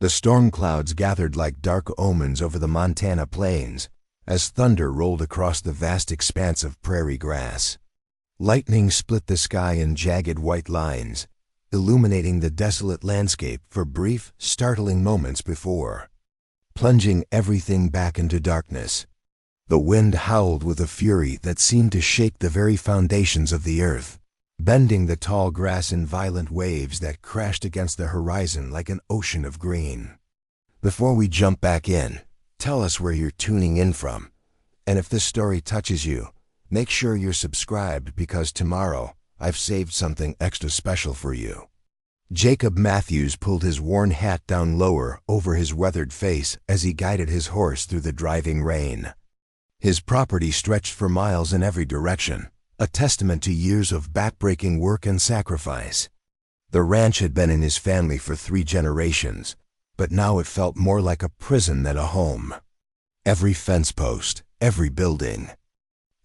The storm clouds gathered like dark omens over the Montana plains as thunder rolled across the vast expanse of prairie grass. Lightning split the sky in jagged white lines, illuminating the desolate landscape for brief, startling moments before plunging everything back into darkness. The wind howled with a fury that seemed to shake the very foundations of the earth, bending the tall grass in violent waves that crashed against the horizon like an ocean of green. Before we jump back in, tell us where you're tuning in from, and if this story touches you, make sure you're subscribed because tomorrow I've saved something extra special for you. Jacob Matthews pulled his worn hat down lower over his weathered face as he guided his horse through the driving rain. His property stretched for miles in every direction, a testament to years of backbreaking work and sacrifice. The ranch had been in his family for 3 generations, but now it felt more like a prison than a home. Every fence post, every building,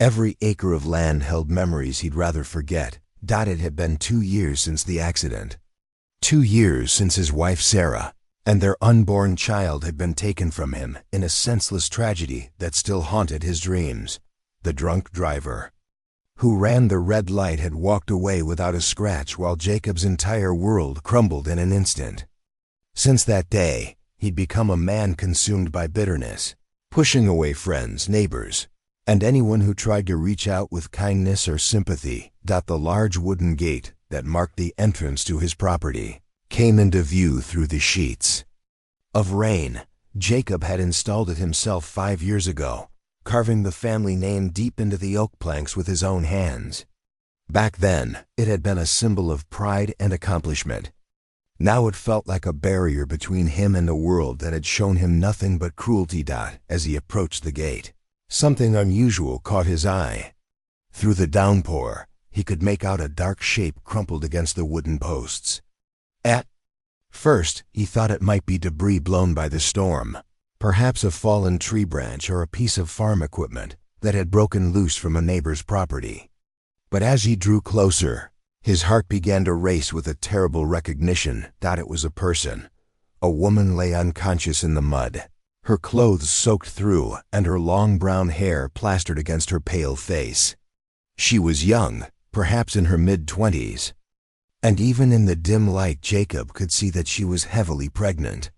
every acre of land held memories he'd rather forget. It had been 2 years since the accident. 2 years since his wife Sarah and their unborn child had been taken from him in a senseless tragedy that still haunted his dreams. The drunk driver who ran the red light had walked away without a scratch while Jacob's entire world crumbled in an instant. Since that day, he'd become a man consumed by bitterness, pushing away friends, neighbors, and anyone who tried to reach out with kindness or sympathy. The large wooden gate that marked the entrance to his property came into view through the sheets of rain. Jacob had installed it himself 5 years ago, carving the family name deep into the oak planks with his own hands. Back then, it had been a symbol of pride and accomplishment. Now it felt like a barrier between him and a world that had shown him nothing but cruelty. As he approached the gate, something unusual caught his eye. Through the downpour, he could make out a dark shape crumpled against the wooden posts. At first, he thought it might be debris blown by the storm, perhaps a fallen tree branch or a piece of farm equipment that had broken loose from a neighbor's property. But as he drew closer, his heart began to race with a terrible recognition that it was a person. A woman lay unconscious in the mud, her clothes soaked through and her long brown hair plastered against her pale face. She was young, perhaps in her mid-20s, and even in the dim light Jacob could see that she was heavily pregnant.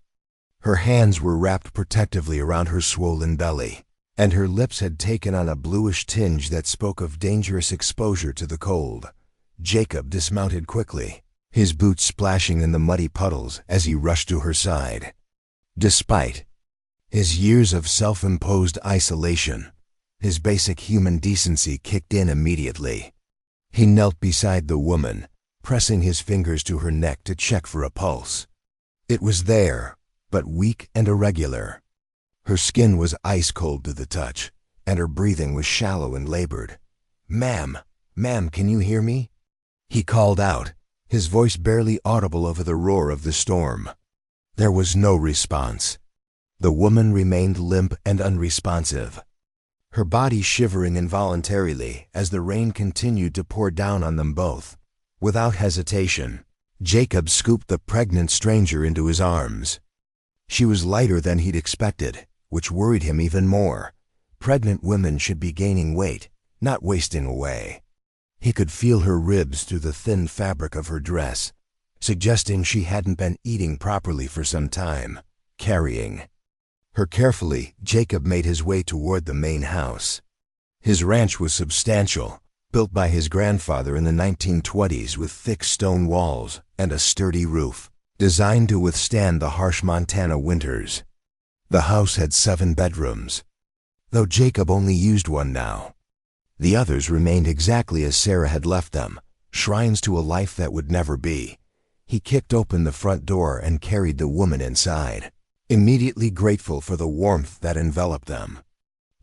Her hands were wrapped protectively around her swollen belly, and her lips had taken on a bluish tinge that spoke of dangerous exposure to the cold. Jacob dismounted quickly, his boots splashing in the muddy puddles as he rushed to her side. Despite his years of self-imposed isolation, his basic human decency kicked in immediately. He knelt beside the woman, pressing his fingers to her neck to check for a pulse. It was there, but weak and irregular. Her skin was ice-cold to the touch, and her breathing was shallow and labored. Ma'am, can you hear me?" he called out, his voice barely audible over the roar of the storm. There was no response. The woman remained limp and unresponsive, her body shivering involuntarily as the rain continued to pour down on them both. Without hesitation, Jacob scooped the pregnant stranger into his arms. She was lighter than he'd expected, which worried him even more. Pregnant women should be gaining weight, not wasting away. He could feel her ribs through the thin fabric of her dress, suggesting she hadn't been eating properly for some time. Carrying her carefully, Jacob made his way toward the main house. His ranch was substantial, built by his grandfather in the 1920s with thick stone walls and a sturdy roof, designed to withstand the harsh Montana winters. The house had 7 bedrooms, though Jacob only used one now. The others remained exactly as Sarah had left them, shrines to a life that would never be. He kicked open the front door and carried the woman inside, immediately grateful for the warmth that enveloped them.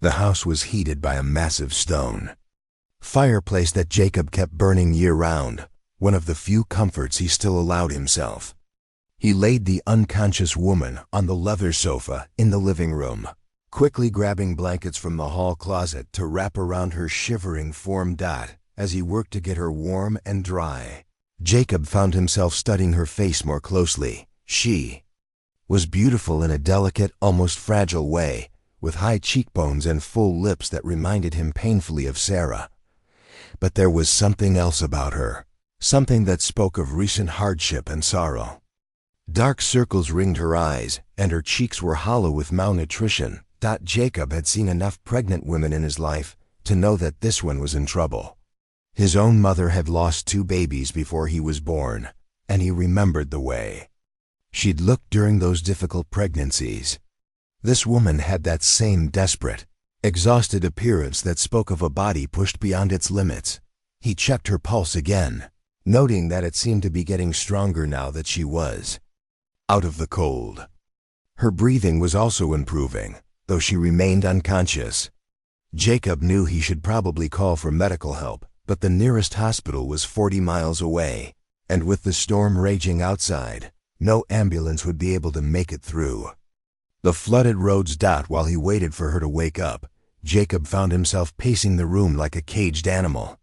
The house was heated by a massive stone fireplace that Jacob kept burning year-round, one of the few comforts he still allowed himself. He laid the unconscious woman on the leather sofa in the living room, quickly grabbing blankets from the hall closet to wrap around her shivering form. As he worked to get her warm and dry, Jacob found himself studying her face more closely. She was beautiful in a delicate, almost fragile way, with high cheekbones and full lips that reminded him painfully of Sarah. But there was something else about her, something that spoke of recent hardship and sorrow. Dark circles ringed her eyes, and her cheeks were hollow with malnutrition. Jacob had seen enough pregnant women in his life to know that this one was in trouble. His own mother had lost 2 babies before he was born, and he remembered the way she'd looked during those difficult pregnancies. This woman had that same desperate, exhausted appearance that spoke of a body pushed beyond its limits. He checked her pulse again, noting that it seemed to be getting stronger now that she was out of the cold. Her breathing was also improving, though she remained unconscious. Jacob knew he should probably call for medical help, but the nearest hospital was 40 miles away, and with the storm raging outside, no ambulance would be able to make it through. The flooded roads. While he waited for her to wake up, Jacob found himself pacing the room like a caged animal.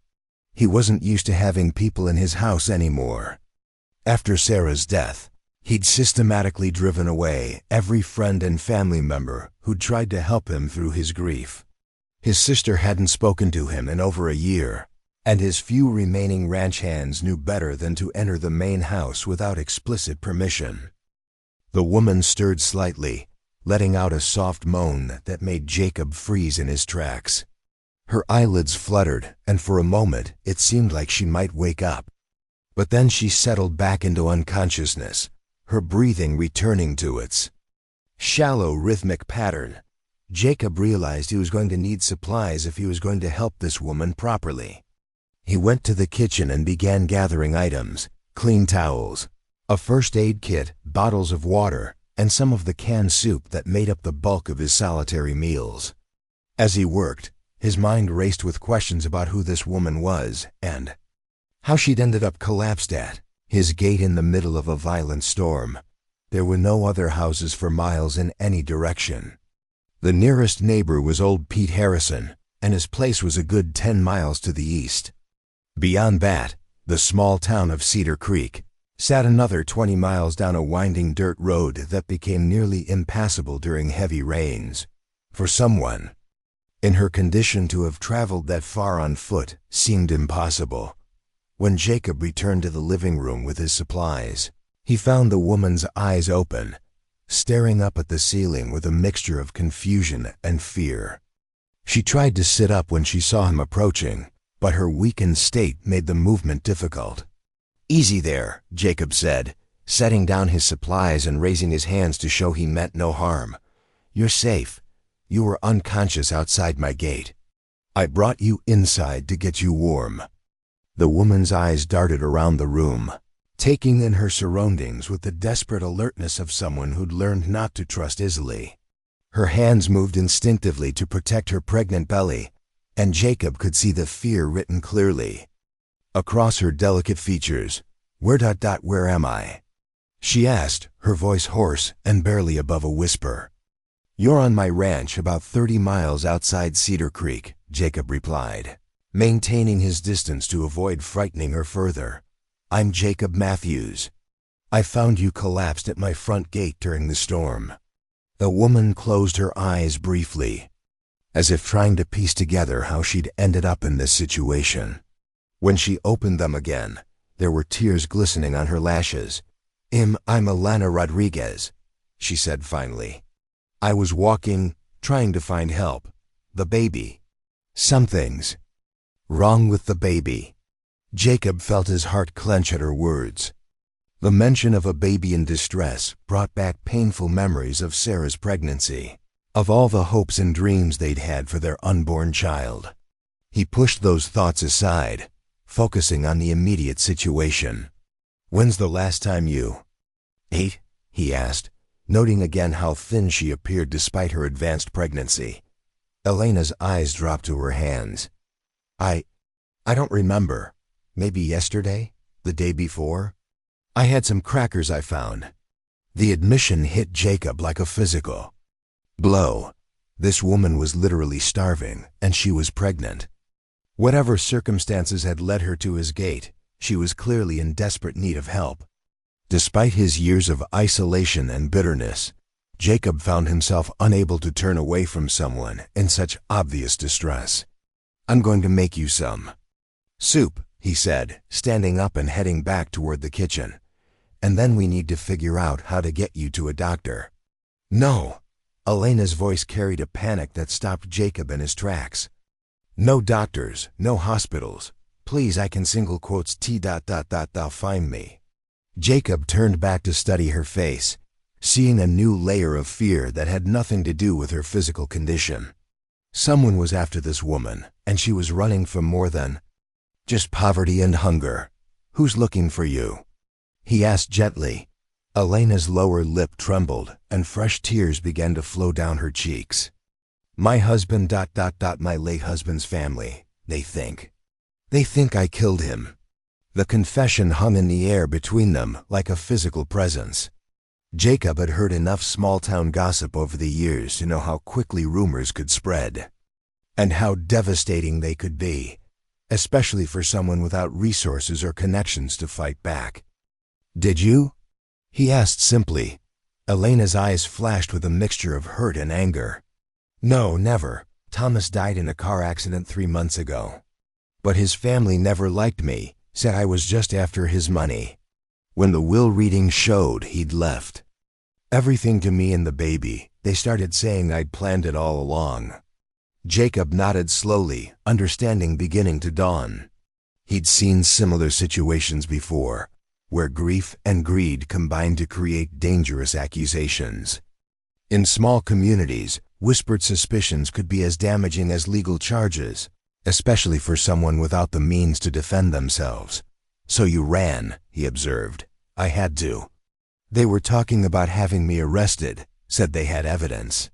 He wasn't used to having people in his house anymore. After Sarah's death, he'd systematically driven away every friend and family member who'd tried to help him through his grief. His sister hadn't spoken to him in over a year, and his few remaining ranch hands knew better than to enter the main house without explicit permission. The woman stirred slightly, letting out a soft moan that made Jacob freeze in his tracks. Her eyelids fluttered, and for a moment it seemed like she might wake up. But then she settled back into unconsciousness, her breathing returning to its shallow, rhythmic pattern. Jacob realized he was going to need supplies if he was going to help this woman properly. He went to the kitchen and began gathering items: clean towels, a first aid kit, bottles of water, and some of the canned soup that made up the bulk of his solitary meals. As he worked, his mind raced with questions about who this woman was and how she'd ended up collapsed at his gate in the middle of a violent storm. There were no other houses for miles in any direction. The nearest neighbor was old Pete Harrison, and his place was a good 10 miles to the east. Beyond that, the small town of Cedar Creek sat another 20 miles down a winding dirt road that became nearly impassable during heavy rains. For someone in her condition to have traveled that far on foot seemed impossible. When Jacob returned to the living room with his supplies, he found the woman's eyes open, staring up at the ceiling with a mixture of confusion and fear. She tried to sit up when she saw him approaching, but her weakened state made the movement difficult. "Easy there," Jacob said, setting down his supplies and raising his hands to show he meant no harm. "You're safe. You were unconscious outside my gate. I brought you inside to get you warm." The woman's eyes darted around the room, taking in her surroundings with the desperate alertness of someone who'd learned not to trust easily. Her hands moved instinctively to protect her pregnant belly, and Jacob could see the fear written clearly across her delicate features. Where am I?" she asked, her voice hoarse and barely above a whisper. "You're on my ranch about 30 miles outside Cedar Creek," Jacob replied, maintaining his distance to avoid frightening her further. "I'm Jacob Matthews. I found you collapsed at my front gate during the storm." The woman closed her eyes briefly, as if trying to piece together how she'd ended up in this situation. When she opened them again, there were tears glistening on her lashes. I'm Alana Rodriguez," she said finally. "I was walking, trying to find help. The baby. Something's wrong with the baby." Jacob felt his heart clench at her words. The mention of a baby in distress brought back painful memories of Sarah's pregnancy, of all the hopes and dreams they'd had for their unborn child. He pushed those thoughts aside, focusing on the immediate situation. "When's the last time you ate?" he asked, noting again how thin she appeared despite her advanced pregnancy. Elena's eyes dropped to her hands. I don't remember. Maybe yesterday? The day before? I had some crackers I found." The admission hit Jacob like a physical blow. This woman was literally starving, and she was pregnant. Whatever circumstances had led her to his gate, she was clearly in desperate need of help. Despite his years of isolation and bitterness, Jacob found himself unable to turn away from someone in such obvious distress. "I'm going to make you some soup," he said, standing up and heading back toward the kitchen. "And then we need to figure out how to get you to a doctor." "No." Elena's voice carried a panic that stopped Jacob in his tracks. "No doctors, no hospitals. Please, I can single quotes thou find me." Jacob turned back to study her face, seeing a new layer of fear that had nothing to do with her physical condition. Someone was after this woman, and she was running from more than just poverty and hunger. "Who's looking for you?" he asked gently. Elena's lower lip trembled, and fresh tears began to flow down her cheeks. "My husband my late husband's family, they think I killed him." The confession hung in the air between them like a physical presence. Jacob had heard enough small-town gossip over the years to know how quickly rumors could spread, and how devastating they could be, especially for someone without resources or connections to fight back. "Did you?" he asked simply. Elena's eyes flashed with a mixture of hurt and anger. "No, never. Thomas died in a car accident 3 months ago. But his family never liked me, said I was just after his money. When the will reading showed, he'd left everything to me and the baby. They started saying I'd planned it all along." Jacob nodded slowly, understanding beginning to dawn. He'd seen similar situations before, where grief and greed combined to create dangerous accusations. In small communities, whispered suspicions could be as damaging as legal charges, especially for someone without the means to defend themselves. "So you ran," he observed. "I had to." "They were talking about having me arrested, said they had evidence.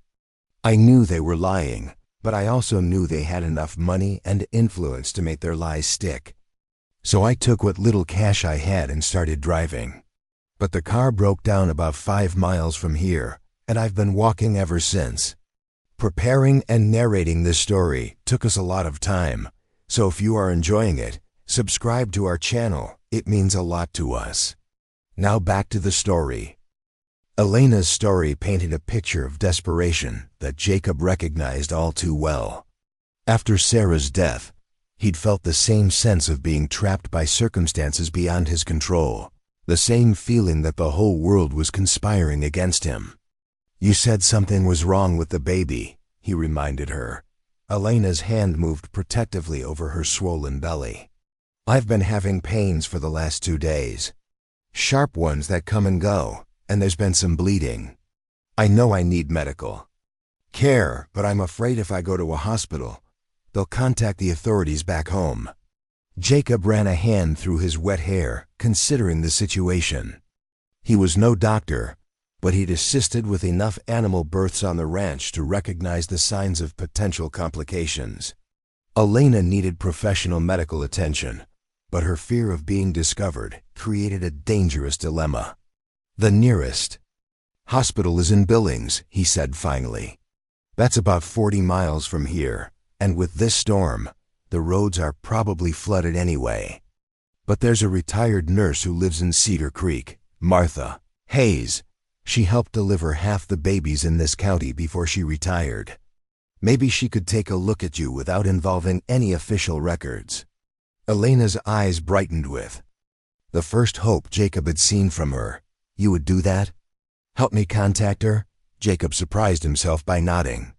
I knew they were lying, but I also knew they had enough money and influence to make their lies stick. So I took what little cash I had and started driving. But the car broke down about 5 miles from here, and I've been walking ever since." Preparing and narrating this story took us a lot of time, so if you are enjoying it, subscribe to our channel. It means a lot to us. Now back to the story. Elena's story painted a picture of desperation that Jacob recognized all too well. After Sarah's death, he'd felt the same sense of being trapped by circumstances beyond his control, the same feeling that the whole world was conspiring against him. "You said something was wrong with the baby," he reminded her. Elena's hand moved protectively over her swollen belly. "I've been having pains for the last 2 days. Sharp ones that come and go, and there's been some bleeding. I know I need medical care, but I'm afraid if I go to a hospital, they'll contact the authorities back home." Jacob ran a hand through his wet hair, considering the situation. He was no doctor, but he'd assisted with enough animal births on the ranch to recognize the signs of potential complications. Elena needed professional medical attention, but her fear of being discovered created a dangerous dilemma. "The nearest hospital is in Billings," he said finally. "That's about 40 miles from here, and with this storm, the roads are probably flooded anyway. But there's a retired nurse who lives in Cedar Creek, Martha Hayes. She helped deliver half the babies in this county before she retired. Maybe she could take a look at you without involving any official records." Elena's eyes brightened with the first hope Jacob had seen from her. "You would do that? Help me contact her?" Jacob surprised himself by nodding.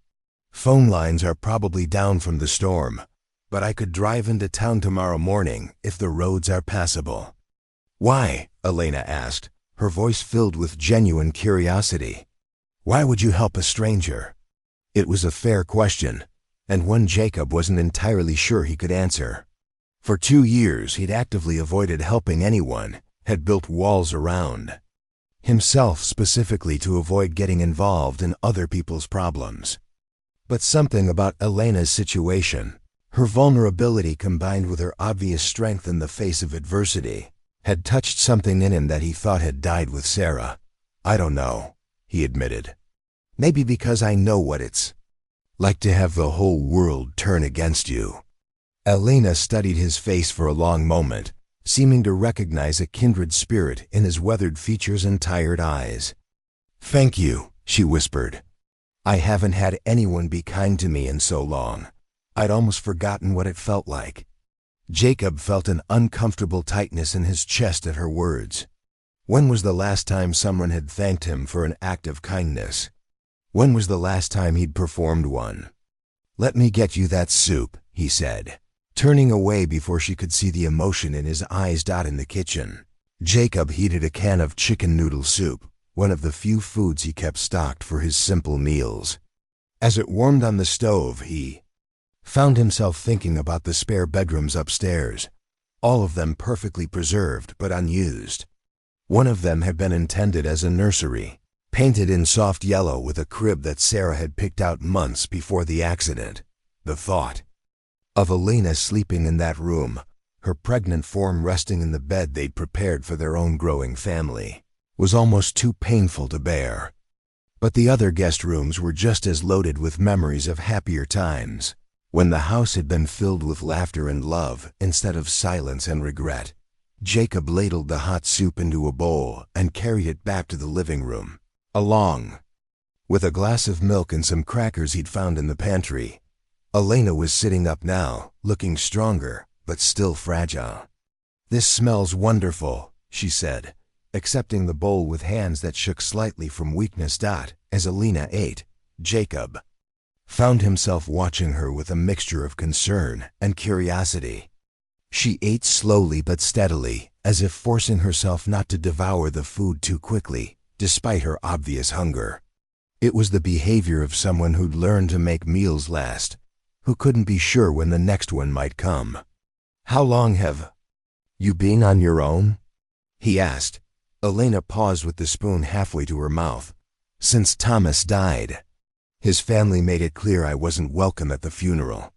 "Phone lines are probably down from the storm, but I could drive into town tomorrow morning if the roads are passable." "Why?" Elena asked, her voice filled with genuine curiosity. "Why would you help a stranger?" It was a fair question, and one Jacob wasn't entirely sure he could answer. For 2 years he'd actively avoided helping anyone, had built walls around himself specifically to avoid getting involved in other people's problems. But something about Elena's situation, her vulnerability combined with her obvious strength in the face of adversity, had touched something in him that he thought had died with Sarah. "I don't know," he admitted. "Maybe because I know what it's like to have the whole world turn against you." Elena studied his face for a long moment, seeming to recognize a kindred spirit in his weathered features and tired eyes. "Thank you," she whispered. "I haven't had anyone be kind to me in so long. I'd almost forgotten what it felt like." Jacob felt an uncomfortable tightness in his chest at her words. When was the last time someone had thanked him for an act of kindness? When was the last time he'd performed one? "Let me get you that soup," he said, turning away before she could see the emotion in his eyes. In the kitchen, Jacob heated a can of chicken noodle soup, one of the few foods he kept stocked for his simple meals. As it warmed on the stove, he found himself thinking about the spare bedrooms upstairs, all of them perfectly preserved but unused. One of them had been intended as a nursery, painted in soft yellow with a crib that Sarah had picked out months before the accident. The thought of Elena sleeping in that room, her pregnant form resting in the bed they'd prepared for their own growing family, was almost too painful to bear. But the other guest rooms were just as loaded with memories of happier times, when the house had been filled with laughter and love instead of silence and regret. Jacob ladled the hot soup into a bowl and carried it back to the living room, along with a glass of milk and some crackers he'd found in the pantry. Elena was sitting up now, looking stronger, but still fragile. "This smells wonderful," she said, accepting the bowl with hands that shook slightly from weakness. As Elena ate, Jacob found himself watching her with a mixture of concern and curiosity. She ate slowly but steadily, as if forcing herself not to devour the food too quickly, despite her obvious hunger. It was the behavior of someone who'd learned to make meals last, who couldn't be sure when the next one might come. "How long have you been on your own?" he asked. Elena paused with the spoon halfway to her mouth. "Since Thomas died. His family made it clear I wasn't welcome at the funeral.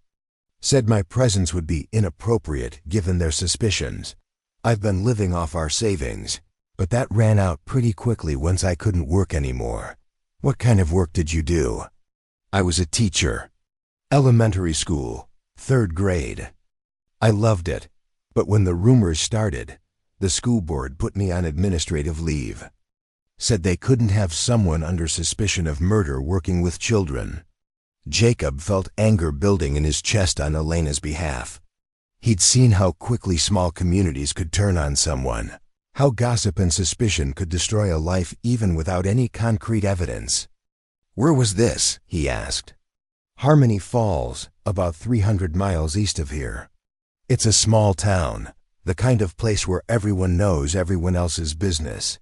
Said my presence would be inappropriate given their suspicions. I've been living off our savings, but that ran out pretty quickly once I couldn't work anymore." "What kind of work did you do?" "I was a teacher. Elementary school, 3rd grade. I loved it, but when the rumors started, the school board put me on administrative leave. Said they couldn't have someone under suspicion of murder working with children." Jacob felt anger building in his chest on Elena's behalf. He'd seen how quickly small communities could turn on someone, how gossip and suspicion could destroy a life even without any concrete evidence. "Where was this?" he asked. "Harmony Falls, about 300 miles east of here. It's a small town, the kind of place where everyone knows everyone else's business.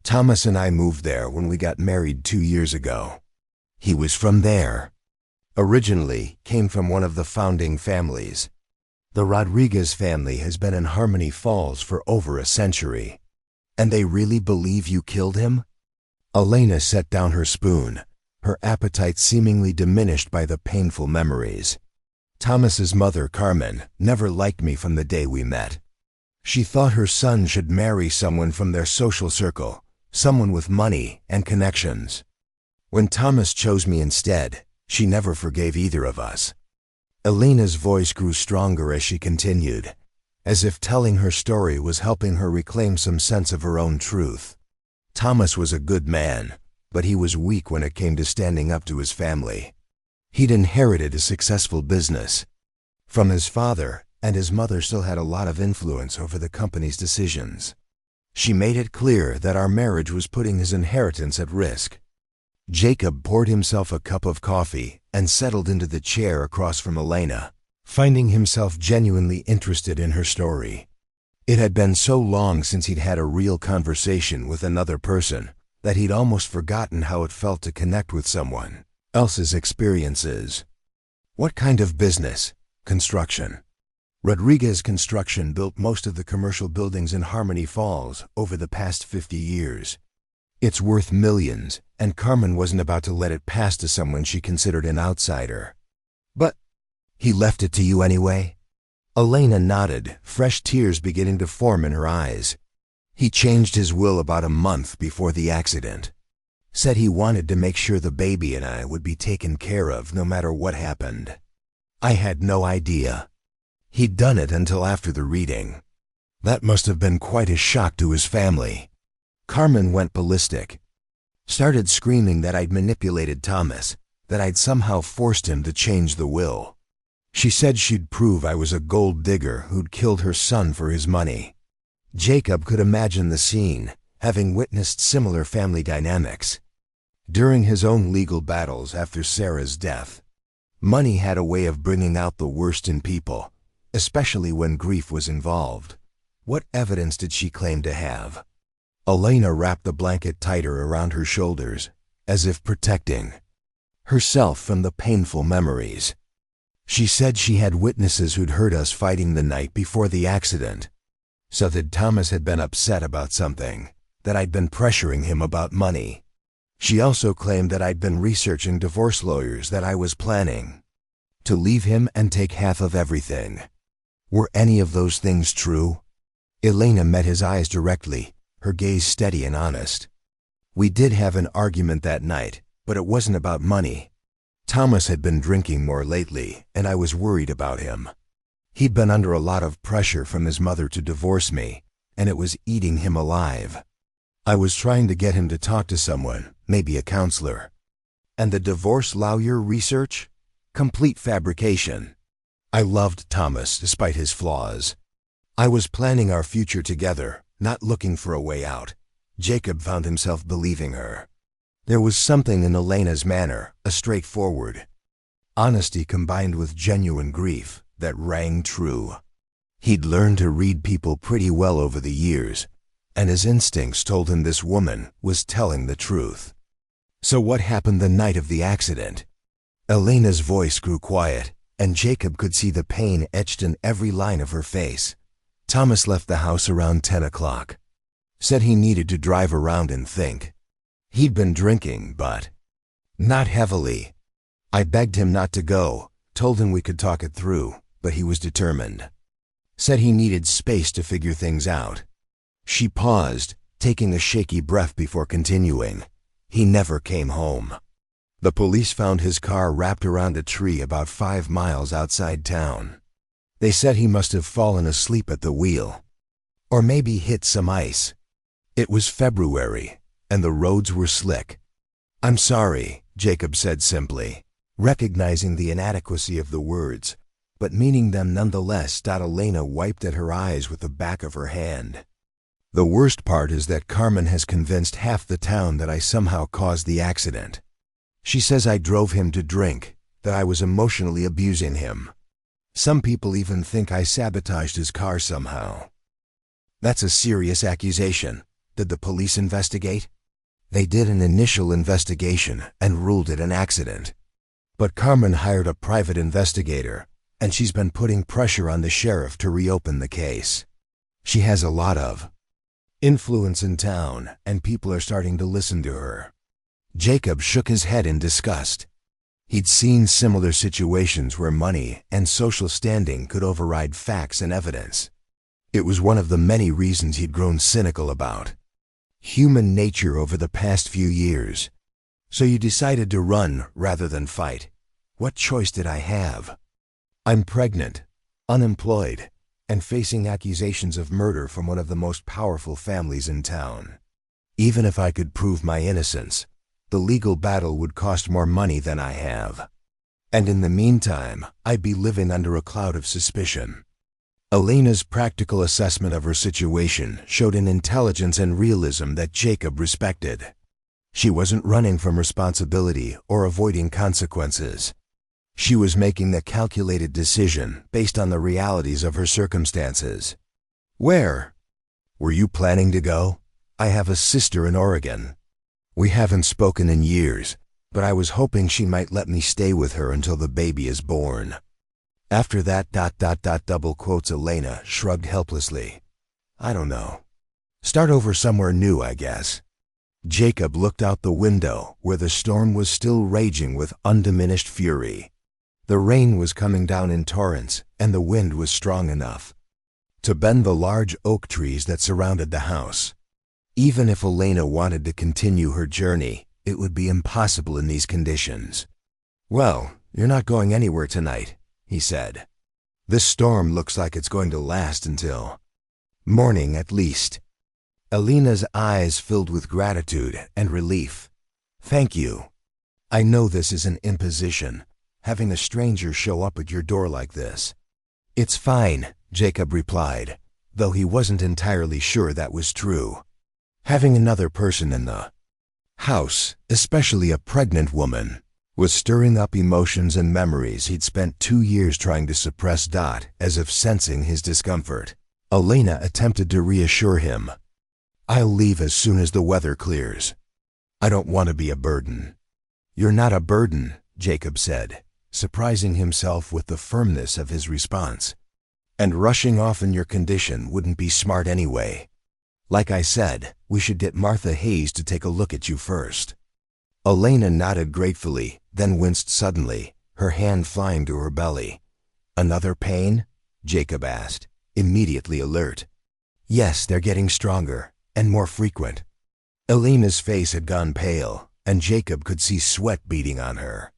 Thomas and I moved there when we got married 2 years ago. He was from there. Originally came from one of the founding families. The Rodriguez family has been in Harmony Falls for over a century." "And they really believe you killed him?" Elena set down her spoon, her appetite seemingly diminished by the painful memories. "Thomas's mother, Carmen, never liked me from the day we met. She thought her son should marry someone from their social circle, someone with money and connections. When Thomas chose me instead, she never forgave either of us." Elena's voice grew stronger as she continued, as if telling her story was helping her reclaim some sense of her own truth. "Thomas was a good man, but he was weak when it came to standing up to his family. He'd inherited a successful business from his father, and his mother still had a lot of influence over the company's decisions. She made it clear that our marriage was putting his inheritance at risk." Jacob poured himself a cup of coffee and settled into the chair across from Elena, finding himself genuinely interested in her story. It had been so long since he'd had a real conversation with another person that he'd almost forgotten how it felt to connect with someone else's experiences. "What kind of business?" "Construction. Rodriguez Construction built most of the commercial buildings in Harmony Falls over the past 50 years. It's worth millions, and Carmen wasn't about to let it pass to someone she considered an outsider." "But he left it to you anyway?" Elena nodded, fresh tears beginning to form in her eyes. "He changed his will about a month before the accident. Said he wanted to make sure the baby and I would be taken care of no matter what happened. I had no idea. He'd done it until after the reading. That must have been quite a shock to his family. Carmen went ballistic. Started screaming that I'd manipulated Thomas, that I'd somehow forced him to change the will. She said she'd prove I was a gold digger who'd killed her son for his money. Jacob could imagine the scene, having witnessed similar family dynamics. During his own legal battles after Sarah's death, money had a way of bringing out the worst in people, especially when grief was involved. What evidence did she claim to have? Elena wrapped the blanket tighter around her shoulders, as if protecting herself from the painful memories. She said she had witnesses who'd heard us fighting the night before the accident. So that Thomas had been upset about something, that I'd been pressuring him about money. She also claimed that I'd been researching divorce lawyers, that I was planning to leave him and take half of everything. Were any of those things true? Elena met his eyes directly, her gaze steady and honest. We did have an argument that night, but it wasn't about money. Thomas had been drinking more lately, and I was worried about him. He'd been under a lot of pressure from his mother to divorce me, and it was eating him alive. I was trying to get him to talk to someone, maybe a counselor. And the divorce lawyer research? Complete fabrication. I loved Thomas despite his flaws. I was planning our future together, not looking for a way out. Jacob found himself believing her. There was something in Elena's manner, a straightforward honesty combined with genuine grief, that rang true. He'd learned to read people pretty well over the years, and his instincts told him this woman was telling the truth. So what happened the night of the accident? Elena's voice grew quiet, and Jacob could see the pain etched in every line of her face. Thomas left the house around 10 o'clock. Said he needed to drive around and think. He'd been drinking, but not heavily. I begged him not to go, told him we could talk it through, but he was determined. Said he needed space to figure things out. She paused, taking a shaky breath before continuing. He never came home. The police found his car wrapped around a tree about 5 miles outside town. They said he must have fallen asleep at the wheel. Or maybe hit some ice. It was February, and the roads were slick. "I'm sorry," Jacob said simply, recognizing the inadequacy of the words, but meaning them nonetheless. Elena wiped at her eyes with the back of her hand. "The worst part is that Carmen has convinced half the town that I somehow caused the accident. She says I drove him to drink, that I was emotionally abusing him. Some people even think I sabotaged his car somehow." That's a serious accusation. Did the police investigate? They did an initial investigation and ruled it an accident. But Carmen hired a private investigator, and she's been putting pressure on the sheriff to reopen the case. She has a lot of influence in town, and people are starting to listen to her. Jacob shook his head in disgust. He'd seen similar situations where money and social standing could override facts and evidence. It was one of the many reasons he'd grown cynical about human nature over the past few years. So you decided to run rather than fight. What choice did I have? I'm pregnant, unemployed, and facing accusations of murder from one of the most powerful families in town. Even if I could prove my innocence, the legal battle would cost more money than I have. And in the meantime, I'd be living under a cloud of suspicion. Elena's practical assessment of her situation showed an intelligence and realism that Jacob respected. She wasn't running from responsibility or avoiding consequences. She was making the calculated decision based on the realities of her circumstances. "Where? Were you planning to go? I have a sister in Oregon. We haven't spoken in years, but I was hoping she might let me stay with her until the baby is born." After that ... double quotes Elena shrugged helplessly. "I don't know. Start over somewhere new, I guess." Jacob looked out the window where the storm was still raging with undiminished fury. The rain was coming down in torrents, and the wind was strong enough to bend the large oak trees that surrounded the house. Even if Elena wanted to continue her journey, it would be impossible in these conditions. "Well, you're not going anywhere tonight," he said. "This storm looks like it's going to last until..." Morning at least. Alina's eyes filled with gratitude and relief. Thank you. I know this is an imposition, having a stranger show up at your door like this. It's fine, Jacob replied, though he wasn't entirely sure that was true. Having another person in the house, especially a pregnant woman, was stirring up emotions and memories he'd spent 2 years trying to suppress. As if sensing his discomfort, Alina attempted to reassure him. I'll leave as soon as the weather clears. I don't want to be a burden. You're not a burden, Jacob said, surprising himself with the firmness of his response. And rushing off in your condition wouldn't be smart anyway. Like I said, we should get Martha Hayes to take a look at you first. Alina nodded gratefully, then winced suddenly, her hand flying to her belly. Another pain? Jacob asked, immediately alert. Yes, they're getting stronger, and more frequent. Alina's face had gone pale, and Jacob could see sweat beading on her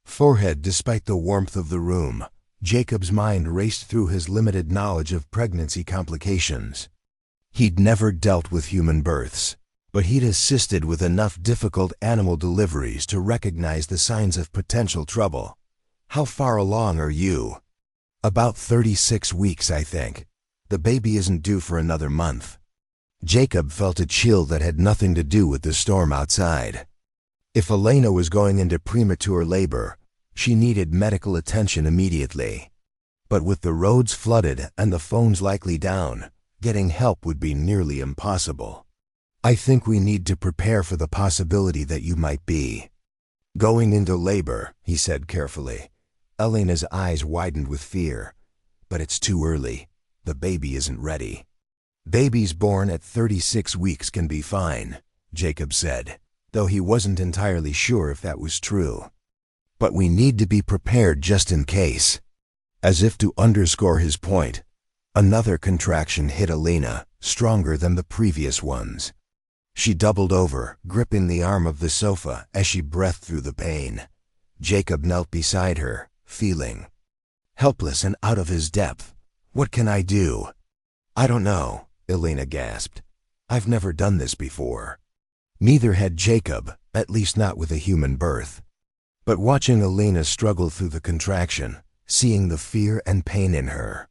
forehead. Despite the warmth of the room, Jacob's mind raced through his limited knowledge of pregnancy complications. He'd never dealt with human births, but he'd assisted with enough difficult animal deliveries to recognize the signs of potential trouble. How far along are you? About 36 weeks, I think. The baby isn't due for another month. Jacob felt a chill that had nothing to do with the storm outside. If Alina was going into premature labor, she needed medical attention immediately. But with the roads flooded and the phones likely down, getting help would be nearly impossible. I think we need to prepare for the possibility that you might be going into labor, he said carefully. Alina's eyes widened with fear. But it's too early. The baby isn't ready. Babies born at 36 weeks can be fine, Jacob said, though he wasn't entirely sure if that was true. But we need to be prepared just in case. As if to underscore his point, another contraction hit Alina, stronger than the previous ones. She doubled over, gripping the arm of the sofa as she breathed through the pain. Jacob knelt beside her, feeling helpless and out of his depth. What can I do? I don't know, Alina gasped. I've never done this before. Neither had Jacob, at least not with a human birth. But watching Alina struggle through the contraction, seeing the fear and pain in her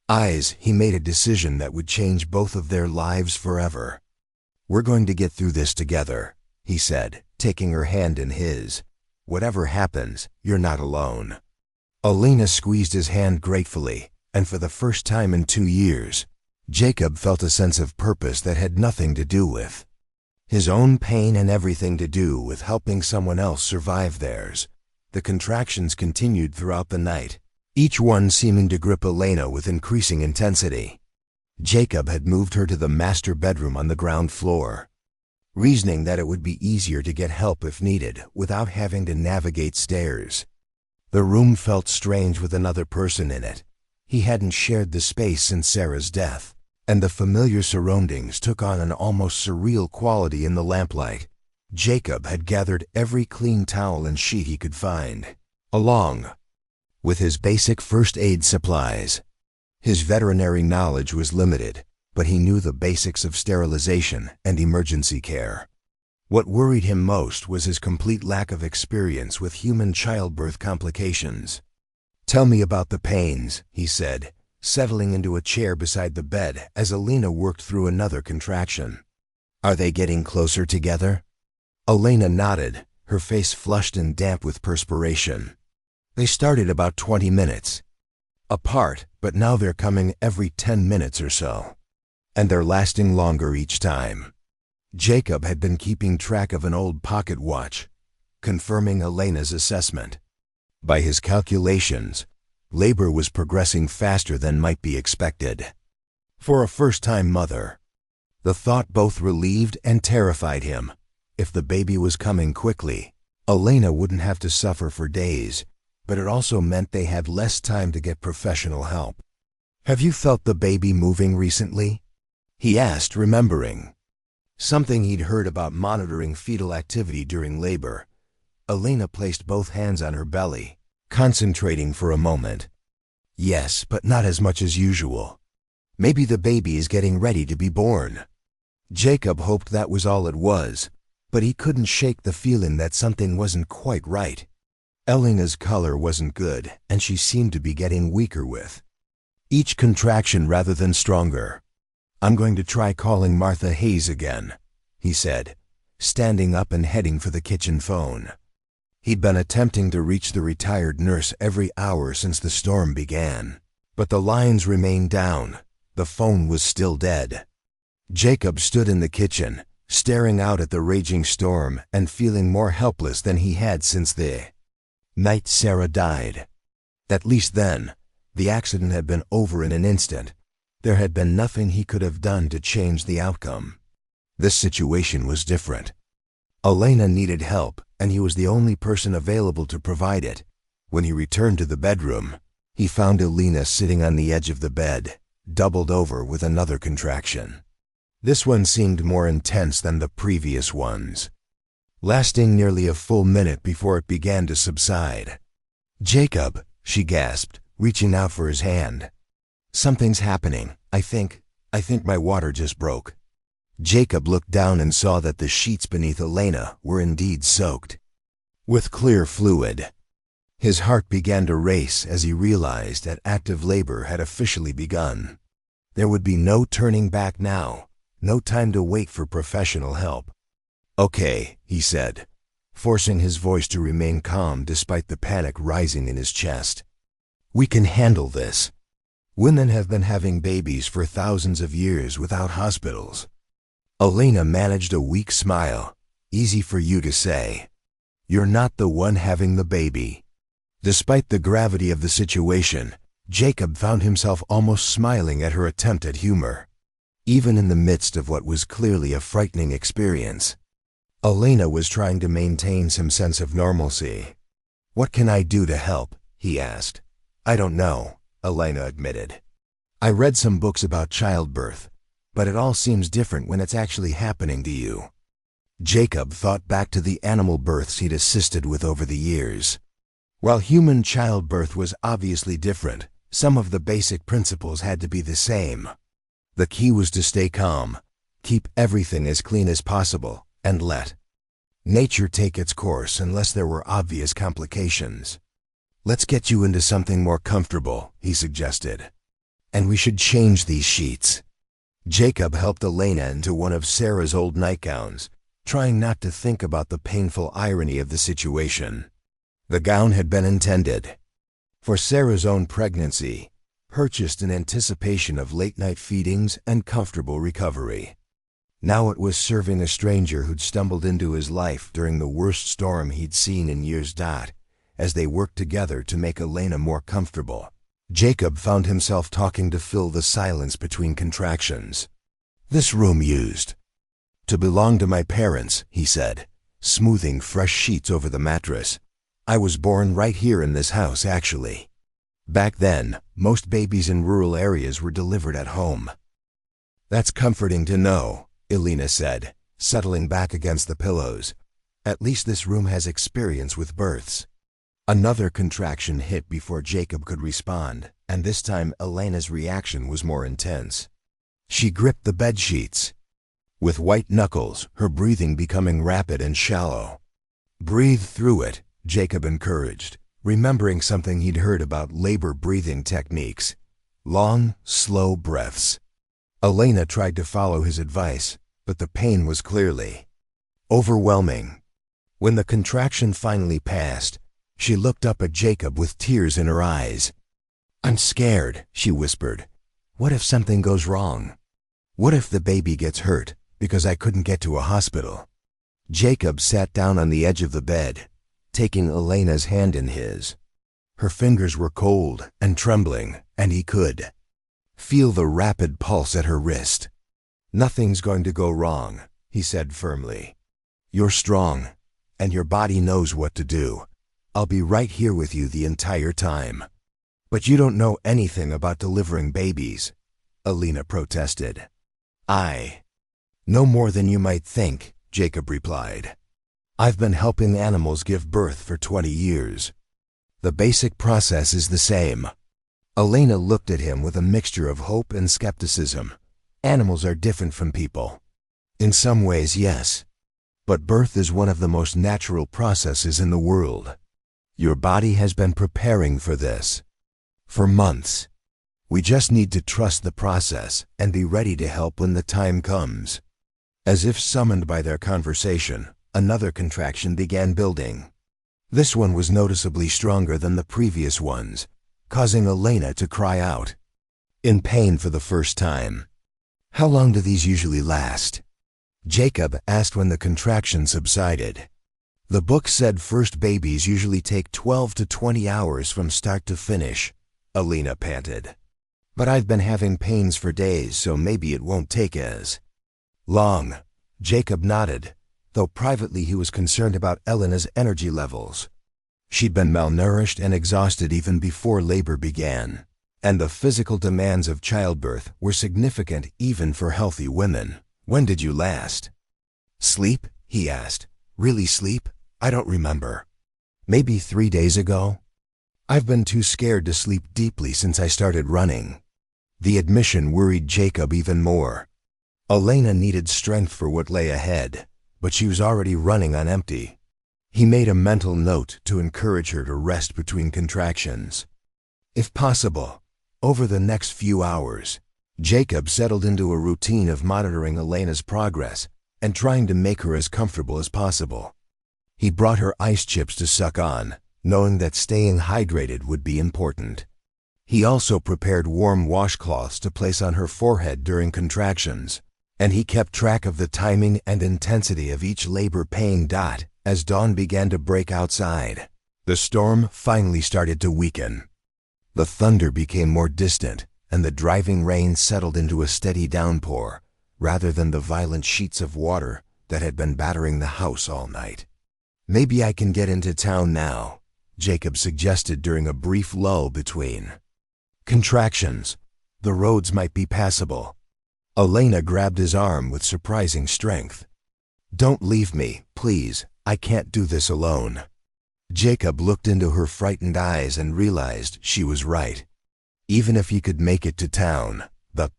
eyes, he made a decision that would change both of their lives forever. We're going to get through this together, he said, taking her hand in his. Whatever happens, you're not alone. Alina squeezed his hand gratefully, and for the first time in 2 years, Jacob felt a sense of purpose that had nothing to do with his own pain and everything to do with helping someone else survive theirs. The contractions continued throughout the night, each one seeming to grip Alina with increasing intensity. Jacob had moved her to the master bedroom on the ground floor, reasoning that it would be easier to get help if needed without having to navigate stairs. The room felt strange with another person in it. He hadn't shared the space since Sarah's death, and the familiar surroundings took on an almost surreal quality in the lamplight. Jacob had gathered every clean towel and sheet he could find, along with his basic first aid supplies. His veterinary knowledge was limited, but he knew the basics of sterilization and emergency care. What worried him most was his complete lack of experience with human childbirth complications. Tell me about the pains, he said, settling into a chair beside the bed as Alina worked through another contraction. Are they getting closer together? Alina nodded, her face flushed and damp with perspiration. They started about 20 minutes apart, but now they're coming every 10 minutes or so. And they're lasting longer each time. Jacob had been keeping track of an old pocket watch, confirming Alina's assessment. By his calculations, labor was progressing faster than might be expected. For a first-time mother, the thought both relieved and terrified him. If the baby was coming quickly, Alina wouldn't have to suffer for days, but it also meant they had less time to get professional help. Have you felt the baby moving recently? He asked, remembering something he'd heard about monitoring fetal activity during labor. Alina placed both hands on her belly, concentrating for a moment. Yes, but not as much as usual. Maybe the baby is getting ready to be born. Jacob hoped that was all it was, but he couldn't shake the feeling that something wasn't quite right. Elena's color wasn't good, and she seemed to be getting weaker with each contraction rather than stronger. "I'm going to try calling Martha Hayes again," he said, standing up and heading for the kitchen phone. He'd been attempting to reach the retired nurse every hour since the storm began, but the lines remained down. The phone was still dead. Jacob stood in the kitchen, staring out at the raging storm and feeling more helpless than he had since the night Sarah died. At least then, the accident had been over in an instant. There had been nothing he could have done to change the outcome. This situation was different. Elena needed help, and he was the only person available to provide it. When he returned to the bedroom, he found Elena sitting on the edge of the bed, doubled over with another contraction. This one seemed more intense than the previous ones, lasting nearly a full minute before it began to subside. "Jacob," she gasped, reaching out for his hand. "Something's happening. I think my water just broke." Jacob looked down and saw that the sheets beneath Elena were indeed soaked with clear fluid. His heart began to race as he realized that active labor had officially begun. There would be no turning back now, no time to wait for professional help. "Okay," he said, forcing his voice to remain calm despite the panic rising in his chest. "We can handle this. Women have been having babies for thousands of years without hospitals." Elena managed a weak smile. "Easy for you to say. You're not the one having the baby." Despite the gravity of the situation, Jacob found himself almost smiling at her attempt at humor. Even in the midst of what was clearly a frightening experience, Elena was trying to maintain some sense of normalcy. "What can I do to help?" he asked. "I don't know," Elena admitted. "I read some books about childbirth, but it all seems different when it's actually happening to you." Jacob thought back to the animal births he'd assisted with over the years. While human childbirth was obviously different, some of the basic principles had to be the same. The key was to stay calm, keep everything as clean as possible, and let nature take its course unless there were obvious complications. "Let's get you into something more comfortable," he suggested. "And we should change these sheets." Jacob helped Elena into one of Sarah's old nightgowns, trying not to think about the painful irony of the situation. The gown had been intended for Sarah's own pregnancy, purchased in anticipation of late-night feedings and comfortable recovery. Now it was serving a stranger who'd stumbled into his life during the worst storm he'd seen in years. As they worked together to make Elena more comfortable, Jacob found himself talking to fill the silence between contractions. "This room used to belong to my parents," he said, smoothing fresh sheets over the mattress. "I was born right here in this house, actually. Back then, most babies in rural areas were delivered at home." "That's comforting to know," Elena said, settling back against the pillows. "At least this room has experience with births." Another contraction hit before Jacob could respond, and this time Elena's reaction was more intense. She gripped the bed sheets with white knuckles, her breathing becoming rapid and shallow. "Breathe through it," Jacob encouraged, remembering something he'd heard about labor breathing techniques. Long, slow breaths. Elena tried to follow his advice, but the pain was clearly overwhelming. When the contraction finally passed, she looked up at Jacob with tears in her eyes. "I'm scared," she whispered. "What if something goes wrong? What if the baby gets hurt because I couldn't get to a hospital?" Jacob sat down on the edge of the bed, taking Elena's hand in his. Her fingers were cold and trembling, and he could feel the rapid pulse at her wrist. "Nothing's going to go wrong," he said firmly. "You're strong, and your body knows what to do. I'll be right here with you the entire time." "But you don't know anything about delivering babies," Elena protested. "I know more than you might think," Jacob replied. "I've been helping animals give birth for 20 years. The basic process is the same." Elena looked at him with a mixture of hope and skepticism. Animals are different from people. In some ways, yes. But birth is one of the most natural processes in the world. Your body has been preparing for this for months. We just need to trust the process and be ready to help when the time comes. As if summoned by their conversation, another contraction began building. This one was noticeably stronger than the previous ones, causing Elena to cry out, in pain for the first time. How long do these usually last? Jacob asked when the contraction subsided. The book said first babies usually take 12 to 20 hours from start to finish, Elena panted. But I've been having pains for days, so maybe it won't take as long. Jacob nodded, though privately he was concerned about Elena's energy levels. She'd been malnourished and exhausted even before labor began, and the physical demands of childbirth were significant even for healthy women. When did you last sleep? He asked. Really sleep? I don't remember. Maybe 3 days ago? I've been too scared to sleep deeply since I started running. The admission worried Jacob even more. Elena needed strength for what lay ahead, but she was already running on empty. He made a mental note to encourage her to rest between contractions. If possible, over the next few hours, Jacob settled into a routine of monitoring Elena's progress and trying to make her as comfortable as possible. He brought her ice chips to suck on, knowing that staying hydrated would be important. He also prepared warm washcloths to place on her forehead during contractions, and he kept track of the timing and intensity of each labor-pain dot as dawn began to break outside. The storm finally started to weaken. The thunder became more distant, and the driving rain settled into a steady downpour, rather than the violent sheets of water that had been battering the house all night. Maybe I can get into town now, Jacob suggested during a brief lull between contractions. The roads might be passable. Elena grabbed his arm with surprising strength. Don't leave me, please. I can't do this alone. Jacob looked into her frightened eyes and realized she was right. Even if he could make it to town, the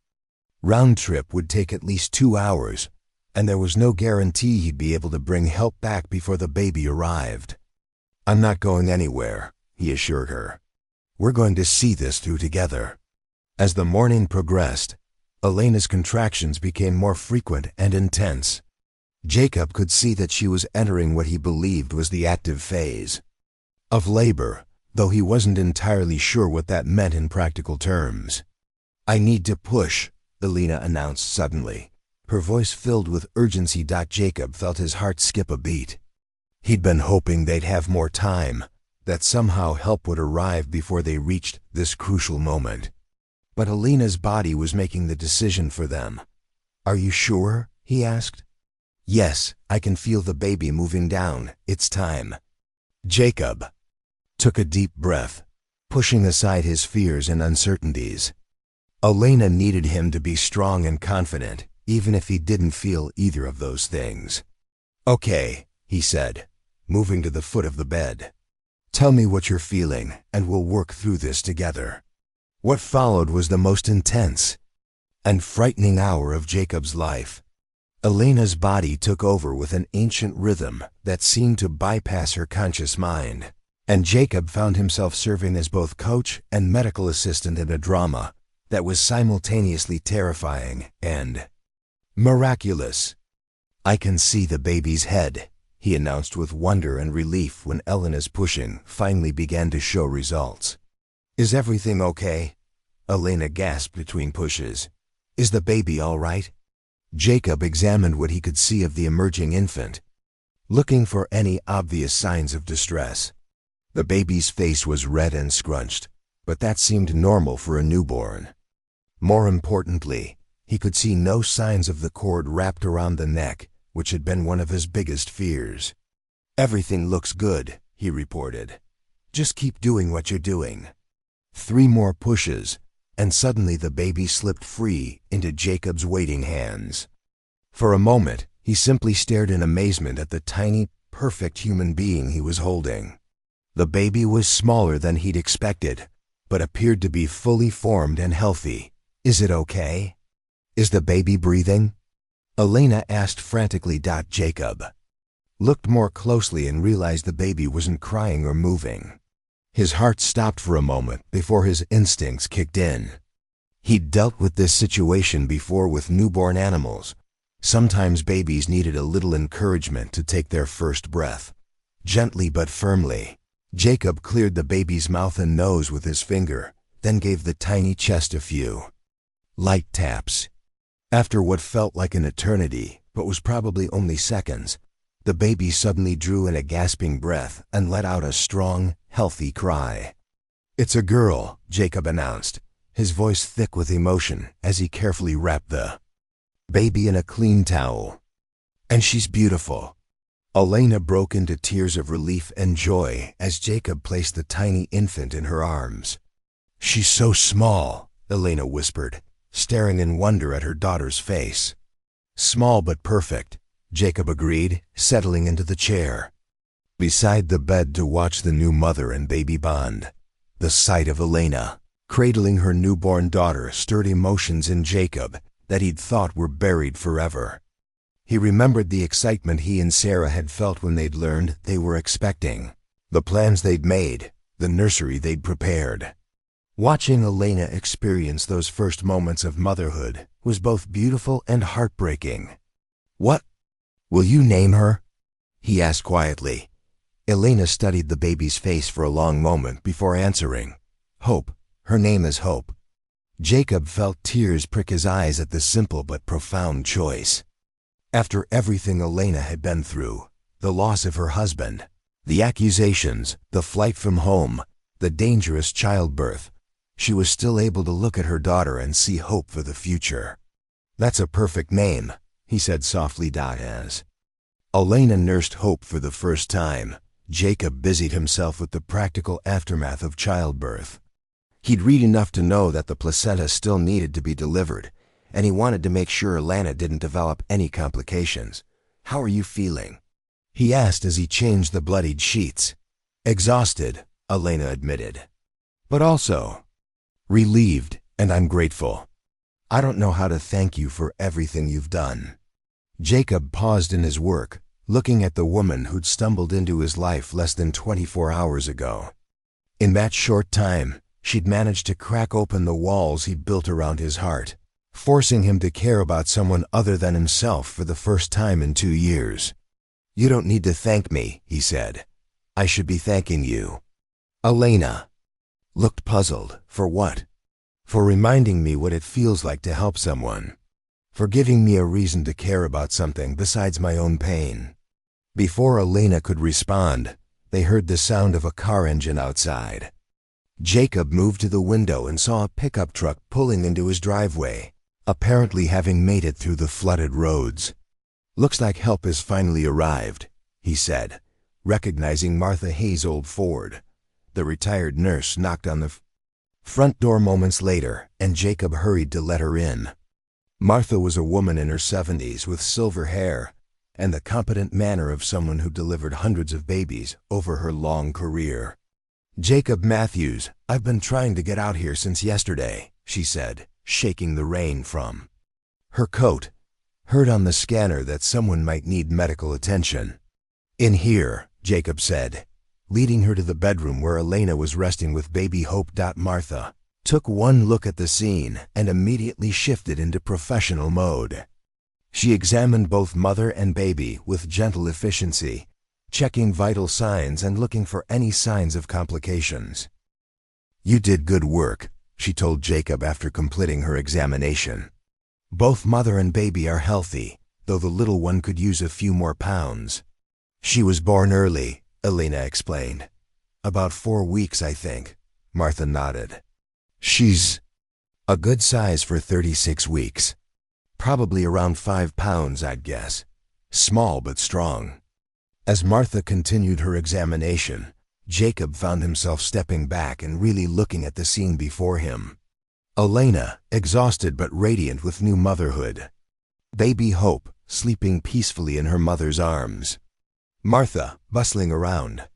round trip would take at least 2 hours, and there was no guarantee he'd be able to bring help back before the baby arrived. I'm not going anywhere, he assured her. We're going to see this through together. As the morning progressed, Elena's contractions became more frequent and intense. Jacob could see that she was entering what he believed was the active phase of labor, though he wasn't entirely sure what that meant in practical terms. I need to push, Elena announced suddenly, her voice filled with urgency. Jacob felt his heart skip a beat. He'd been hoping they'd have more time, that somehow help would arrive before they reached this crucial moment. But Elena's body was making the decision for them. Are you sure? He asked. Yes, I can feel the baby moving down. It's time. Jacob took a deep breath, pushing aside his fears and uncertainties. Elena needed him to be strong and confident, even if he didn't feel either of those things. Okay, he said, moving to the foot of the bed. Tell me what you're feeling, and we'll work through this together. What followed was the most intense and frightening hour of Jacob's life. Elena's body took over with an ancient rhythm that seemed to bypass her conscious mind, and Jacob found himself serving as both coach and medical assistant in a drama that was simultaneously terrifying and miraculous. I can see the baby's head, he announced with wonder and relief when Elena's pushing finally began to show results. Is everything okay? Elena gasped between pushes. Is the baby all right? Jacob examined what he could see of the emerging infant, looking for any obvious signs of distress. The baby's face was red and scrunched, but that seemed normal for a newborn. More importantly, he could see no signs of the cord wrapped around the neck, which had been one of his biggest fears. Everything looks good, he reported. Just keep doing what you're doing. 3 more pushes, and suddenly the baby slipped free into Jacob's waiting hands. For a moment, he simply stared in amazement at the tiny, perfect human being he was holding. The baby was smaller than he'd expected, but appeared to be fully formed and healthy. Is it okay? Is the baby breathing? Elena asked frantically. Jacob looked more closely and realized the baby wasn't crying or moving. His heart stopped for a moment before his instincts kicked in. He'd dealt with this situation before with newborn animals. Sometimes babies needed a little encouragement to take their first breath. Gently but firmly, Jacob cleared the baby's mouth and nose with his finger, then gave the tiny chest a few light taps. After what felt like an eternity, but was probably only seconds, the baby suddenly drew in a gasping breath and let out a strong, healthy cry. "It's a girl," Jacob announced, his voice thick with emotion as he carefully wrapped the baby in a clean towel. "And she's beautiful." Elena broke into tears of relief and joy as Jacob placed the tiny infant in her arms. "She's so small," Elena whispered, staring in wonder at her daughter's face. "Small but perfect," Jacob agreed, settling into the chair beside the bed to watch the new mother and baby bond. The sight of Elena cradling her newborn daughter stirred emotions in Jacob that he'd thought were buried forever. He remembered the excitement he and Sarah had felt when they'd learned they were expecting, the plans they'd made, the nursery they'd prepared. Watching Elena experience those first moments of motherhood was both beautiful and heartbreaking. "What will you name her?" he asked quietly. Elena studied the baby's face for a long moment before answering. "Hope. Her name is Hope." Jacob felt tears prick his eyes at the simple but profound choice. After everything Elena had been through, the loss of her husband, the accusations, the flight from home, the dangerous childbirth, she was still able to look at her daughter and see hope for the future. "That's a perfect name," he said softly. As Elena nursed Hope for the first time, Jacob busied himself with the practical aftermath of childbirth. He'd read enough to know that the placenta still needed to be delivered, and he wanted to make sure Elena didn't develop any complications. "How are you feeling?" he asked as he changed the bloodied sheets. "Exhausted," Elena admitted, "but also relieved, and I'm grateful. I don't know how to thank you for everything you've done." Jacob paused in his work, looking at the woman who'd stumbled into his life less than 24 hours ago. In that short time, she'd managed to crack open the walls he'd built around his heart, forcing him to care about someone other than himself for the first time in 2 years. "You don't need to thank me," he said. "I should be thanking you." Elena looked puzzled. "For what?" "For reminding me what it feels like to help someone. For giving me a reason to care about something besides my own pain." Before Elena could respond, they heard the sound of a car engine outside. Jacob moved to the window and saw a pickup truck pulling into his driveway, apparently having made it through the flooded roads. "Looks like help has finally arrived," he said, recognizing Martha Hayes' old Ford. The retired nurse knocked on the front door moments later, and Jacob hurried to let her in. Martha was a woman in her 70s with silver hair and the competent manner of someone who delivered hundreds of babies over her long career. "Jacob Matthews, I've been trying to get out here since yesterday," she said, shaking the rain from her coat. "Heard on the scanner that someone might need medical attention." "In here," Jacob said, leading her to the bedroom where Elena was resting with baby Hope. Martha took one look at the scene and immediately shifted into professional mode. She examined both mother and baby with gentle efficiency, checking vital signs and looking for any signs of complications. "You did good work," she told Jacob after completing her examination. "Both mother and baby are healthy, though the little one could use a few more pounds." "She was born early," Elena explained. "About 4 weeks, I think." Martha nodded. "She's a good size for 36 weeks. Probably around 5 pounds, I'd guess. Small but strong." As Martha continued her examination, Jacob found himself stepping back and really looking at the scene before him. Elena, exhausted but radiant with new motherhood. Baby Hope, sleeping peacefully in her mother's arms. Martha, bustling around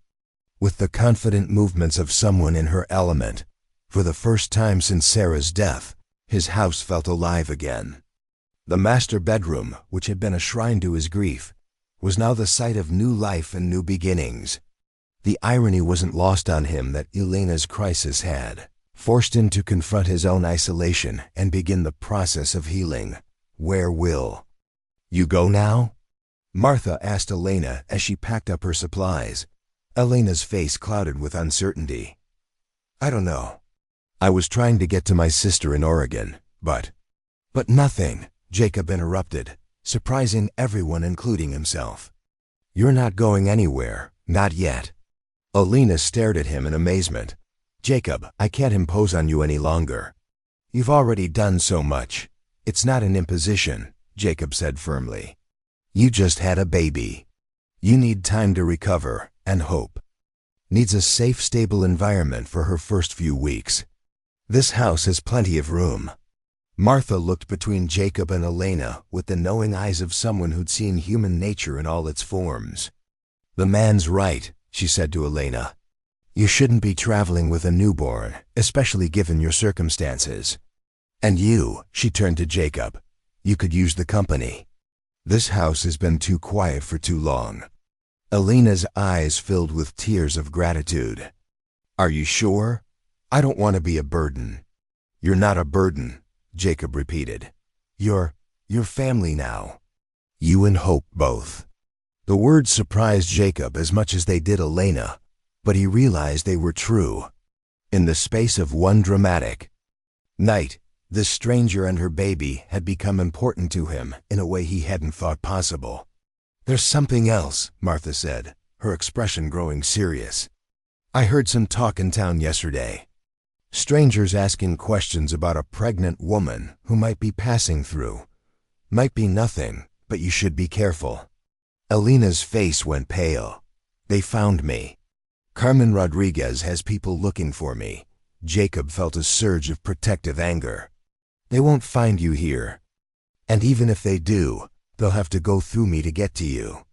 with the confident movements of someone in her element, For the first time since Sarah's death, his house felt alive again. The master bedroom, which had been a shrine to his grief, was now the site of new life and new beginnings. The irony wasn't lost on him that Elena's crisis had forced him to confront his own isolation and begin the process of healing. "Where will you go now?" Martha asked Elena as she packed up her supplies. Elena's face clouded with uncertainty. "I don't know. I was trying to get to my sister in Oregon, but nothing," Jacob interrupted, surprising everyone including himself. "You're not going anywhere, not yet." Elena stared at him in amazement. "Jacob, I can't impose on you any longer. You've already done so much. It's not an imposition," Jacob said firmly. "You just had a baby. You need time to recover, and Hope needs a safe, stable environment for her first few weeks. This house has plenty of room." Martha looked between Jacob and Elena with the knowing eyes of someone who'd seen human nature in all its forms. "The man's right," she said to Elena. "You shouldn't be traveling with a newborn, especially given your circumstances. And you," she turned to Jacob, "you could use the company. This house has been too quiet for too long." Elena's eyes filled with tears of gratitude. "Are you sure? I don't want to be a burden." "You're not a burden," Jacob repeated. You're family now. You and Hope both." The words surprised Jacob as much as they did Elena, but he realized they were true. In the space of one dramatic night, this stranger and her baby had become important to him in a way he hadn't thought possible. "There's something else," Martha said, her expression growing serious. "I heard some talk in town yesterday. Strangers asking questions about a pregnant woman who might be passing through. Might be nothing, but you should be careful." Elena's face went pale. "They found me. Carmen Rodriguez has people looking for me." Jacob felt a surge of protective anger. "They won't find you here. And even if they do, they'll have to go through me to get to you."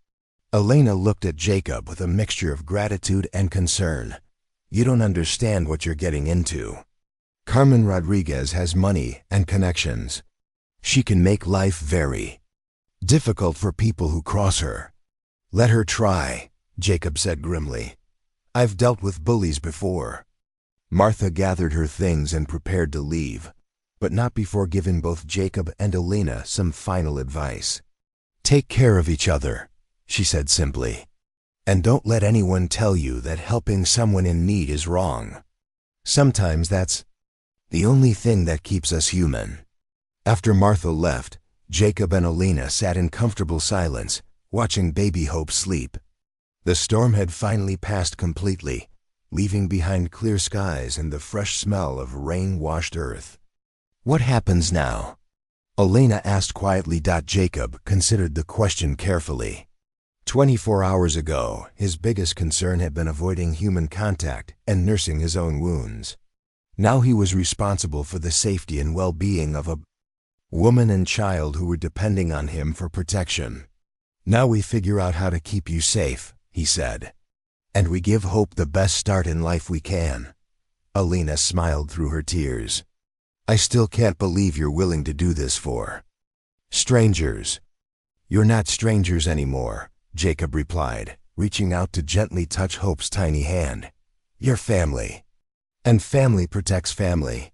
Elena looked at Jacob with a mixture of gratitude and concern. "You don't understand what you're getting into. Carmen Rodriguez has money and connections. She can make life very difficult for people who cross her." "Let her try," Jacob said grimly. "I've dealt with bullies before." Martha gathered her things and prepared to leave, but not before giving both Jacob and Elena some final advice. "Take care of each other," she said simply. "And don't let anyone tell you that helping someone in need is wrong. Sometimes that's the only thing that keeps us human." After Martha left, Jacob and Elena sat in comfortable silence, watching baby Hope sleep. The storm had finally passed completely, leaving behind clear skies and the fresh smell of rain-washed earth. "What happens now?" Elena asked quietly. Jacob considered the question carefully. 24 hours ago, his biggest concern had been avoiding human contact and nursing his own wounds. Now he was responsible for the safety and well-being of a woman and child who were depending on him for protection. "Now we figure out how to keep you safe," he said. "And we give Hope the best start in life we can." Elena smiled through her tears. "I still can't believe you're willing to do this for strangers." "You're not strangers anymore," Jacob replied, reaching out to gently touch Hope's tiny hand. "You're family. And family protects family."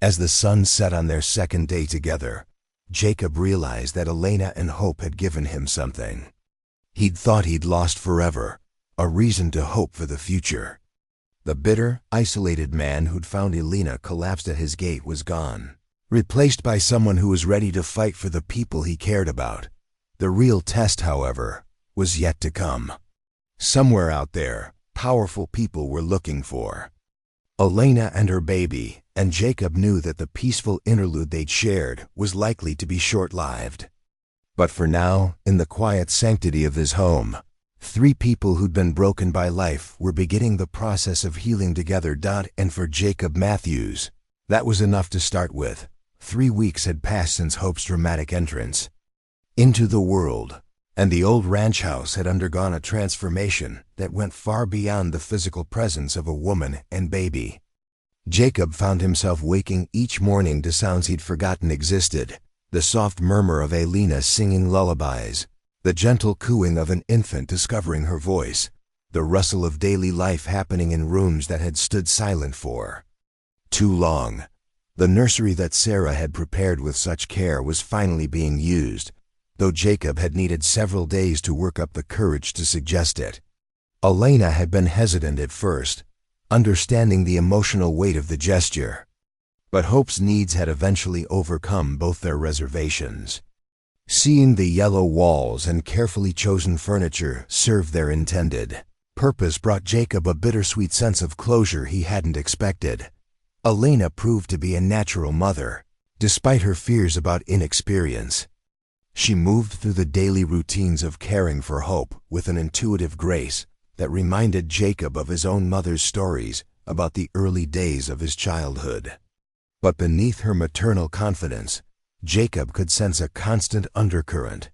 As the sun set on their second day together, Jacob realized that Elena and Hope had given him something he'd thought he'd lost forever, a reason to hope for the future. The bitter, isolated man who'd found Elena collapsed at his gate was gone, replaced by someone who was ready to fight for the people he cared about. The real test, however, was yet to come. Somewhere out there, powerful people were looking for Elena and her baby, and Jacob knew that the peaceful interlude they'd shared was likely to be short-lived. But for now, in the quiet sanctity of his home, 3 people who'd been broken by life were beginning the process of healing together. And for Jacob Matthews, that was enough to start with. 3 weeks had passed since Hope's dramatic entrance into the world, and the old ranch house had undergone a transformation that went far beyond the physical presence of a woman and baby. Jacob found himself waking each morning to sounds he'd forgotten existed, the soft murmur of Elena singing lullabies, the gentle cooing of an infant discovering her voice, the rustle of daily life happening in rooms that had stood silent for too long. The nursery that Sarah had prepared with such care was finally being used, though Jacob had needed several days to work up the courage to suggest it. Elena had been hesitant at first, understanding the emotional weight of the gesture. But Hope's needs had eventually overcome both their reservations. Seeing the yellow walls and carefully chosen furniture serve their intended purpose brought Jacob a bittersweet sense of closure he hadn't expected. Elena proved to be a natural mother, despite her fears about inexperience. She moved through the daily routines of caring for Hope with an intuitive grace that reminded Jacob of his own mother's stories about the early days of his childhood. But beneath her maternal confidence, Jacob could sense a constant undercurrent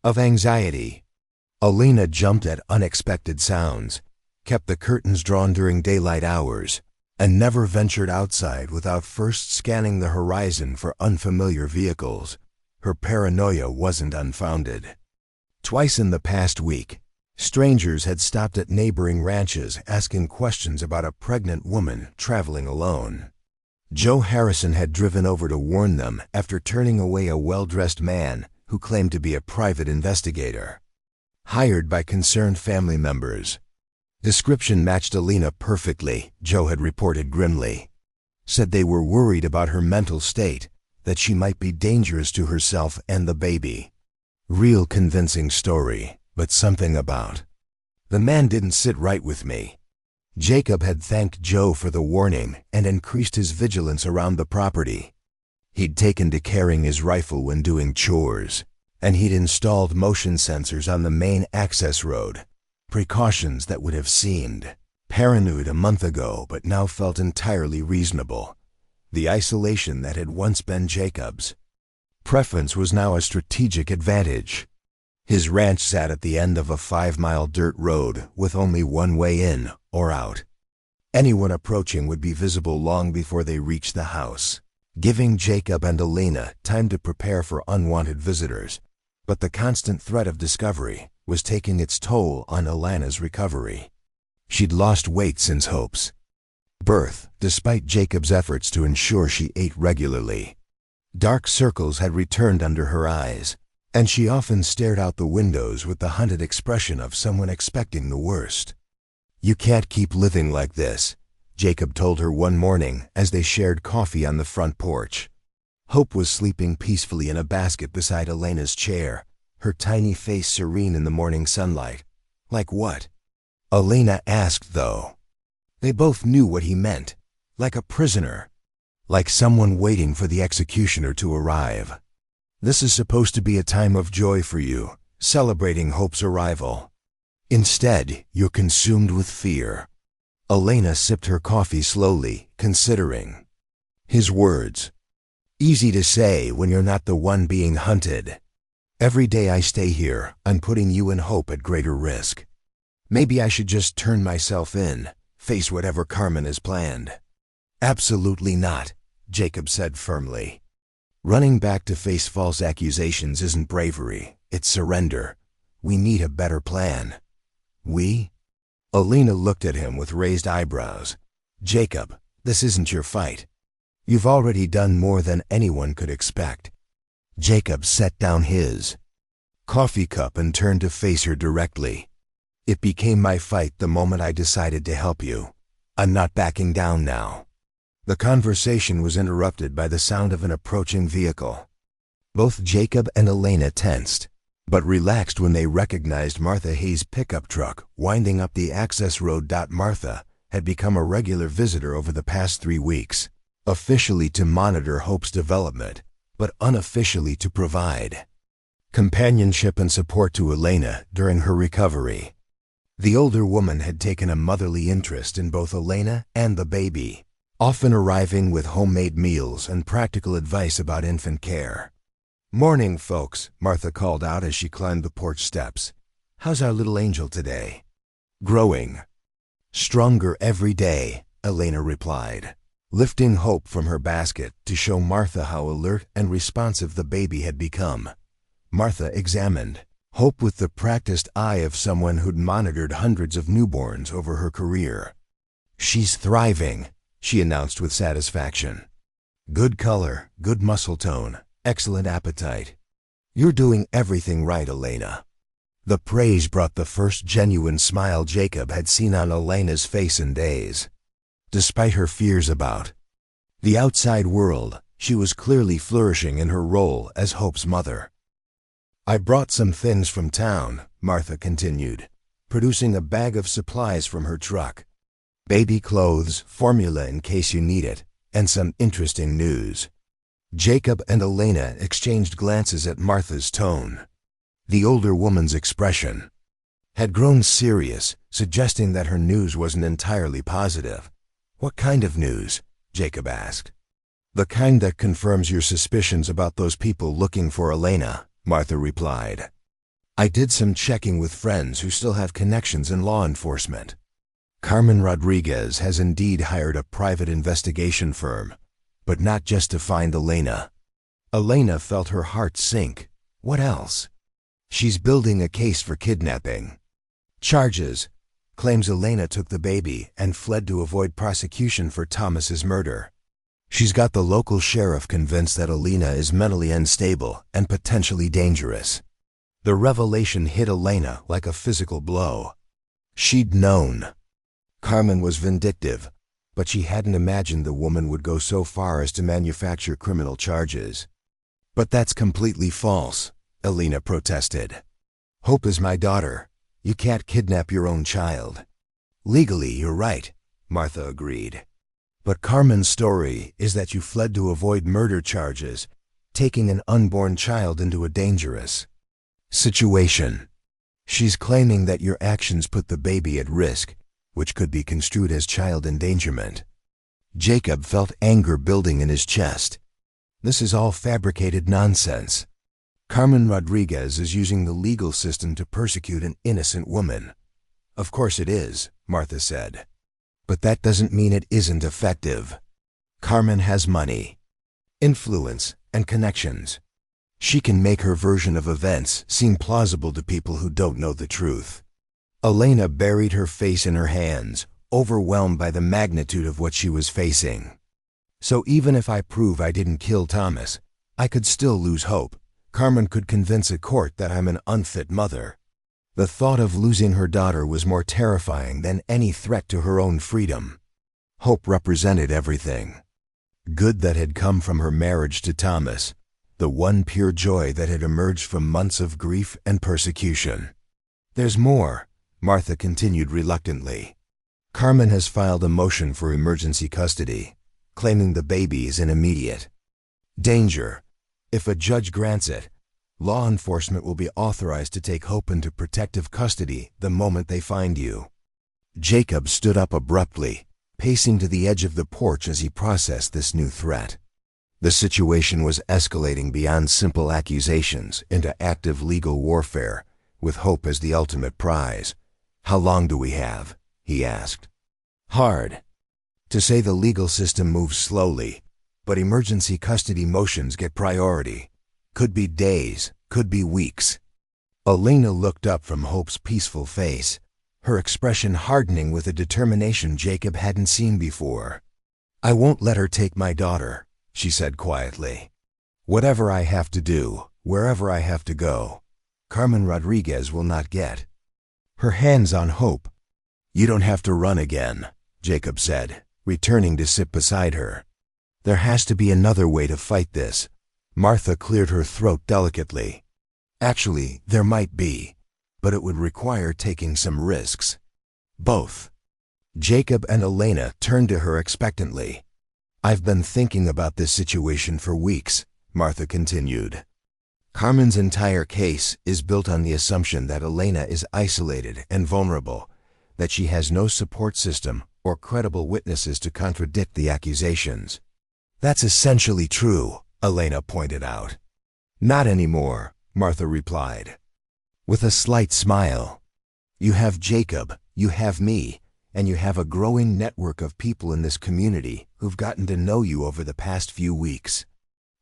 of anxiety. Elena jumped at unexpected sounds, kept the curtains drawn during daylight hours, and never ventured outside without first scanning the horizon for unfamiliar vehicles. Her paranoia wasn't unfounded. Twice in the past week, strangers had stopped at neighboring ranches asking questions about a pregnant woman traveling alone. Joe Harrison had driven over to warn them after turning away a well-dressed man who claimed to be a private investigator, hired by concerned family members. Description matched Elena perfectly, Joe had reported grimly. Said they were worried about her mental state, that she might be dangerous to herself and the baby. Real convincing story, but something about the man didn't sit right with me. Jacob had thanked Joe for the warning and increased his vigilance around the property. He'd taken to carrying his rifle when doing chores, and he'd installed motion sensors on the main access road, precautions that would have seemed paranoid a month ago but now felt entirely reasonable. The isolation that had once been Jacob's preference was now a strategic advantage. His ranch sat at the end of a 5-mile dirt road with only one way in or out. Anyone approaching would be visible long before they reached the house, giving Jacob and Elena time to prepare for unwanted visitors. But the constant threat of discovery was taking its toll on Elena's recovery. She'd lost weight since Hope's birth, despite Jacob's efforts to ensure she ate regularly. Dark circles had returned under her eyes, and she often stared out the windows with the hunted expression of someone expecting the worst. "You can't keep living like this," Jacob told her one morning as they shared coffee on the front porch. Hope was sleeping peacefully in a basket beside Elena's chair, her tiny face serene in the morning sunlight. Like what? Elena asked, though. They both knew what he meant. Like a prisoner. Like someone waiting for the executioner to arrive. "This is supposed to be a time of joy for you, celebrating Hope's arrival. Instead, you're consumed with fear." Elena sipped her coffee slowly, considering his words. "Easy to say when you're not the one being hunted. Every day I stay here, I'm putting you and Hope at greater risk. Maybe I should just turn myself in, face whatever Carmen has planned." "Absolutely not," Jacob said firmly. "Running back to face false accusations isn't bravery, it's surrender. We need a better plan." "We?" Elena looked at him with raised eyebrows. "Jacob, this isn't your fight. You've already done more than anyone could expect." Jacob set down his coffee cup and turned to face her directly. "It became my fight the moment I decided to help you. I'm not backing down now." The conversation was interrupted by the sound of an approaching vehicle. Both Jacob and Elena tensed, but relaxed when they recognized Martha Hayes' pickup truck winding up the access road. Martha had become a regular visitor over the past 3 weeks, officially to monitor Hope's development, but unofficially to provide companionship and support to Elena during her recovery. The older woman had taken a motherly interest in both Elena and the baby, often arriving with homemade meals and practical advice about infant care. "Morning, folks," Martha called out as she climbed the porch steps. "How's our little angel today?" "Growing. Stronger every day," Elena replied. lifting Hope from her basket to show Martha how alert and responsive the baby had become. Martha examined Hope with the practiced eye of someone who'd monitored hundreds of newborns over her career. "She's thriving," she announced with satisfaction. "Good color, good muscle tone, excellent appetite. You're doing everything right, Elena." The praise brought the first genuine smile Jacob had seen on Elena's face in days. Despite her fears about the outside world, she was clearly flourishing in her role as Hope's mother. "I brought some things from town," Martha continued, producing a bag of supplies from her truck. "Baby clothes, formula in case you need it, and some interesting news." Jacob and Elena exchanged glances at Martha's tone. The older woman's expression had grown serious, suggesting that her news wasn't entirely positive. "What kind of news?" Jacob asked. "The kind that confirms your suspicions about those people looking for Elena," Martha replied. "I did some checking with friends who still have connections in law enforcement. Carmen Rodriguez has indeed hired a private investigation firm, but not just to find Elena." Elena felt her heart sink. What else? "She's building a case for kidnapping. Charges. Claims Elena took the baby and fled to avoid prosecution for Thomas's murder. She's got the local sheriff convinced that Elena is mentally unstable and potentially dangerous." The revelation hit Elena like a physical blow. She'd known. Carmen was vindictive, but she hadn't imagined the woman would go so far as to manufacture criminal charges. "But that's completely false," Elena protested. "Hope is my daughter. You can't kidnap your own child." "Legally, you're right," Martha agreed. "But Carmen's story is that you fled to avoid murder charges, taking an unborn child into a dangerous situation. She's claiming that your actions put the baby at risk, which could be construed as child endangerment." Jacob felt anger building in his chest. This is all fabricated nonsense. Carmen Rodriguez is using the legal system to persecute an innocent woman. "Of course it is," Martha said. "But that doesn't mean it isn't effective. Carmen has money, influence, and connections. She can make her version of events seem plausible to people who don't know the truth." Elena buried her face in her hands, overwhelmed by the magnitude of what she was facing. "So even if I prove I didn't kill Thomas, I could still lose Hope. Carmen could convince a court that I'm an unfit mother." The thought of losing her daughter was more terrifying than any threat to her own freedom. Hope represented everything. Good that had come from her marriage to Thomas, the one pure joy that had emerged from months of grief and persecution. "There's more," Martha continued reluctantly. "Carmen has filed a motion for emergency custody, claiming the baby is in immediate danger. If a judge grants it, law enforcement will be authorized to take Hope into protective custody the moment they find you." Jacob stood up abruptly, pacing to the edge of the porch as he processed this new threat. The situation was escalating beyond simple accusations into active legal warfare, with Hope as the ultimate prize. "How long do we have?" he asked. "Hard to say. The legal system moves slowly, but emergency custody motions get priority. Could be days, could be weeks." Elena looked up from Hope's peaceful face, her expression hardening with a determination Jacob hadn't seen before. "I won't let her take my daughter," she said quietly. "Whatever I have to do, wherever I have to go, Carmen Rodriguez will not get." Her hands on Hope. "You don't have to run again," Jacob said, returning to sit beside her. "There has to be another way to fight this." Martha cleared her throat delicately. "Actually, there might be, but it would require taking some risks." "Both." Jacob and Elena turned to her expectantly. "I've been thinking about this situation for weeks," Martha continued. "Carmen's entire case is built on the assumption that Elena is isolated and vulnerable, that she has no support system or credible witnesses to contradict the accusations." "That's essentially true," Elena pointed out. "Not anymore," Martha replied, with a slight smile. "You have Jacob, you have me, and you have a growing network of people in this community who've gotten to know you over the past few weeks.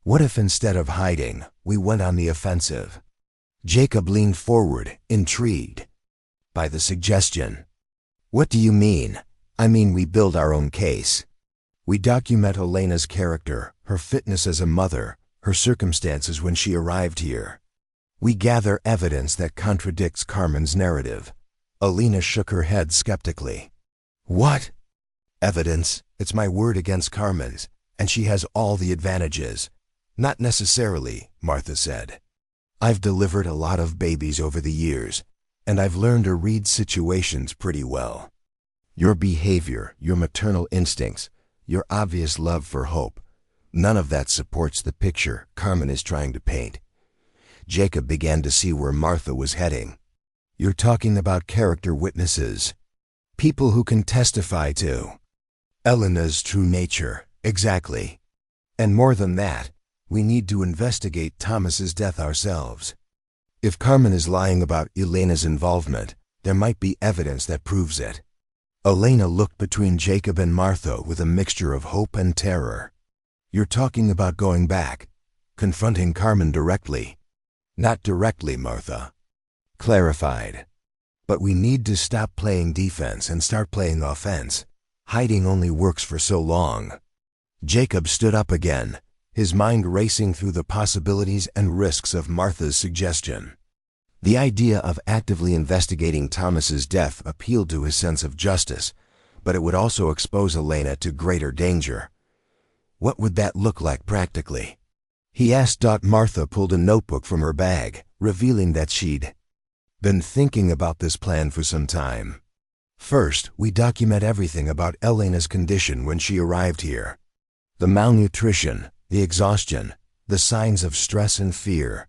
What if instead of hiding, we went on the offensive? Jacob leaned forward, intrigued by the suggestion. What do you mean? I mean, we build our own case. We document Elena's character, her fitness as a mother, her circumstances when she arrived here. We gather evidence that contradicts Carmen's narrative. Elena shook her head skeptically. What? Evidence? It's my word against Carmen's, and she has all the advantages. Not necessarily, Martha said. I've delivered a lot of babies over the years, and I've learned to read situations pretty well. Your behavior, your maternal instincts, your obvious love for hope, none of that supports the picture Carmen is trying to paint. Jacob began to see where Martha was heading. You're talking about character witnesses, people who can testify to Elena's true nature. Exactly. And more than that, we need to investigate Thomas's death ourselves. If Carmen is lying about Elena's involvement, there might be evidence that proves it. Elena looked between Jacob and Martha with a mixture of hope and terror. You're talking about going back, confronting Carmen directly. Not directly, Martha clarified. But we need to stop playing defense and start playing offense. Hiding only works for so long. Jacob stood up again, his mind racing through the possibilities and risks of Martha's suggestion. The idea of actively investigating Thomas's death appealed to his sense of justice, but it would also expose Elena to greater danger. What would that look like practically? He asked. Martha pulled a notebook from her bag, revealing that she'd been thinking about this plan for some time. First, we document everything about Elena's condition when she arrived here. The malnutrition, the exhaustion, the signs of stress and fear.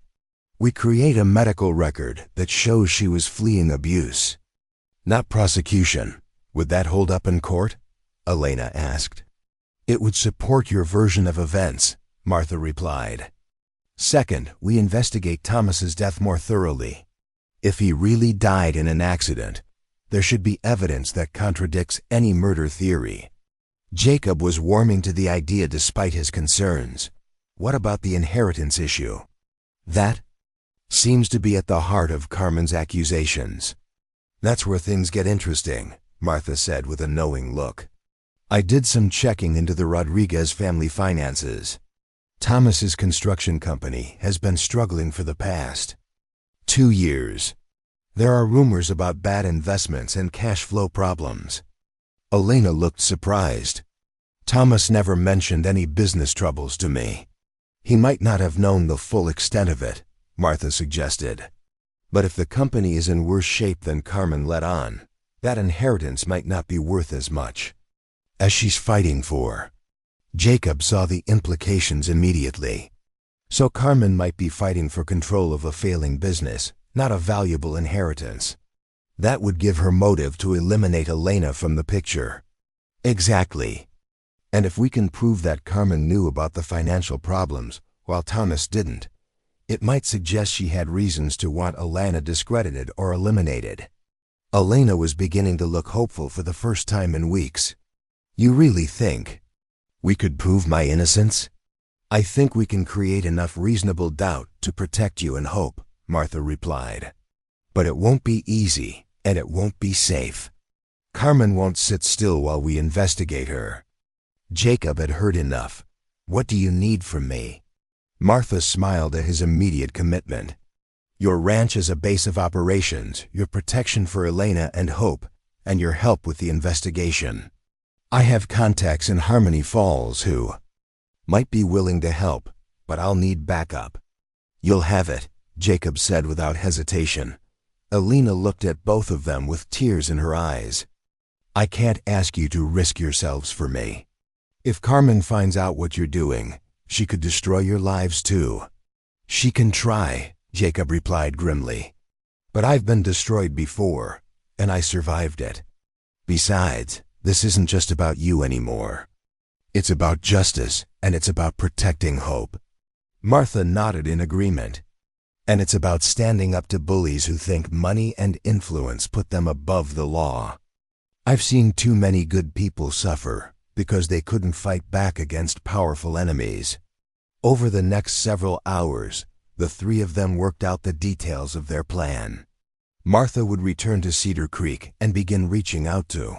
We create a medical record that shows she was fleeing abuse, not prosecution. Would that hold up in court? Elena asked. It would support your version of events, Martha replied. Second, we investigate Thomas's death more thoroughly. If he really died in an accident, there should be evidence that contradicts any murder theory. Jacob was warming to the idea despite his concerns. What about the inheritance issue? That seems to be at the heart of Carmen's accusations. That's where things get interesting, Martha said with a knowing look. I did some checking into the Rodriguez family finances. Thomas's construction company has been struggling for the past 2 years. There are rumors about bad investments and cash flow problems. Elena looked surprised. Thomas never mentioned any business troubles to me. He might not have known the full extent of it, Martha suggested. But if the company is in worse shape than Carmen let on, that inheritance might not be worth as much as she's fighting for. Jacob saw the implications immediately. So Carmen might be fighting for control of a failing business, not a valuable inheritance. That would give her motive to eliminate Elena from the picture. Exactly. And if we can prove that Carmen knew about the financial problems, while Thomas didn't, it might suggest she had reasons to want Elena discredited or eliminated. Elena was beginning to look hopeful for the first time in weeks. You really think we could prove my innocence? I think we can create enough reasonable doubt to protect you and hope, Martha replied. But it won't be easy, and it won't be safe. Carmen won't sit still while we investigate her. Jacob had heard enough. What do you need from me? Martha smiled at his immediate commitment. Your ranch is a base of operations, your protection for Elena and Hope, and your help with the investigation. I have contacts in Harmony Falls who might be willing to help, but I'll need backup. You'll have it, Jacob said without hesitation. Elena looked at both of them with tears in her eyes. I can't ask you to risk yourselves for me. If Carmen finds out what you're doing, she could destroy your lives too. She can try, Jacob replied grimly. But I've been destroyed before, and I survived it. Besides, this isn't just about you anymore. It's about justice, and it's about protecting Hope. Martha nodded in agreement. And it's about standing up to bullies who think money and influence put them above the law. I've seen too many good people suffer because they couldn't fight back against powerful enemies. Over the next several hours, the three of them worked out the details of their plan. Martha would return to Cedar Creek and begin reaching out to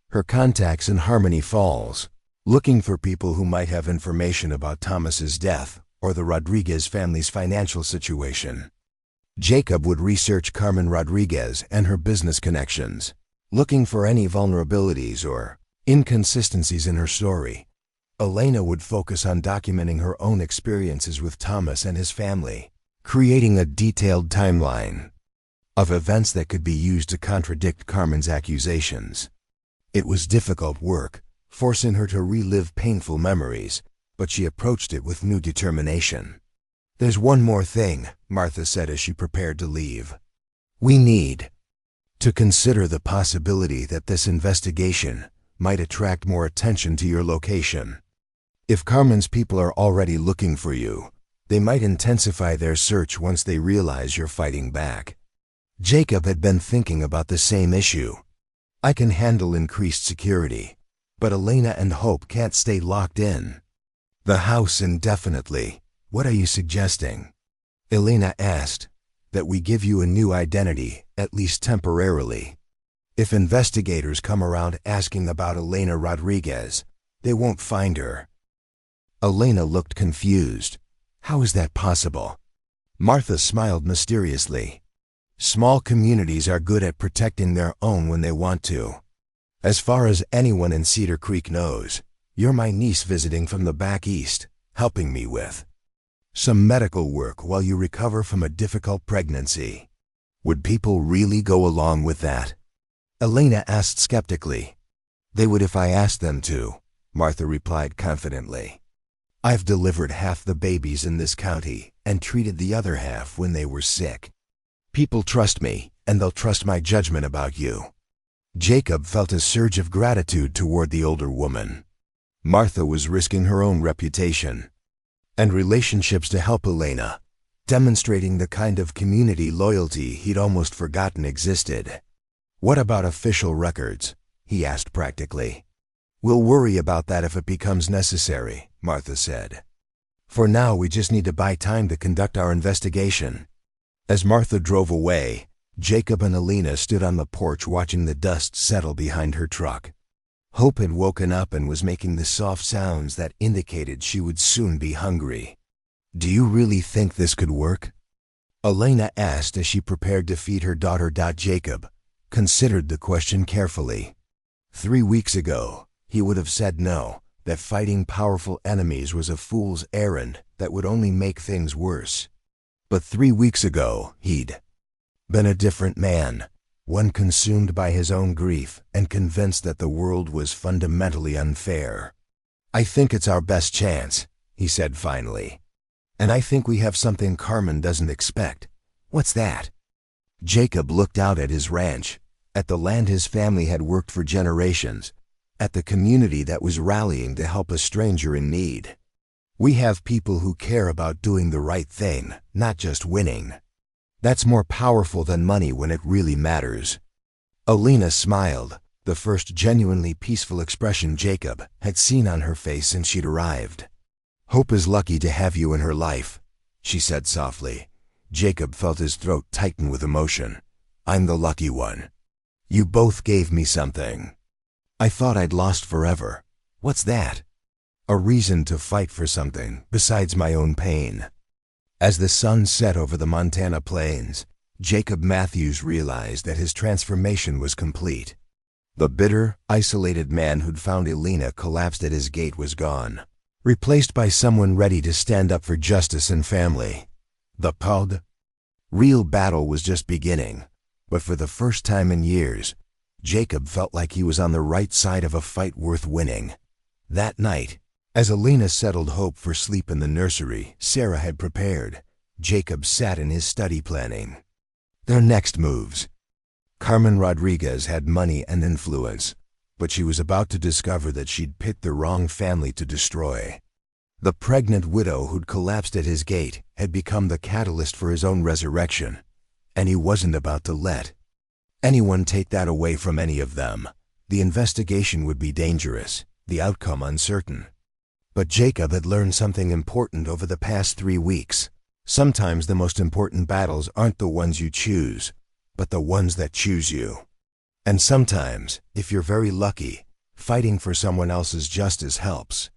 her contacts in Harmony Falls, looking for people who might have information about Thomas's death or the Rodriguez family's financial situation. Jacob would research Carmen Rodriguez and her business connections, looking for any vulnerabilities or inconsistencies in her story. Elena would focus on documenting her own experiences with Thomas and his family, creating a detailed timeline of events that could be used to contradict Carmen's accusations. It was difficult work, forcing her to relive painful memories, but she approached it with new determination. "There's one more thing," Martha said as she prepared to leave. "We need to consider the possibility that this investigation might attract more attention to your location. If Carmen's people are already looking for you, they might intensify their search once they realize you're fighting back." Jacob had been thinking about the same issue. "I can handle increased security, but Elena and Hope can't stay locked in the house indefinitely. What are you suggesting?" Elena asked. "That we give you a new identity, at least temporarily. If investigators come around asking about Elena Rodriguez, they won't find her." Elena looked confused. "How is that possible?" Martha smiled mysteriously. "Small communities are good at protecting their own when they want to. As far as anyone in Cedar Creek knows, you're my niece visiting from the back east, helping me with some medical work while you recover from a difficult pregnancy. Would people really go along with that?" Elena asked skeptically. "They would if I asked them to," Martha replied confidently. "I've delivered half the babies in this county and treated the other half when they were sick. People trust me, and they'll trust my judgment about you." Jacob felt a surge of gratitude toward the older woman. Martha was risking her own reputation and relationships to help Elena, demonstrating the kind of community loyalty he'd almost forgotten existed. "What about official records?" he asked practically. "We'll worry about that if it becomes necessary," Martha said. "For now, we just need to buy time to conduct our investigation." As Martha drove away, Jacob and Elena stood on the porch watching the dust settle behind her truck. Hope had woken up and was making the soft sounds that indicated she would soon be hungry. "Do you really think this could work?" Elena asked as she prepared to feed her daughter. Jacob considered the question carefully. 3 weeks ago, he would have said no, that fighting powerful enemies was a fool's errand that would only make things worse. But 3 weeks ago, he'd been a different man, one consumed by his own grief and convinced that the world was fundamentally unfair. "I think it's our best chance," he said finally. "And I think we have something Carmen doesn't expect." "What's that?" Jacob looked out at his ranch, at the land his family had worked for generations, at the community that was rallying to help a stranger in need. "We have people who care about doing the right thing, not just winning. That's more powerful than money when it really matters." Elena smiled, the first genuinely peaceful expression Jacob had seen on her face since she'd arrived. "Hope is lucky to have you in her life," she said softly. Jacob felt his throat tighten with emotion. "I'm the lucky one. You both gave me something I thought I'd lost forever." "What's that?" "A reason to fight for something besides my own pain." As the sun set over the Montana plains, Jacob Matthews realized that his transformation was complete. The bitter, isolated man who'd found Elena collapsed at his gate was gone, replaced by someone ready to stand up for justice and family. The real battle was just beginning, but for the first time in years, Jacob felt like he was on the right side of a fight worth winning. That night, as Elena settled Hope for sleep in the nursery Sarah had prepared, Jacob sat in his study planning their next moves. Carmen Rodriguez had money and influence, but she was about to discover that she'd picked the wrong family to destroy. The pregnant widow who'd collapsed at his gate had become the catalyst for his own resurrection, and he wasn't about to let anyone take that away from any of them, The investigation would be dangerous, the outcome uncertain. But Jacob had learned something important over the past 3 weeks. Sometimes the most important battles aren't the ones you choose, but the ones that choose you. And sometimes, if you're very lucky, fighting for someone else's justice helps.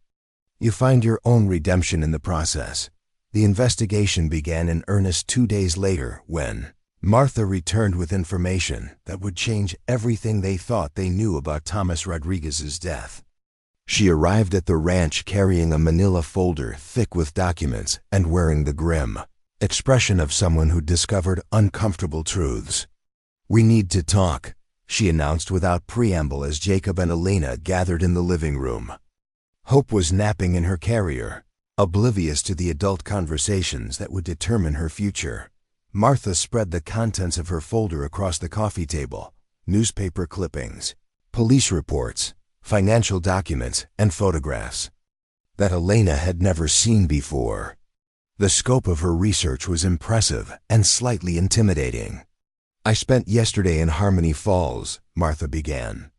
You find your own redemption in the process. The investigation began in earnest 2 days later when Martha returned with information that would change everything they thought they knew about Thomas Rodriguez's death. She arrived at the ranch carrying a manila folder thick with documents and wearing the grim expression of someone who discovered uncomfortable truths. "We need to talk," she announced without preamble as Jacob and Elena gathered in the living room. Hope was napping in her carrier, oblivious to the adult conversations that would determine her future. Martha spread the contents of her folder across the coffee table: newspaper clippings, police reports, financial documents, and photographs that Elena had never seen before. The scope of her research was impressive and slightly intimidating. "I spent yesterday in Harmony Falls," Martha began.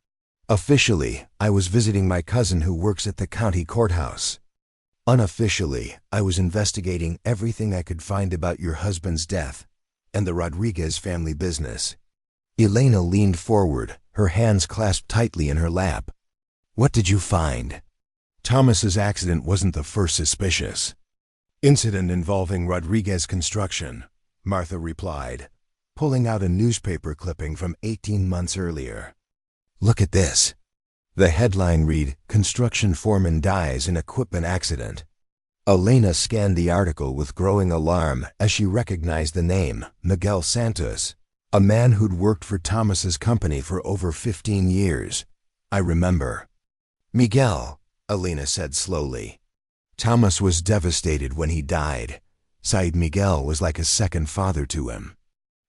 "Officially, I was visiting my cousin who works at the county courthouse. Unofficially, I was investigating everything I could find about your husband's death and the Rodriguez family business." Elena leaned forward, her hands clasped tightly in her lap. "What did you find?" "Thomas's accident wasn't the first suspicious incident involving Rodriguez Construction," Martha replied, pulling out a newspaper clipping from 18 months earlier. "Look at this." The headline read, "Construction Foreman Dies in Equipment Accident." Elena scanned the article with growing alarm as she recognized the name, Miguel Santos, a man who'd worked for Thomas's company for over 15 years. "I remember Miguel," Elena said slowly. "Thomas was devastated when he died. Said Miguel was like a second father to him."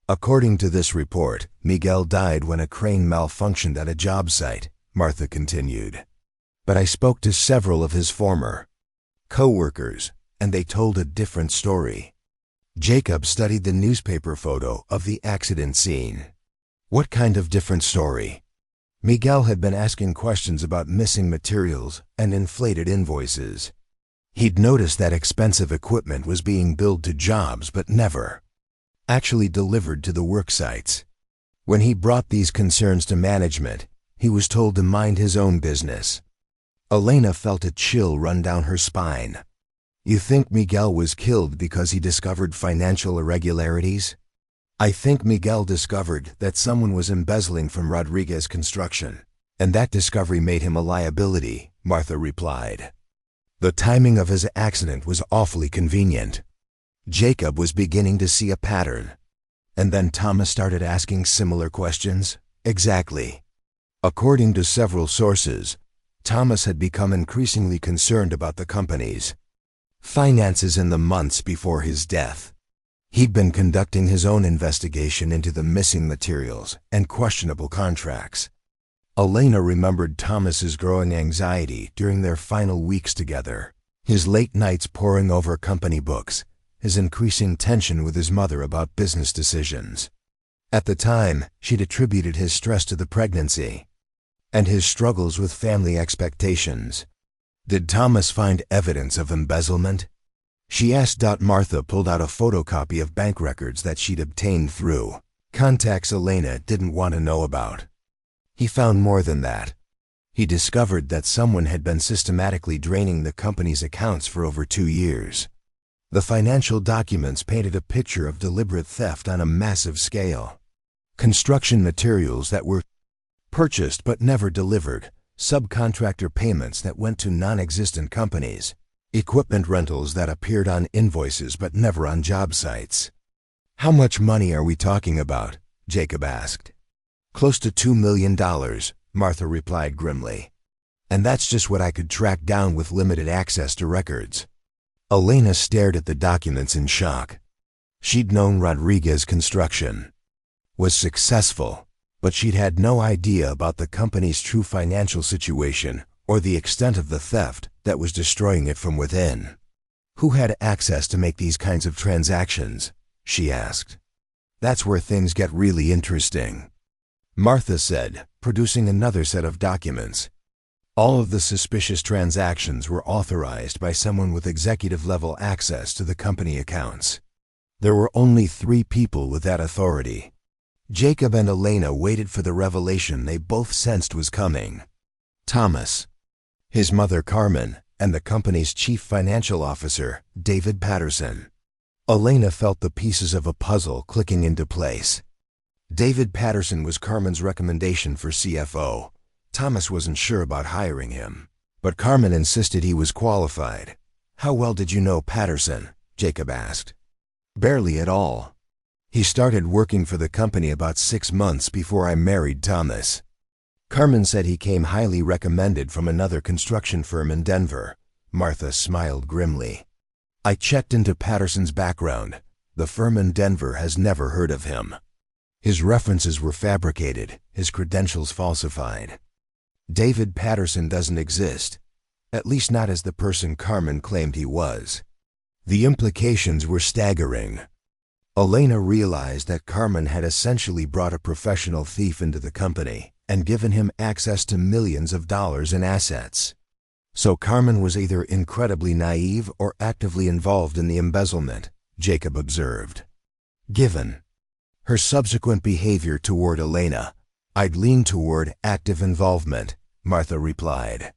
"According to this report, Miguel died when a crane malfunctioned at a job site," Martha continued. "But I spoke to several of his former co-workers, and they told a different story." Jacob studied the newspaper photo of the accident scene. "What kind of different story?" Miguel had been asking questions about missing materials and inflated invoices. He'd noticed that expensive equipment was being billed to jobs but never actually delivered to the work sites. When he brought these concerns to management, he was told to mind his own business. Elena felt a chill run down her spine. "You think Miguel was killed because he discovered financial irregularities?" "I think Miguel discovered that someone was embezzling from Rodriguez Construction, and that discovery made him a liability," Martha replied. "The timing of his accident was awfully convenient." Jacob was beginning to see a pattern. "And then Thomas started asking similar questions?" "Exactly." According to several sources, Thomas had become increasingly concerned about the company's finances in the months before his death. He'd been conducting his own investigation into the missing materials and questionable contracts. Elena remembered Thomas's growing anxiety during their final weeks together, his late nights poring over company books, his increasing tension with his mother about business decisions. At the time, she'd attributed his stress to the pregnancy and his struggles with family expectations. "Did Thomas find evidence of embezzlement?" she asked. Martha pulled out a photocopy of bank records that she'd obtained through contacts Elena didn't want to know about. "He found more than that. He discovered that someone had been systematically draining the company's accounts for over 2 years. The financial documents painted a picture of deliberate theft on a massive scale. Construction materials that were purchased but never delivered, subcontractor payments that went to non-existent companies, equipment rentals that appeared on invoices but never on job sites." "How much money are we talking about?" Jacob asked. "Close to $2 million, Martha replied grimly. "And that's just what I could track down with limited access to records." Elena stared at the documents in shock. She'd known Rodriguez Construction was successful, but she'd had no idea about the company's true financial situation or the extent of the theft that was destroying it from within. "Who had access to make these kinds of transactions?" she asked. "That's where things get really interesting." Martha said, producing another set of documents. All of the suspicious transactions were authorized by someone with executive-level access to the company accounts. There were only 3 people with that authority. Jacob and Elena waited for the revelation they both sensed was coming. Thomas, his mother Carmen, and the company's chief financial officer, David Patterson. Elena felt the pieces of a puzzle clicking into place. David Patterson was Carmen's recommendation for CFO. Thomas wasn't sure about hiring him, but Carmen insisted he was qualified. "How well did you know Patterson?" Jacob asked. "Barely at all. He started working for the company about 6 months before I married Thomas." Carmen said he came highly recommended from another construction firm in Denver. Martha smiled grimly. "I checked into Patterson's background. The firm in Denver has never heard of him. His references were fabricated, his credentials falsified. David Patterson doesn't exist, at least not as the person Carmen claimed he was." The implications were staggering. Elena realized that Carmen had essentially brought a professional thief into the company and given him access to millions of dollars in assets. So Carmen was either incredibly naive or actively involved in the embezzlement, Jacob observed. Given her subsequent behavior toward Elena, I'd lean toward active involvement, Martha replied.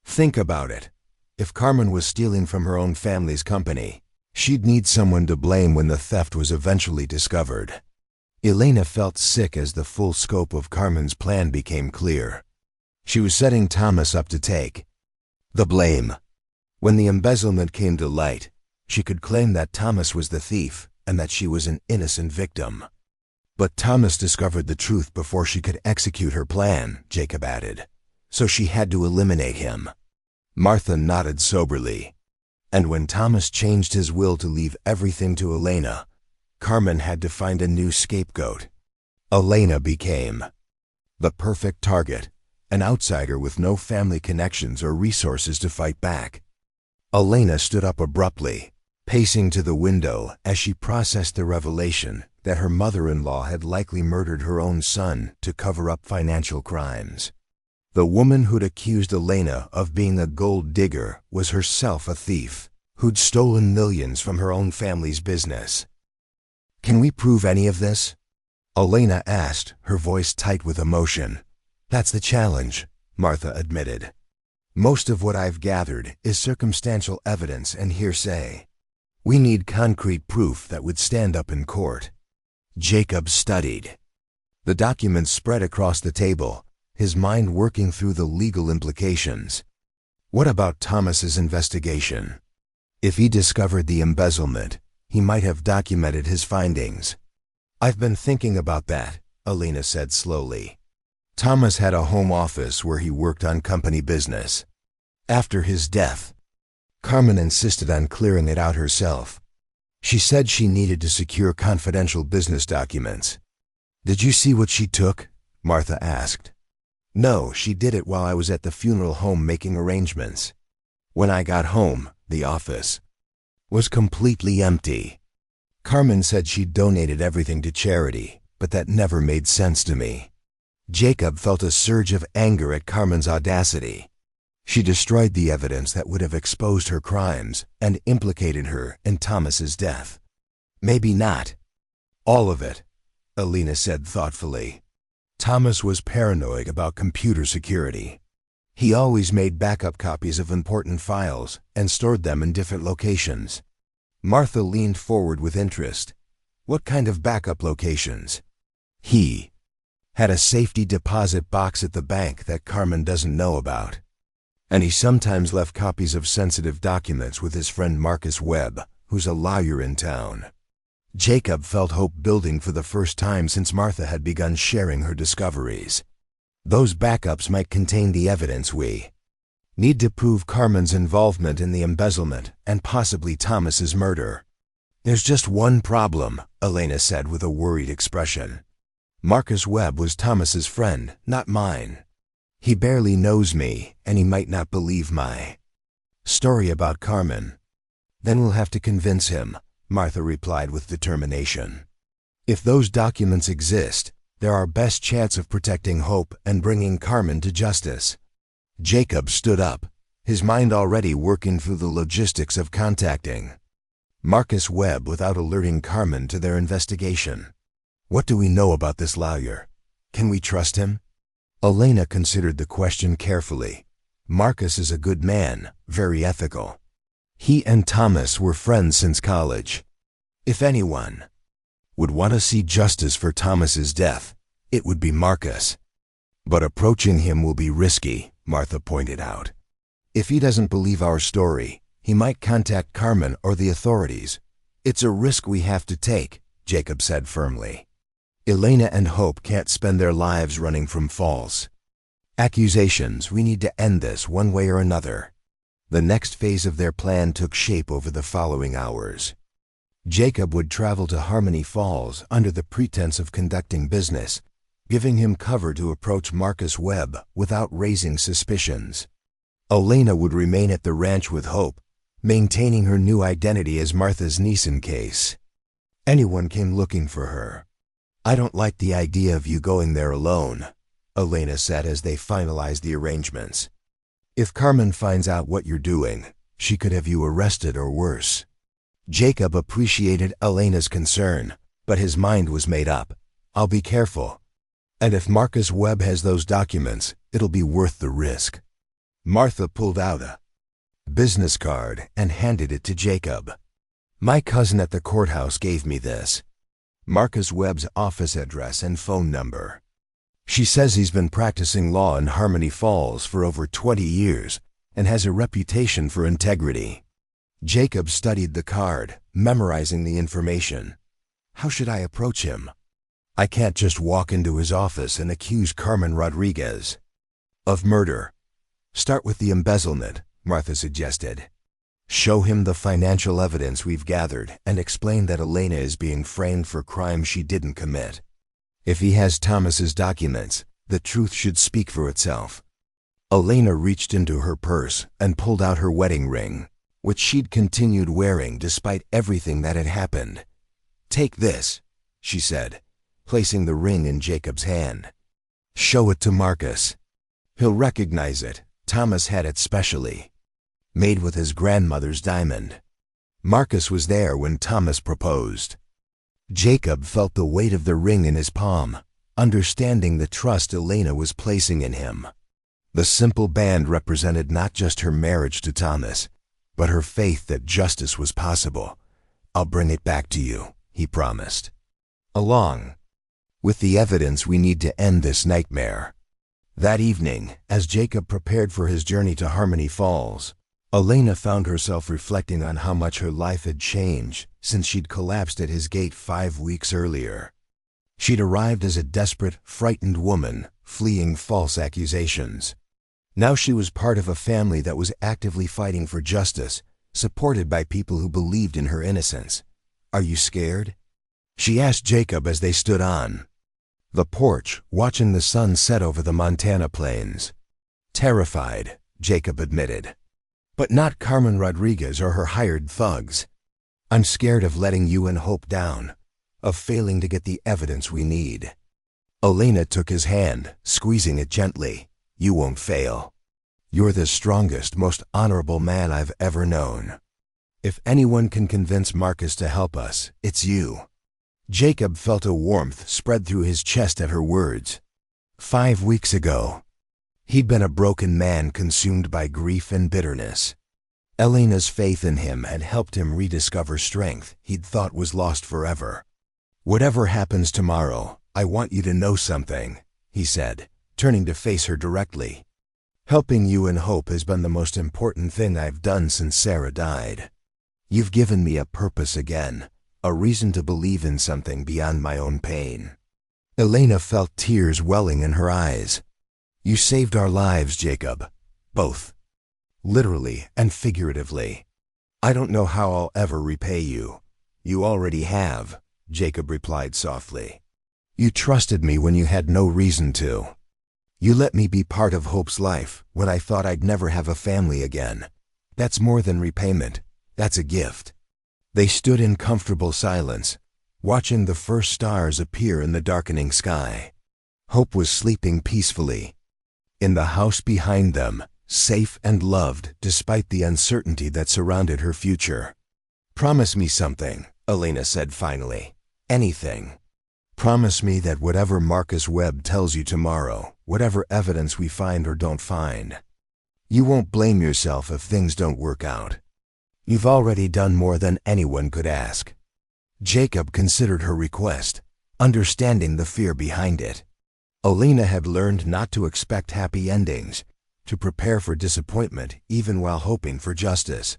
Think about it. If Carmen was stealing from her own family's company, she'd need someone to blame when the theft was eventually discovered. Elena felt sick as the full scope of Carmen's plan became clear. She was setting Thomas up to take the blame. When the embezzlement came to light, she could claim that Thomas was the thief and that she was an innocent victim. But Thomas discovered the truth before she could execute her plan, Jacob added, so she had to eliminate him. Martha nodded soberly. And when Thomas changed his will to leave everything to Elena, Carmen had to find a new scapegoat. Elena became the perfect target, an outsider with no family connections or resources to fight back. Elena stood up abruptly, pacing to the window as she processed the revelation that her mother-in-law had likely murdered her own son to cover up financial crimes. The woman who'd accused Elena of being a gold digger was herself a thief, who'd stolen millions from her own family's business. "Can we prove any of this?" Elena asked, her voice tight with emotion. "That's the challenge," Martha admitted. "Most of what I've gathered is circumstantial evidence and hearsay. We need concrete proof that would stand up in court." Jacob studied. The documents spread across the table, his mind working through the legal implications. What about Thomas's investigation? If he discovered the embezzlement, he might have documented his findings. "I've been thinking about that," Elena said slowly. "Thomas had a home office where he worked on company business. After his death, Carmen insisted on clearing it out herself. She said she needed to secure confidential business documents." "Did you see what she took?" Martha asked. "No, she did it while I was at the funeral home making arrangements. When I got home, the office was completely empty. Carmen said she donated everything to charity, but that never made sense to me." Jacob felt a surge of anger at Carmen's audacity. She destroyed the evidence that would have exposed her crimes and implicated her in Thomas's death. "Maybe not all of it," Elena said thoughtfully. "Thomas was paranoid about computer security. He always made backup copies of important files and stored them in different locations." Martha leaned forward with interest. "What kind of backup locations?" "He had a safety deposit box at the bank that Carmen doesn't know about. And he sometimes left copies of sensitive documents with his friend Marcus Webb, who's a lawyer in town." Jacob felt hope building for the first time since Martha had begun sharing her discoveries. Those backups might contain the evidence we need to prove Carmen's involvement in the embezzlement and possibly Thomas's murder. "There's just one problem," Elena said with a worried expression. "Marcus Webb was Thomas's friend, not mine. He barely knows me, and he might not believe my story about Carmen." "Then we'll have to convince him," Martha replied with determination. "If those documents exist, They're our best chance of protecting Hope and bringing Carmen to justice." Jacob stood up, his mind already working through the logistics of contacting Marcus Webb without alerting Carmen to their investigation. "What do we know about this lawyer? Can we trust him?" Elena considered the question carefully. Marcus is a good man, very ethical. He and Thomas were friends since college. If anyone would want to see justice for Thomas's death, it would be Marcus. "But approaching him will be risky," Martha pointed out. "If he doesn't believe our story, he might contact Carmen or the authorities. It's a risk we have to take," Jacob said firmly. "Elena and Hope can't spend their lives running from false accusations. We need to end this one way or another." The next phase of their plan took shape over the following hours. Jacob would travel to Harmony Falls under the pretense of conducting business, giving him cover to approach Marcus Webb without raising suspicions. Elena would remain at the ranch with Hope, maintaining her new identity as Martha's niece in case anyone came looking for her. "I don't like the idea of you going there alone," Elena said as they finalized the arrangements. "If Carmen finds out what you're doing, she could have you arrested or worse." Jacob appreciated Elena's concern, but his mind was made up. "I'll be careful. And if Marcus Webb has those documents, it'll be worth the risk." Martha pulled out a business card and handed it to Jacob. "My cousin at the courthouse gave me this. Marcus Webb's office address and phone number. She says he's been practicing law in Harmony Falls for over 20 years and has a reputation for integrity." Jacob studied the card, memorizing the information. "How should I approach him? I can't just walk into his office and accuse Carmen Rodriguez of murder." "Start with the embezzlement," Martha suggested. "Show him the financial evidence we've gathered and explain that Elena is being framed for crimes she didn't commit. If he has Thomas's documents, the truth should speak for itself." Elena reached into her purse and pulled out her wedding ring, which she'd continued wearing despite everything that had happened. "Take this," she said, placing the ring in Jacob's hand. "Show it to Marcus. He'll recognize it. Thomas had it specially made with his grandmother's diamond. Marcus was there when Thomas proposed." Jacob felt the weight of the ring in his palm, understanding the trust Elena was placing in him. The simple band represented not just her marriage to Thomas, but her faith that justice was possible. "I'll bring it back to you," he promised. "Along with the evidence we need to end this nightmare." That evening, as Jacob prepared for his journey to Harmony Falls, Elena found herself reflecting on how much her life had changed since she'd collapsed at his gate 5 weeks earlier. She'd arrived as a desperate, frightened woman, fleeing false accusations. Now she was part of a family that was actively fighting for justice, supported by people who believed in her innocence. "Are you scared?" she asked Jacob as they stood on the porch, watching the sun set over the Montana plains. "Terrified," Jacob admitted. "But not Carmen Rodriguez or her hired thugs. I'm scared of letting you and Hope down, of failing to get the evidence we need." Elena took his hand, squeezing it gently. "You won't fail. You're the strongest, most honorable man I've ever known. If anyone can convince Marcus to help us, it's you." Jacob felt a warmth spread through his chest at her words. 5 weeks ago, he'd been a broken man consumed by grief and bitterness. Elena's faith in him had helped him rediscover strength he'd thought was lost forever. "Whatever happens tomorrow, I want you to know something," he said, turning to face her directly. "Helping you and Hope has been the most important thing I've done since Sarah died. You've given me a purpose again, a reason to believe in something beyond my own pain." Elena felt tears welling in her eyes. "You saved our lives, Jacob. Both. Literally and figuratively. I don't know how I'll ever repay you." "You already have," Jacob replied softly. "You trusted me when you had no reason to. You let me be part of Hope's life when I thought I'd never have a family again. That's more than repayment. That's a gift." They stood in comfortable silence, watching the first stars appear in the darkening sky. Hope was sleeping peacefully in the house behind them, safe and loved despite the uncertainty that surrounded her future. "Promise me something," Elena said finally. "Anything. Promise me that whatever Marcus Webb tells you tomorrow, whatever evidence we find or don't find, you won't blame yourself if things don't work out. You've already done more than anyone could ask." Jacob considered her request, understanding the fear behind it. Elena had learned not to expect happy endings, to prepare for disappointment even while hoping for justice.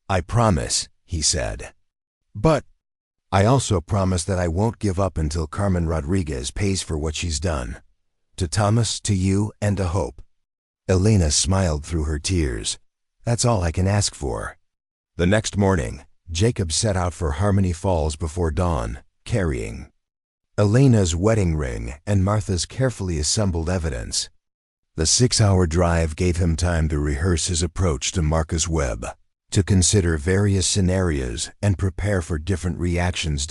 "I promise," he said. "But I also promise that I won't give up until Carmen Rodriguez pays for what she's done. To Thomas, to you, and to Hope." Elena smiled through her tears. "That's all I can ask for." The next morning, Jacob set out for Harmony Falls before dawn, carrying Elena's wedding ring and Martha's carefully assembled evidence. The 6-hour drive gave him time to rehearse his approach to Marcus Webb, to consider various scenarios and prepare for different reactions.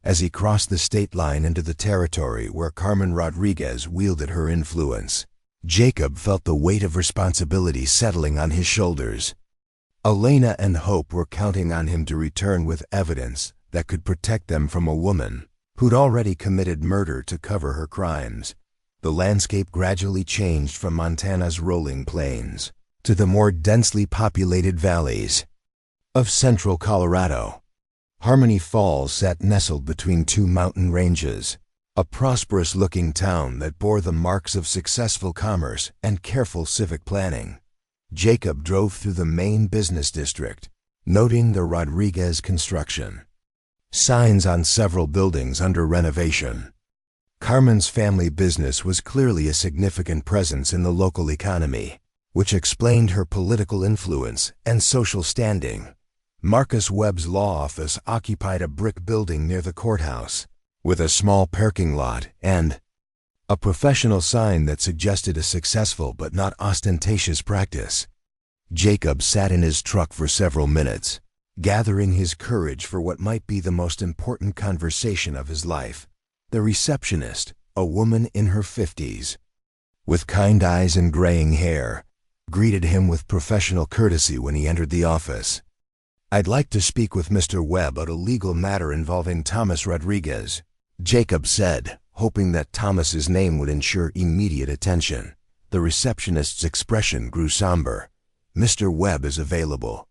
As he crossed the state line into the territory where Carmen Rodriguez wielded her influence, Jacob felt the weight of responsibility settling on his shoulders. Elena and Hope were counting on him to return with evidence that could protect them from a woman who'd already committed murder to cover her crimes. The landscape gradually changed from Montana's rolling plains to the more densely populated valleys of central Colorado. Harmony Falls sat nestled between two mountain ranges, a prosperous-looking town that bore the marks of successful commerce and careful civic planning. Jacob drove through the main business district, noting the Rodriguez construction signs on several buildings under renovation. Carmen's family business was clearly a significant presence in the local economy, which explained her political influence and social standing. Marcus Webb's law office occupied a brick building near the courthouse, with a small parking lot and a professional sign that suggested a successful but not ostentatious practice. Jacob sat in his truck for several minutes, gathering his courage for what might be the most important conversation of his life. The receptionist, a woman in her 50s, with kind eyes and graying hair, greeted him with professional courtesy when he entered the office. "I'd like to speak with Mr. Webb about a legal matter involving Thomas Rodriguez," Jacob said, hoping that Thomas's name would ensure immediate attention. The receptionist's expression grew somber. "Mr. Webb is available."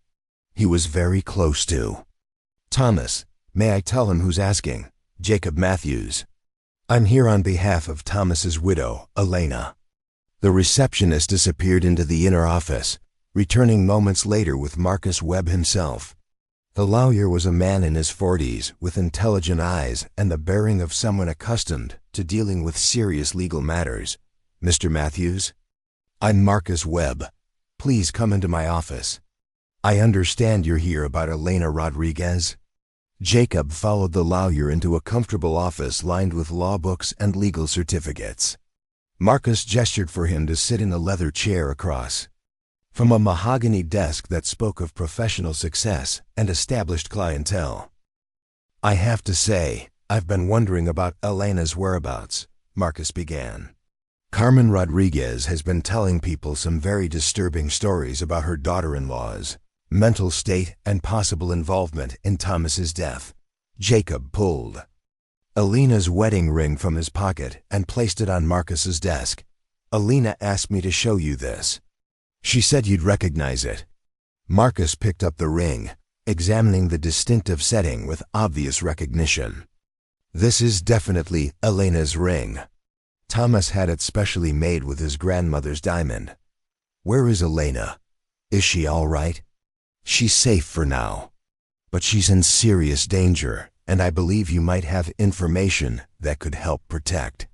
He was very close to Thomas. "May I tell him who's asking?" "Jacob Matthews. I'm here on behalf of Thomas's widow, Elena." The receptionist disappeared into the inner office, returning moments later with Marcus Webb himself. The lawyer was a man in his 40s with intelligent eyes and the bearing of someone accustomed to dealing with serious legal matters. "Mr. Matthews? I'm Marcus Webb. Please come into my office. I understand you're here about Elena Rodriguez." Jacob followed the lawyer into a comfortable office lined with law books and legal certificates. Marcus gestured for him to sit in a leather chair across from a mahogany desk that spoke of professional success and established clientele. "I have to say, I've been wondering about Elena's whereabouts," Marcus began. "Carmen Rodriguez has been telling people some very disturbing stories about her daughter-in-law's mental state and possible involvement in Thomas's death." Jacob pulled Elena's wedding ring from his pocket and placed it on Marcus's desk. "Elena asked me to show you this. She said you'd recognize it." Marcus picked up the ring, examining the distinctive setting with obvious recognition. "This is definitely Elena's ring. Thomas had it specially made with his grandmother's diamond." "Where is Elena? Is she all right?" "She's safe for now, but she's in serious danger, and I believe you might have information that could help protect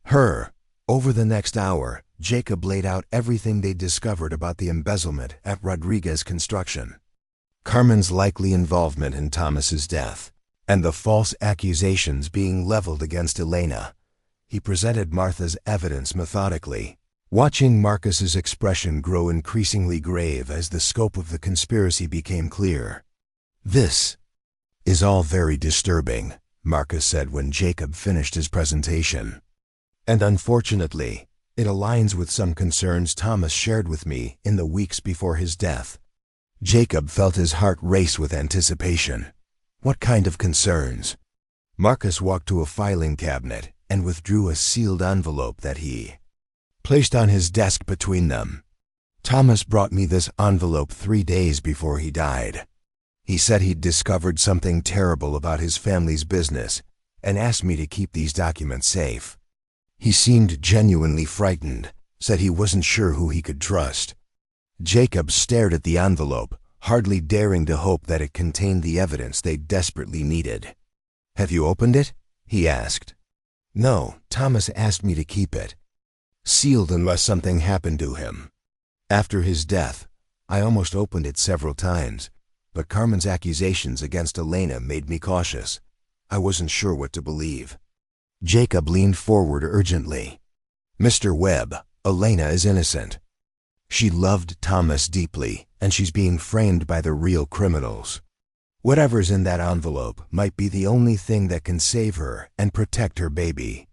her." Over the next hour, Jacob laid out everything they'd discovered about the embezzlement at Rodriguez Construction, Carmen's likely involvement in Thomas's death, and the false accusations being leveled against Elena. He presented Martha's evidence methodically, watching Marcus's expression grow increasingly grave as the scope of the conspiracy became clear. "This is all very disturbing," Marcus said when Jacob finished his presentation. And unfortunately, it aligns with some concerns Thomas shared with me in the weeks before his death. Jacob felt his heart race with anticipation. What kind of concerns? Marcus walked to a filing cabinet and withdrew a sealed envelope that he placed on his desk between them. Thomas brought me this envelope 3 days before he died. He said he'd discovered something terrible about his family's business and asked me to keep these documents safe. He seemed genuinely frightened, said he wasn't sure who he could trust. Jacob stared at the envelope, hardly daring to hope that it contained the evidence they desperately needed. "Have you opened it?" he asked. "No, Thomas asked me to keep it. Sealed unless something happened to him. After his death, I almost opened it several times, but Carmen's accusations against Elena made me cautious. I wasn't sure what to believe." Jacob leaned forward urgently. "Mr. Webb, Elena is innocent. She loved Thomas deeply, and she's being framed by the real criminals. Whatever's in that envelope might be the only thing that can save her and protect her baby."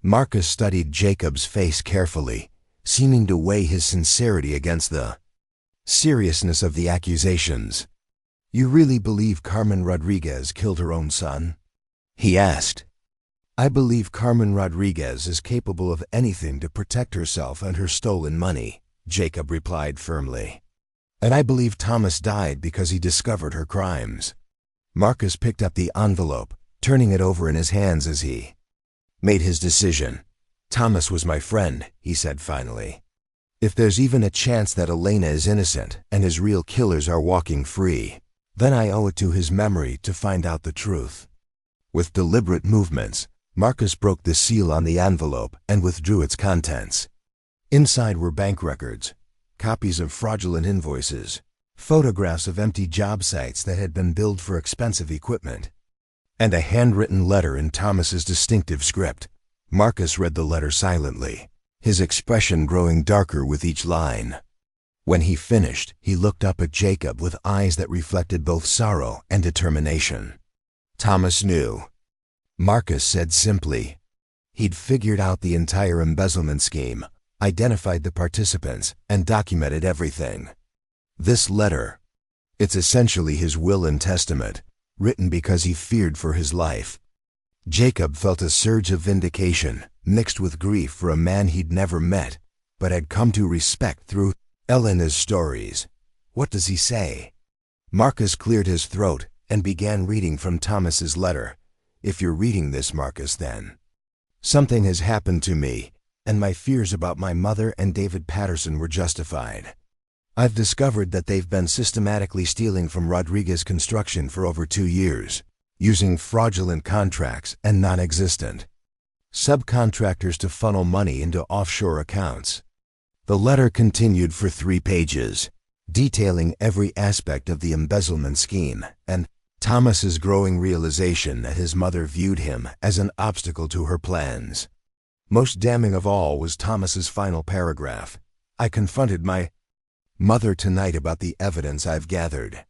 Marcus studied Jacob's face carefully, seeming to weigh his sincerity against the seriousness of the accusations. "You really believe Carmen Rodriguez killed her own son?" he asked. "I believe Carmen Rodriguez is capable of anything to protect herself and her stolen money," Jacob replied firmly. "And I believe Thomas died because he discovered her crimes." Marcus picked up the envelope, turning it over in his hands as he made his decision. "Thomas was my friend," he said finally. "If there's even a chance that Elena is innocent and his real killers are walking free, then I owe it to his memory to find out the truth." With deliberate movements, Marcus broke the seal on the envelope and withdrew its contents. Inside were bank records, copies of fraudulent invoices, photographs of empty job sites that had been billed for expensive equipment, and a handwritten letter in Thomas's distinctive script. Marcus read the letter silently, his expression growing darker with each line. When he finished, he looked up at Jacob with eyes that reflected both sorrow and determination. "Thomas knew," Marcus said simply. "He'd figured out the entire embezzlement scheme, identified the participants, and documented everything. This letter, it's essentially his will and testament, written because he feared for his life." Jacob felt a surge of vindication, mixed with grief for a man he'd never met, but had come to respect through Elena's stories. "What does he say?" Marcus cleared his throat and began reading from Thomas's letter. "If you're reading this, Marcus, then something has happened to me, and my fears about my mother and David Patterson were justified. I've discovered that they've been systematically stealing from Rodriguez Construction for over 2 years, using fraudulent contracts and non-existent subcontractors to funnel money into offshore accounts." The letter continued for 3 pages, detailing every aspect of the embezzlement scheme and Thomas's growing realization that his mother viewed him as an obstacle to her plans. Most damning of all was Thomas's final paragraph. "I confronted my mother tonight about the evidence I've gathered.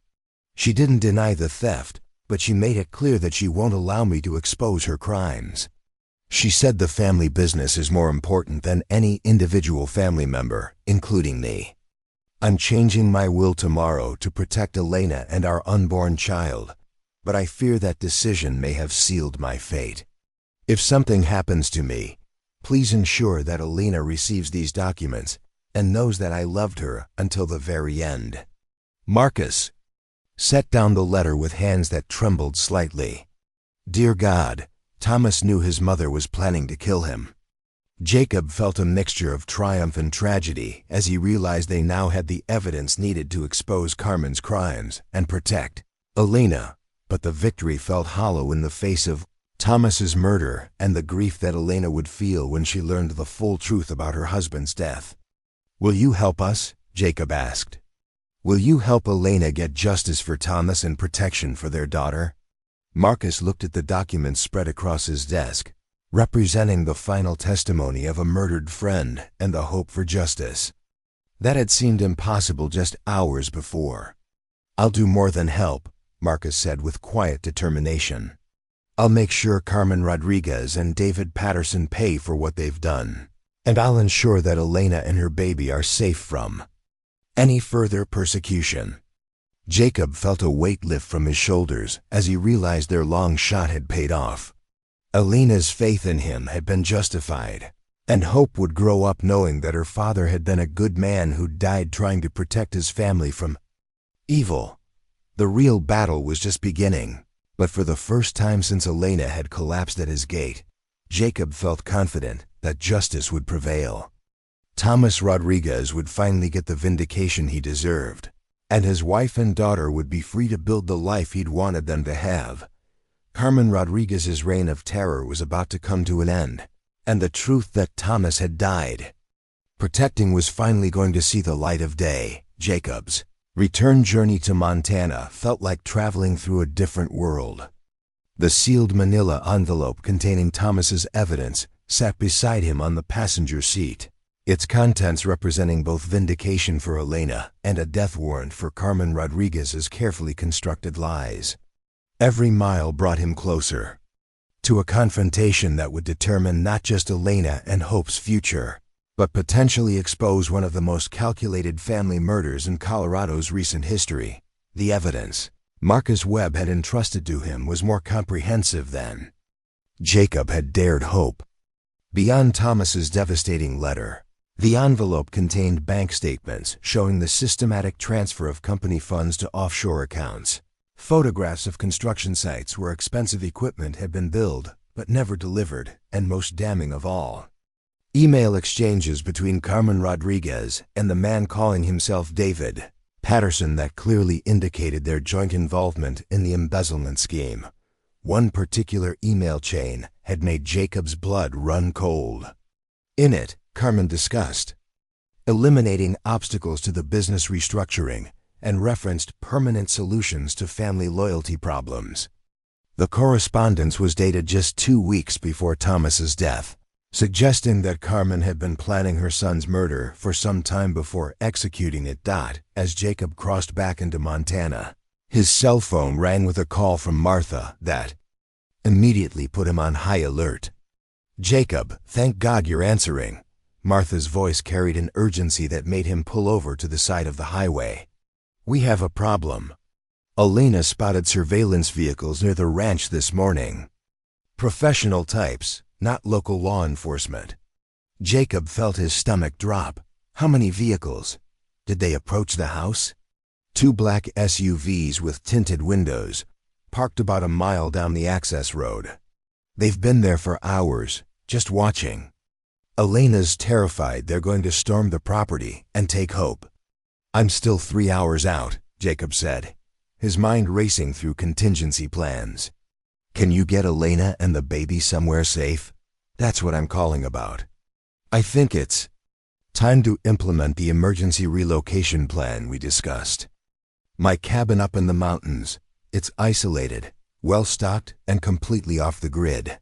She didn't deny the theft, but she made it clear that she won't allow me to expose her crimes. She said the family business is more important than any individual family member, including me. I'm changing my will tomorrow to protect Elena and our unborn child, but I fear that decision may have sealed my fate. If something happens to me, please ensure that Elena receives these documents and knows that I loved her until the very end." Marcus set down the letter with hands that trembled slightly. Dear God, Thomas knew his mother was planning to kill him. Jacob felt a mixture of triumph and tragedy as he realized they now had the evidence needed to expose Carmen's crimes and protect Elena, but the victory felt hollow in the face of Thomas's murder and the grief that Elena would feel when she learned the full truth about her husband's death. "Will you help us?" Jacob asked. "Will you help Elena get justice for Thomas and protection for their daughter?" Marcus looked at the documents spread across his desk, representing the final testimony of a murdered friend and the hope for justice. That had seemed impossible just hours before. "I'll do more than help," Marcus said with quiet determination. I'll make sure Carmen Rodriguez and David Patterson pay for what they've done. And I'll ensure that Elena and her baby are safe from any further persecution. Jacob felt a weight lift from his shoulders as he realized their long shot had paid off. Elena's faith in him had been justified, and Hope would grow up knowing that her father had been a good man who died trying to protect his family from evil. The real battle was just beginning, but for the first time since Elena had collapsed at his gate, Jacob felt confident that justice would prevail. Thomas Rodriguez would finally get the vindication he deserved, and his wife and daughter would be free to build the life he'd wanted them to have. Carmen Rodriguez's reign of terror was about to come to an end, and the truth that Thomas had died protecting was finally going to see the light of day. Jacob's return journey to Montana felt like traveling through a different world. The sealed manila envelope containing Thomas's evidence sat beside him on the passenger seat, its contents representing both vindication for Elena and a death warrant for Carmen Rodriguez's carefully constructed lies. Every mile brought him closer to a confrontation that would determine not just Elena and Hope's future, but potentially expose one of the most calculated family murders in Colorado's recent history. The evidence Marcus Webb had entrusted to him was more comprehensive than Jacob had dared hope. Beyond Thomas's devastating letter, the envelope contained bank statements showing the systematic transfer of company funds to offshore accounts, photographs of construction sites where expensive equipment had been built but never delivered, and most damning of all, email exchanges between Carmen Rodriguez and the man calling himself David Patterson that clearly indicated their joint involvement in the embezzlement scheme. One particular email chain had made Jacob's blood run cold. In it, Carmen discussed eliminating obstacles to the business restructuring and referenced permanent solutions to family loyalty problems. The correspondence was dated just 2 weeks before Thomas's death, suggesting that Carmen had been planning her son's murder for some time before executing it. As Jacob crossed back into Montana, his cell phone rang with a call from Martha that immediately put him on high alert. "Jacob, thank God you're answering." Martha's voice carried an urgency that made him pull over to the side of the highway. "We have a problem. Elena spotted surveillance vehicles near the ranch this morning. Professional types, not local law enforcement." Jacob felt his stomach drop. How many vehicles? Did they approach the house? 2 black SUVs with tinted windows, parked about a mile down the access road. They've been there for hours, just watching. Elena's terrified they're going to storm the property and take Hope. "I'm still 3 hours out," Jacob said, his mind racing through contingency plans. "Can you get Elena and the baby somewhere safe? That's what I'm calling about. I think it's time to implement the emergency relocation plan we discussed. My cabin up in the mountains. It's isolated, well-stocked, and completely off the grid.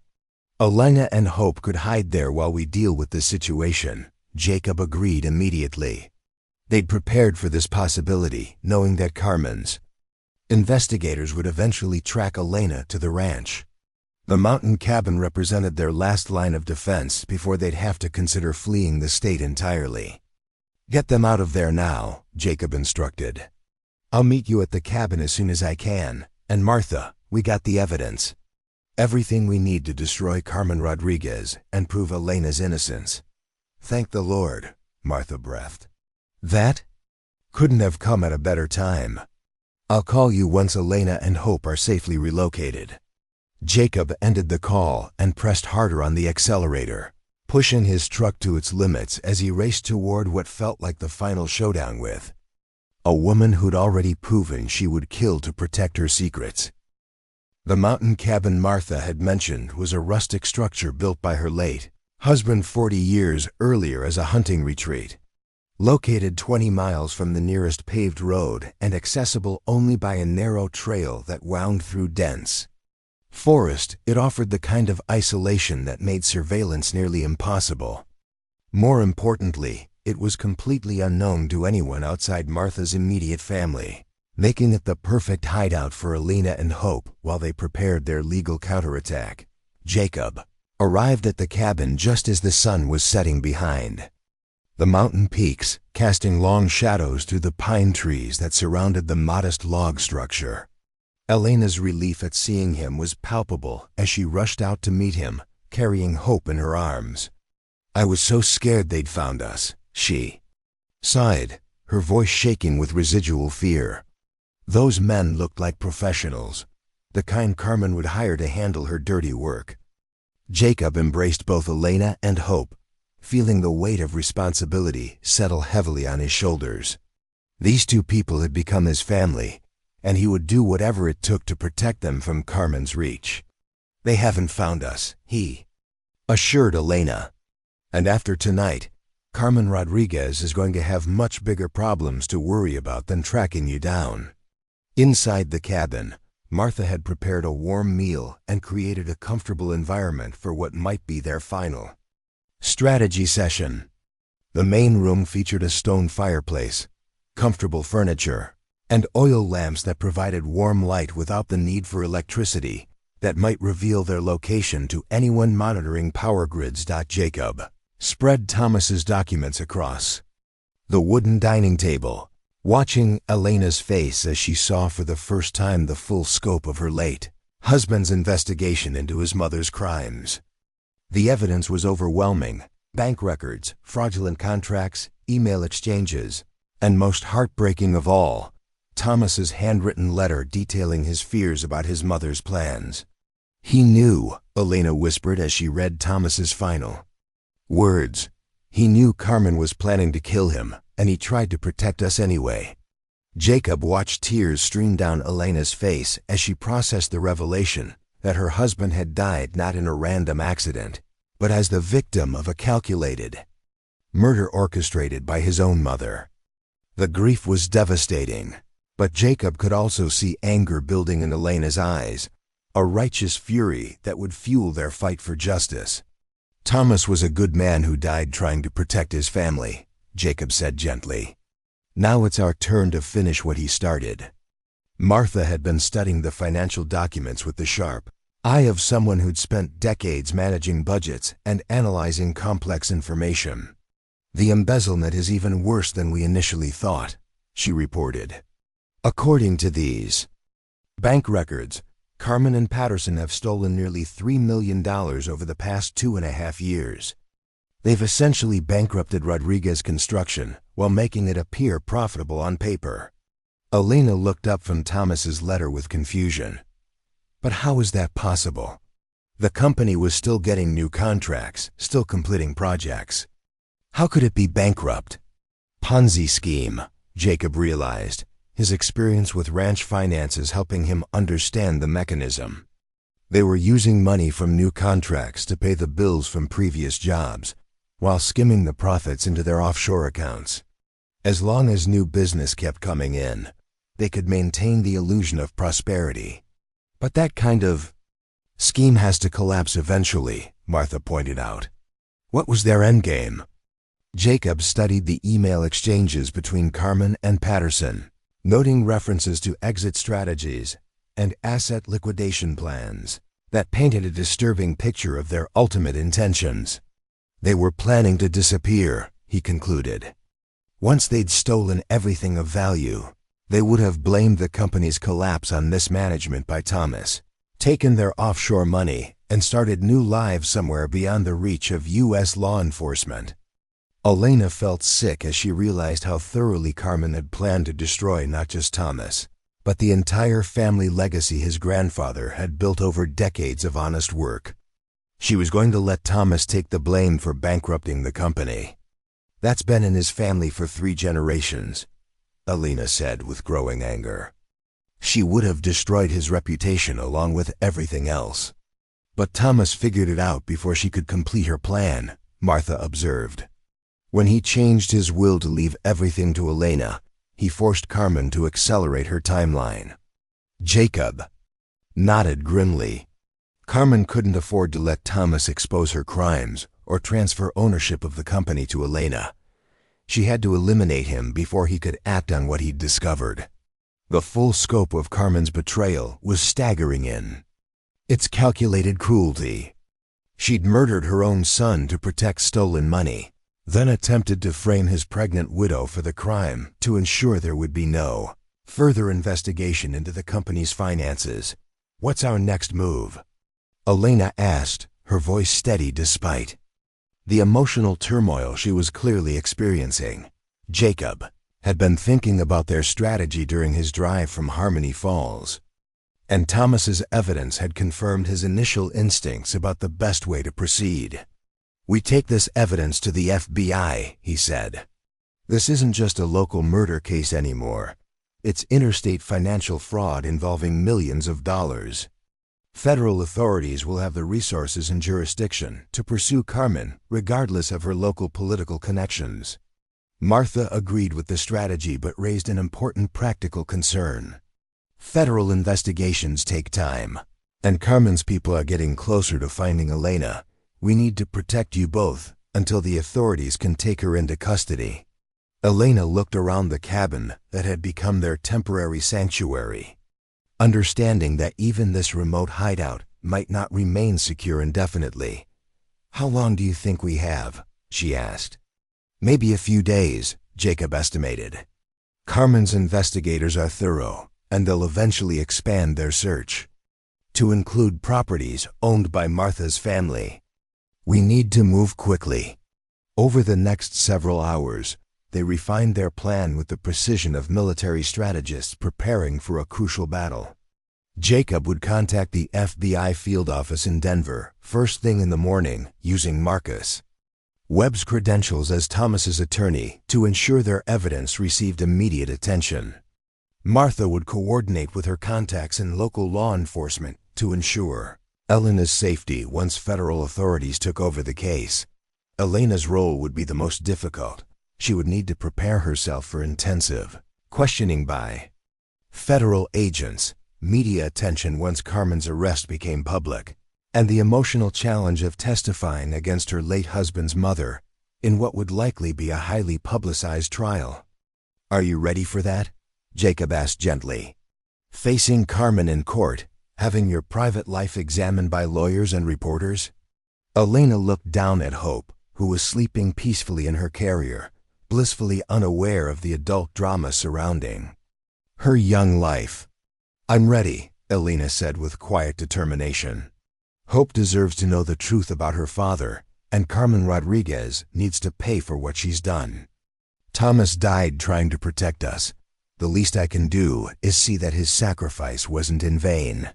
Elena and Hope could hide there while we deal with the situation." Jacob agreed immediately. They'd prepared for this possibility, knowing that Carmen's investigators would eventually track Elena to the ranch. The mountain cabin represented their last line of defense before they'd have to consider fleeing the state entirely. "Get them out of there now," Jacob instructed. "I'll meet you at the cabin as soon as I can. And Martha, we got the evidence. Everything we need to destroy Carmen Rodriguez and prove Elena's innocence." "Thank the Lord," Martha breathed. "That couldn't have come at a better time. I'll call you once Elena and Hope are safely relocated." Jacob ended the call and pressed harder on the accelerator, pushing his truck to its limits as he raced toward what felt like the final showdown with a woman who'd already proven she would kill to protect her secrets. The mountain cabin Martha had mentioned was a rustic structure built by her late husband 40 years earlier as a hunting retreat. Located 20 miles from the nearest paved road and accessible only by a narrow trail that wound through dense forest, it offered the kind of isolation that made surveillance nearly impossible. More importantly, it was completely unknown to anyone outside Martha's immediate family. making it the perfect hideout for Elena and Hope while they prepared their legal counterattack. Jacob arrived at the cabin just as the sun was setting behind the mountain peaks, casting long shadows through the pine trees that surrounded the modest log structure. Elena's relief at seeing him was palpable as she rushed out to meet him, carrying Hope in her arms. "I was so scared they'd found us," she sighed, her voice shaking with residual fear. Those men looked like professionals, the kind Carmen would hire to handle her dirty work. Jacob embraced both Elena and Hope, feeling the weight of responsibility settle heavily on his shoulders. These two people had become his family, and he would do whatever it took to protect them from Carmen's reach. "They haven't found us," he assured Elena. "And after tonight, Carmen Rodriguez is going to have much bigger problems to worry about than tracking you down." Inside the cabin, Martha had prepared a warm meal and created a comfortable environment for what might be their final strategy session. The main room featured a stone fireplace, comfortable furniture, and oil lamps that provided warm light without the need for electricity that might reveal their location to anyone monitoring power grids. Jacob spread Thomas's documents across the wooden dining table, watching Elena's face as she saw for the first time the full scope of her late husband's investigation into his mother's crimes. The evidence was overwhelming: bank records, fraudulent contracts, email exchanges, and most heartbreaking of all, Thomas's handwritten letter detailing his fears about his mother's plans. "He knew," Elena whispered as she read Thomas's final words. "He knew Carmen was planning to kill him, and he tried to protect us anyway." Jacob watched tears stream down Elena's face as she processed the revelation that her husband had died not in a random accident, but as the victim of a calculated murder orchestrated by his own mother. The grief was devastating, but Jacob could also see anger building in Elena's eyes, a righteous fury that would fuel their fight for justice. "Thomas was a good man who died trying to protect his family," Jacob said gently. "Now it's our turn to finish what he started." Martha had been studying the financial documents with the sharp eye of someone who'd spent decades managing budgets and analyzing complex information. "The embezzlement is even worse than we initially thought," she reported. "According to these bank records, Carmen and Patterson have stolen nearly $3 million over the past 2.5 years. They've essentially bankrupted Rodriguez Construction while making it appear profitable on paper." Elena looked up from Thomas's letter with confusion. But how is that possible? The company was still getting new contracts, still completing projects. How could it be bankrupt? Ponzi scheme, Jacob realized, his experience with ranch finances helping him understand the mechanism. They were using money from new contracts to pay the bills from previous jobs, while skimming the profits into their offshore accounts. As long as new business kept coming in, they could maintain the illusion of prosperity. "But that kind of scheme has to collapse eventually," Martha pointed out. "What was their endgame?" Jacob studied the email exchanges between Carmen and Patterson, noting references to exit strategies and asset liquidation plans that painted a disturbing picture of their ultimate intentions. They were planning to disappear, he concluded. Once they'd stolen everything of value, they would have blamed the company's collapse on mismanagement by Thomas, taken their offshore money, and started new lives somewhere beyond the reach of U.S. law enforcement. Elena felt sick as she realized how thoroughly Carmen had planned to destroy not just Thomas, but the entire family legacy his grandfather had built over decades of honest work. She was going to let Thomas take the blame for bankrupting the company. "That's been in his family for 3 generations. Elena said with growing anger. She would have destroyed his reputation along with everything else. "But Thomas figured it out before she could complete her plan," Martha observed. "When he changed his will to leave everything to Elena, he forced Carmen to accelerate her timeline." Jacob nodded grimly. Carmen couldn't afford to let Thomas expose her crimes or transfer ownership of the company to Elena. She had to eliminate him before he could act on what he'd discovered. The full scope of Carmen's betrayal was staggering in its calculated cruelty. She'd murdered her own son to protect stolen money, then attempted to frame his pregnant widow for the crime to ensure there would be no further investigation into the company's finances. "What's our next move?" Elena asked, her voice steady despite the emotional turmoil she was clearly experiencing. Jacob had been thinking about their strategy during his drive from Harmony Falls, and Thomas's evidence had confirmed his initial instincts about the best way to proceed. "We take this evidence to the FBI," he said. "This isn't just a local murder case anymore. It's interstate financial fraud involving millions of dollars. Federal authorities will have the resources and jurisdiction to pursue Carmen regardless of her local political connections." Martha agreed with the strategy but raised an important practical concern. "Federal investigations take time, and Carmen's people are getting closer to finding Elena. We need to protect you both until the authorities can take her into custody." Elena looked around the cabin that had become their temporary sanctuary, understanding that even this remote hideout might not remain secure indefinitely. "How long do you think we have?" she asked. "Maybe a few days," Jacob estimated. "Carmen's investigators are thorough, and they'll eventually expand their search to include properties owned by Martha's family. We need to move quickly." Over the next several hours, they refined their plan with the precision of military strategists preparing for a crucial battle. Jacob would contact the FBI field office in Denver first thing in the morning using Marcus Webb's credentials as Thomas's attorney to ensure their evidence received immediate attention. Martha would coordinate with her contacts in local law enforcement to ensure Elena's safety once federal authorities took over the case. Elena's role would be the most difficult. She would need to prepare herself for intensive questioning by federal agents, media attention once Carmen's arrest became public, and the emotional challenge of testifying against her late husband's mother in what would likely be a highly publicized trial. "Are you ready for that?" Jacob asked gently. "Facing Carmen in court, having your private life examined by lawyers and reporters?" Elena looked down at Hope, who was sleeping peacefully in her carrier, blissfully unaware of the adult drama surrounding her young life. "I'm ready," Elena said with quiet determination. "Hope deserves to know the truth about her father, and Carmen Rodriguez needs to pay for what she's done. Thomas died trying to protect us. The least I can do is see that his sacrifice wasn't in vain."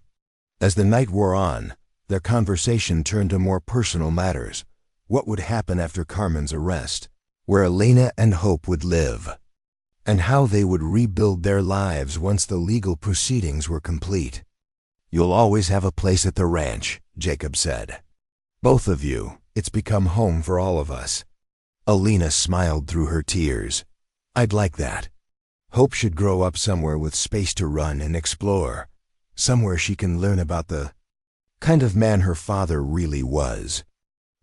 As the night wore on, their conversation turned to more personal matters. What would happen after Carmen's arrest, where Elena and Hope would live, and how they would rebuild their lives once the legal proceedings were complete. "You'll always have a place at the ranch," Jacob said. "Both of you. It's become home for all of us." Elena smiled through her tears. "I'd like that. Hope should grow up somewhere with space to run and explore, somewhere she can learn about the kind of man her father really was."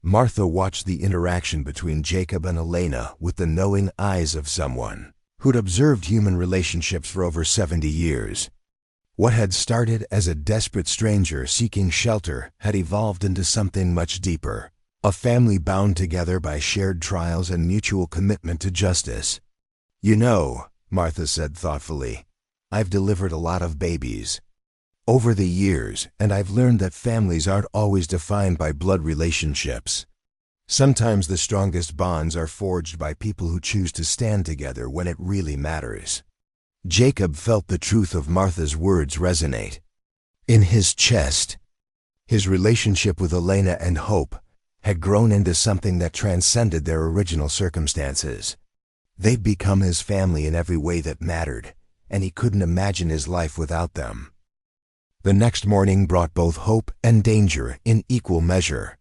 Martha watched the interaction between Jacob and Elena with the knowing eyes of someone who'd observed human relationships for over 70 years. What had started as a desperate stranger seeking shelter had evolved into something much deeper, a family bound together by shared trials and mutual commitment to justice. "You know," Martha said thoughtfully, "I've delivered a lot of babies over the years, and I've learned that families aren't always defined by blood relationships. Sometimes the strongest bonds are forged by people who choose to stand together when it really matters." Jacob felt the truth of Martha's words resonate in his chest. His relationship with Elena and Hope had grown into something that transcended their original circumstances. They'd become his family in every way that mattered, and he couldn't imagine his life without them. The next morning brought both hope and danger in equal measure.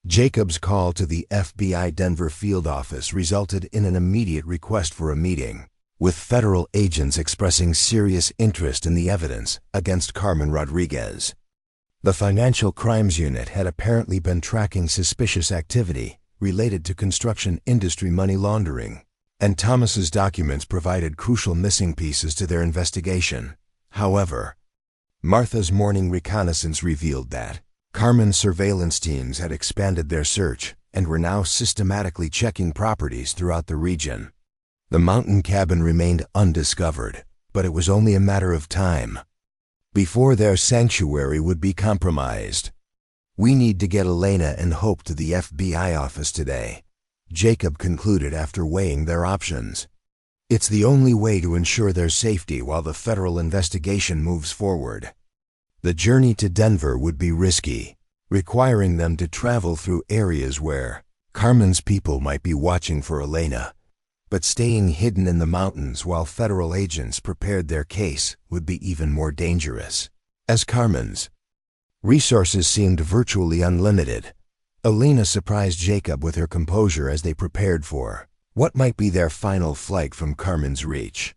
Jacob's call to the FBI Denver field office resulted in an immediate request for a meeting, with federal agents expressing serious interest in the evidence against Carmen Rodriguez. The Financial Crimes Unit had apparently been tracking suspicious activity related to construction industry money laundering, and Thomas's documents provided crucial missing pieces to their investigation. However, Martha's morning reconnaissance revealed that Carmen's surveillance teams had expanded their search and were now systematically checking properties throughout the region. The mountain cabin remained undiscovered, but it was only a matter of time before their sanctuary would be compromised. "We need to get Elena and Hope to the FBI office today," Jacob concluded after weighing their options. "It's the only way to ensure their safety while the federal investigation moves forward." The journey to Denver would be risky, requiring them to travel through areas where Carmen's people might be watching for Elena. But staying hidden in the mountains while federal agents prepared their case would be even more dangerous. As Carmen's resources seemed virtually unlimited, Elena surprised Jacob with her composure as they prepared for what might be their final flight from Carmen's reach.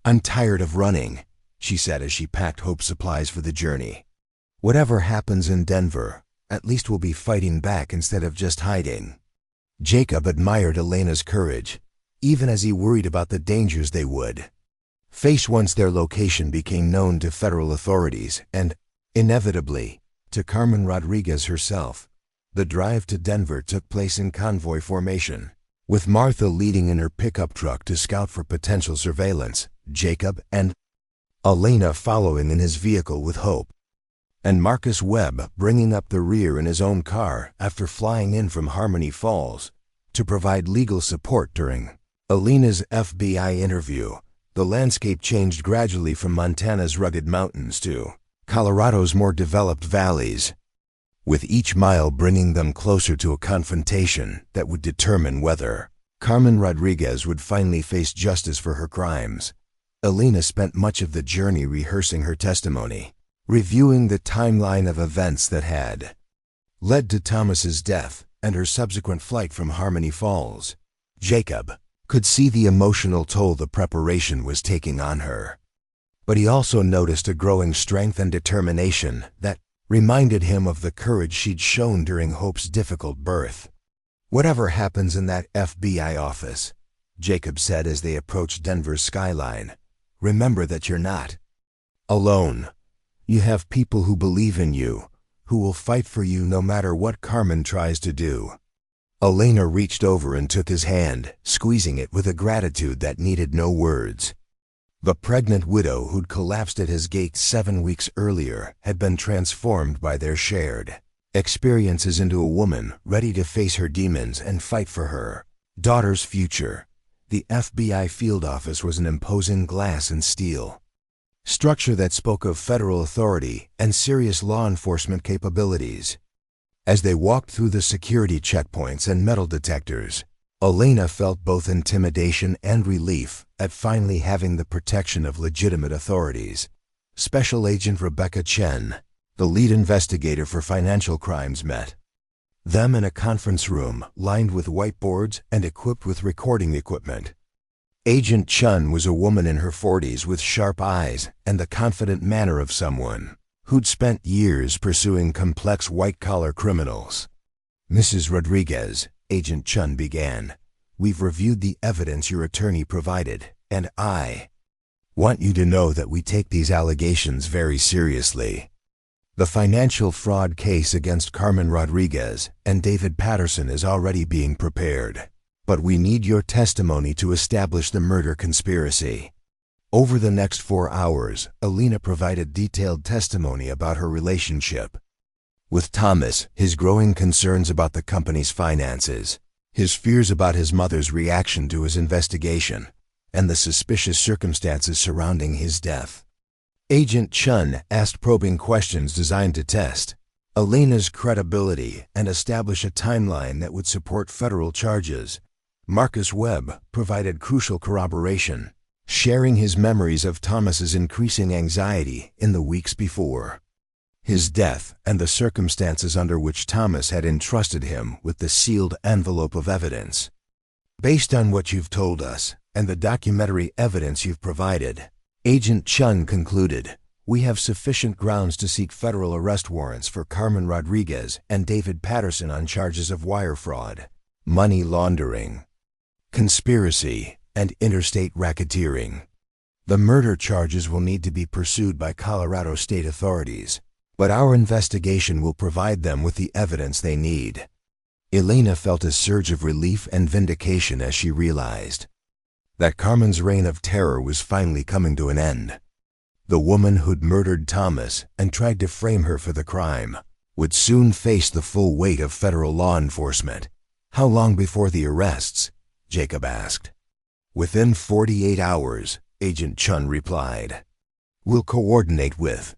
"I'm tired of running," she said as she packed Hope's supplies for the journey. "Whatever happens in Denver, at least we'll be fighting back instead of just hiding." Jacob admired Elena's courage, even as he worried about the dangers they would face once their location became known to federal authorities and, inevitably, to Carmen Rodriguez herself. The drive to Denver took place in convoy formation, with Martha leading in her pickup truck to scout for potential surveillance, Jacob and Elena following in his vehicle with Hope, and Marcus Webb bringing up the rear in his own car after flying in from Harmony Falls to provide legal support during Elena's FBI interview. The landscape changed gradually from Montana's rugged mountains to Colorado's more developed valleys, with each mile bringing them closer to a confrontation that would determine whether Carmen Rodriguez would finally face justice for her crimes. Elena spent much of the journey rehearsing her testimony, reviewing the timeline of events that had led to Thomas's death and her subsequent flight from Harmony Falls. Jacob could see the emotional toll the preparation was taking on her, but he also noticed a growing strength and determination that reminded him of the courage she'd shown during Hope's difficult birth. "Whatever happens in that FBI office," Jacob said as they approached Denver's skyline, "remember that you're not alone. You have people who believe in you, who will fight for you no matter what Carmen tries to do." Elena reached over and took his hand, squeezing it with a gratitude that needed no words. The pregnant widow who'd collapsed at his gate 7 weeks earlier had been transformed by their shared experiences into a woman ready to face her demons and fight for her daughter's future. The FBI field office was an imposing glass and steel structure that spoke of federal authority and serious law enforcement capabilities. As they walked through the security checkpoints and metal detectors, Elena felt both intimidation and relief at finally having the protection of legitimate authorities. Special Agent Rebecca Chen, the lead investigator for financial crimes, met them in a conference room lined with whiteboards and equipped with recording equipment. Agent Chen was a woman in her 40s with sharp eyes and the confident manner of someone who'd spent years pursuing complex white-collar criminals. "Mrs. Rodriguez," Agent Chen began, "we've reviewed the evidence your attorney provided, and I want you to know that we take these allegations very seriously. The financial fraud case against Carmen Rodriguez and David Patterson is already being prepared, but we need your testimony to establish the murder conspiracy." Over the next 4 hours, Elena provided detailed testimony about her relationship with Thomas, his growing concerns about the company's finances, his fears about his mother's reaction to his investigation, and the suspicious circumstances surrounding his death. Agent Chen asked probing questions designed to test Elena's credibility and establish a timeline that would support federal charges. Marcus Webb provided crucial corroboration, sharing his memories of Thomas's increasing anxiety in the weeks before his death and the circumstances under which Thomas had entrusted him with the sealed envelope of evidence. "Based on what you've told us and the documentary evidence you've provided," Agent Chen concluded, "we have sufficient grounds to seek federal arrest warrants for Carmen Rodriguez and David Patterson on charges of wire fraud, money laundering, conspiracy, and interstate racketeering. The murder charges will need to be pursued by Colorado state authorities, but our investigation will provide them with the evidence they need. Elena felt a surge of relief and vindication as she realized that Carmen's reign of terror was finally coming to an end. The woman who'd murdered Thomas and tried to frame her for the crime would soon face the full weight of federal law enforcement. How long before the arrests? Jacob asked. Within 48 hours, Agent Chun replied. We'll coordinate with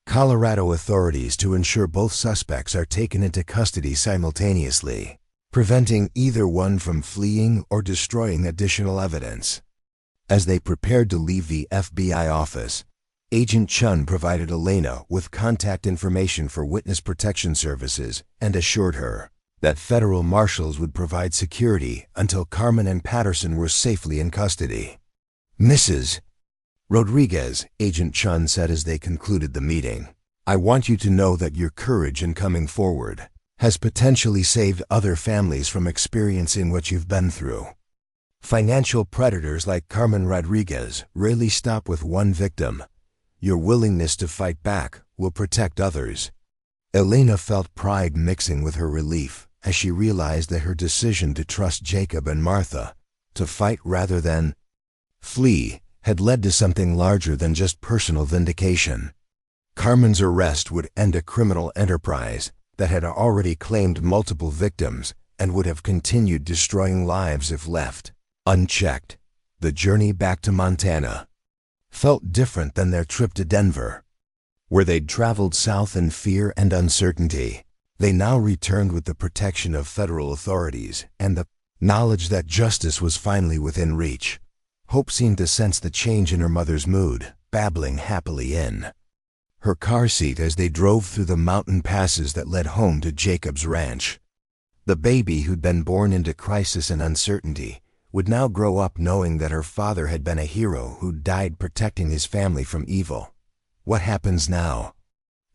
Colorado authorities to ensure both suspects are taken into custody simultaneously, preventing either one from fleeing or destroying additional evidence. As they prepared to leave the FBI office, Agent Chun provided Elena with contact information for witness protection services and assured her that federal marshals would provide security until Carmen and Patterson were safely in custody. Mrs. Rodriguez, Agent Chun said as they concluded the meeting, I want you to know that your courage in coming forward has potentially saved other families from experiencing what you've been through. Financial predators like Carmen Rodriguez rarely stop with one victim. Your willingness to fight back will protect others. Elena felt pride mixing with her relief as she realized that her decision to trust Jacob and Martha, to fight rather than flee, had led to something larger than just personal vindication. Carmen's arrest would end a criminal enterprise that had already claimed multiple victims and would have continued destroying lives if left unchecked. The journey back to Montana felt different than their trip to Denver, where they'd traveled south in fear and uncertainty. They now returned with the protection of federal authorities and the knowledge that justice was finally within reach. Hope seemed to sense the change in her mother's mood, babbling happily in her car seat as they drove through the mountain passes that led home to Jacob's ranch. The baby who'd been born into crisis and uncertainty would now grow up knowing that her father had been a hero who died protecting his family from evil. What happens now?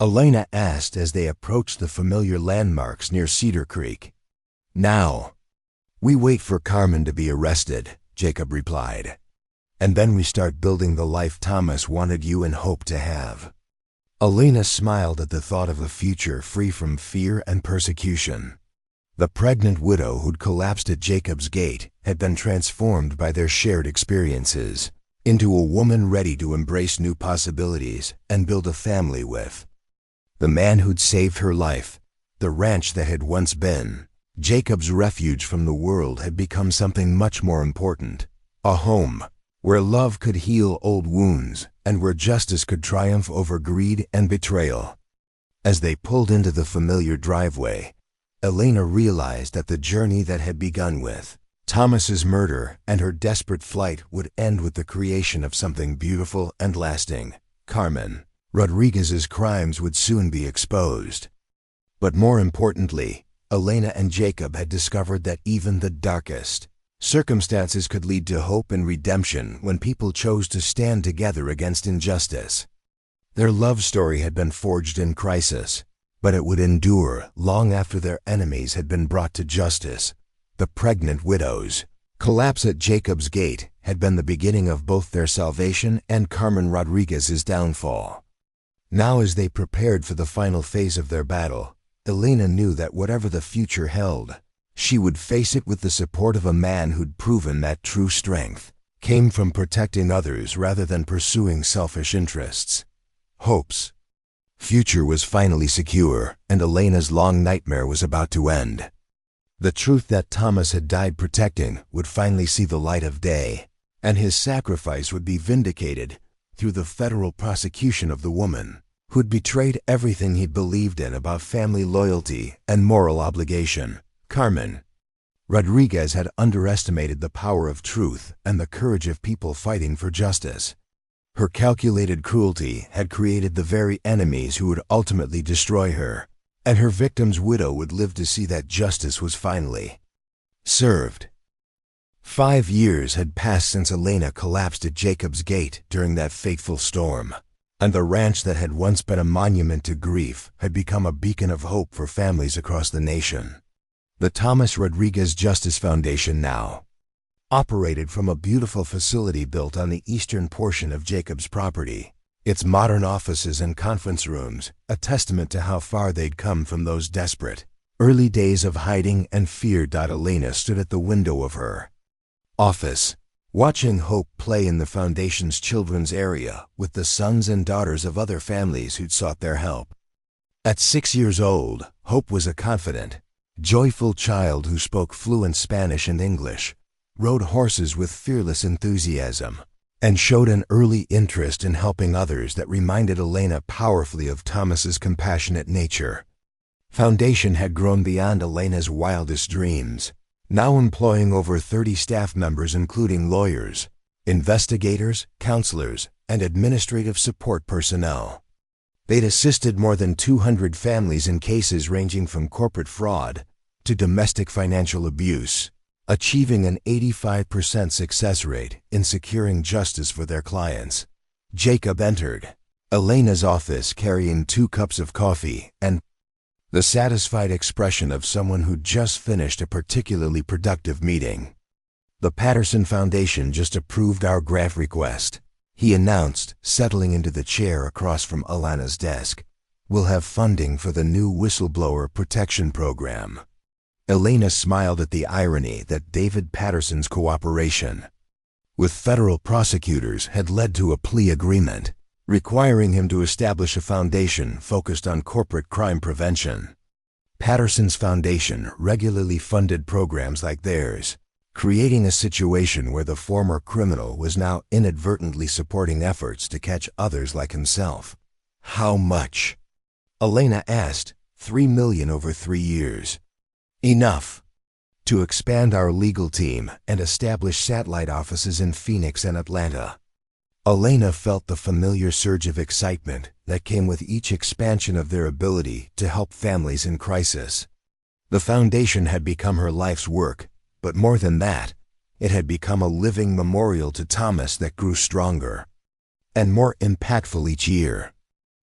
Elena asked as they approached the familiar landmarks near Cedar Creek. Now, we wait for Carmen to be arrested, Jacob replied. And then we start building the life Thomas wanted you and Hope to have. Elena smiled at the thought of a future free from fear and persecution. The pregnant widow who'd collapsed at Jacob's gate had been transformed by their shared experiences into a woman ready to embrace new possibilities and build a family with the man who'd saved her life. The ranch that had once been Jacob's refuge from the world had become something much more important, a home where love could heal old wounds and where justice could triumph over greed and betrayal. As they pulled into the familiar driveway, Elena realized that the journey that had begun with Thomas's murder and her desperate flight would end with the creation of something beautiful and lasting. Carmen Rodriguez's crimes would soon be exposed. But more importantly, Elena and Jacob had discovered that even the darkest circumstances could lead to hope and redemption when people chose to stand together against injustice. Their love story had been forged in crisis, but it would endure long after their enemies had been brought to justice. The pregnant widow's collapse at Jacob's gate had been the beginning of both their salvation and Carmen Rodriguez's downfall. Now, as they prepared for the final phase of their battle, Elena knew that whatever the future held, she would face it with the support of a man who'd proven that true strength came from protecting others rather than pursuing selfish interests. Hope's future was finally secure, and Elena's long nightmare was about to end. The truth that Thomas had died protecting would finally see the light of day, and his sacrifice would be vindicated through the federal prosecution of the woman who'd betrayed everything he'd believed in about family loyalty and moral obligation. Carmen Rodriguez had underestimated the power of truth and the courage of people fighting for justice. Her calculated cruelty had created the very enemies who would ultimately destroy her, and her victim's widow would live to see that justice was finally served. 5 years had passed since Elena collapsed at Jacob's gate during that fateful storm, and the ranch that had once been a monument to grief had become a beacon of hope for families across the nation. The Thomas Rodriguez Justice Foundation now operated from a beautiful facility built on the eastern portion of Jacob's property. Its modern offices and conference rooms, a testament to how far they'd come from those desperate, early days of hiding and fear. Elena stood at the window of her office, watching Hope play in the Foundation's children's area with the sons and daughters of other families who'd sought their help. At 6 years old, Hope was a confident, joyful child who spoke fluent Spanish and English, rode horses with fearless enthusiasm, and showed an early interest in helping others that reminded Elena powerfully of Thomas's compassionate nature. Foundation had grown beyond Elena's wildest dreams, now employing over 30 staff members including lawyers, investigators, counselors, and administrative support personnel. They'd assisted more than 200 families in cases ranging from corporate fraud to domestic financial abuse, achieving an 85% success rate in securing justice for their clients. Jacob entered Elena's office carrying 2 cups of coffee and the satisfied expression of someone who'd just finished a particularly productive meeting. "The Patterson Foundation just approved our grant request," he announced, settling into the chair across from Elena's desk. "We'll have funding for the new whistleblower protection program." Elena smiled at the irony that David Patterson's cooperation with federal prosecutors had led to a plea agreement, requiring him to establish a foundation focused on corporate crime prevention. Patterson's foundation regularly funded programs like theirs, creating a situation where the former criminal was now inadvertently supporting efforts to catch others like himself. "How much?" Elena asked. $3 million over 3 years. "Enough to expand our legal team and establish satellite offices in Phoenix and Atlanta." Elena felt the familiar surge of excitement that came with each expansion of their ability to help families in crisis. The foundation had become her life's work, but more than that, it had become a living memorial to Thomas that grew stronger and more impactful each year.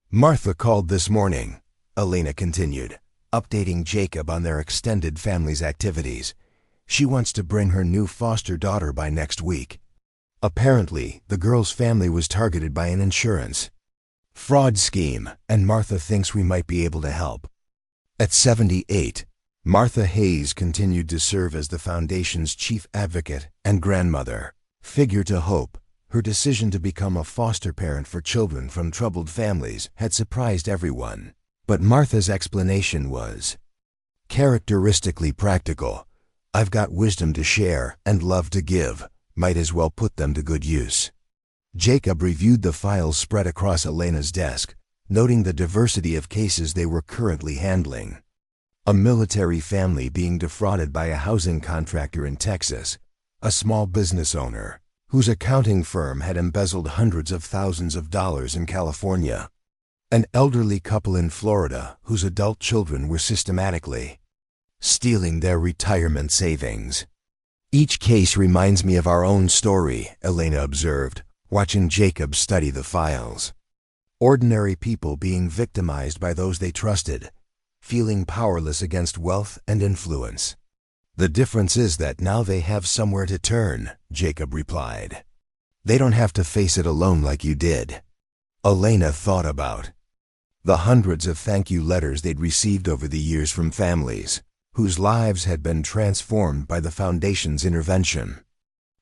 "Martha called this morning," Elena continued, updating Jacob on their extended family's activities. "She wants to bring her new foster daughter by next week. Apparently, the girl's family was targeted by an insurance fraud scheme, and Martha thinks we might be able to help." At 78, Martha Hayes continued to serve as the Foundation's chief advocate and grandmother figure to Hope. Her decision to become a foster parent for children from troubled families had surprised everyone. But Martha's explanation was characteristically practical. "I've got wisdom to share and love to give. Might as well put them to good use." Jacob reviewed the files spread across Elena's desk, noting the diversity of cases they were currently handling. A military family being defrauded by a housing contractor in Texas, a small business owner whose accounting firm had embezzled hundreds of thousands of dollars in California, an elderly couple in Florida whose adult children were systematically stealing their retirement savings. "Each case reminds me of our own story," Elena observed, watching Jacob study the files. Ordinary people being victimized by those they trusted, feeling powerless against wealth and influence. "The difference is that now they have somewhere to turn," Jacob replied. "They don't have to face it alone like you did." Elena thought about the hundreds of thank you letters they'd received over the years from families whose lives had been transformed by the Foundation's intervention.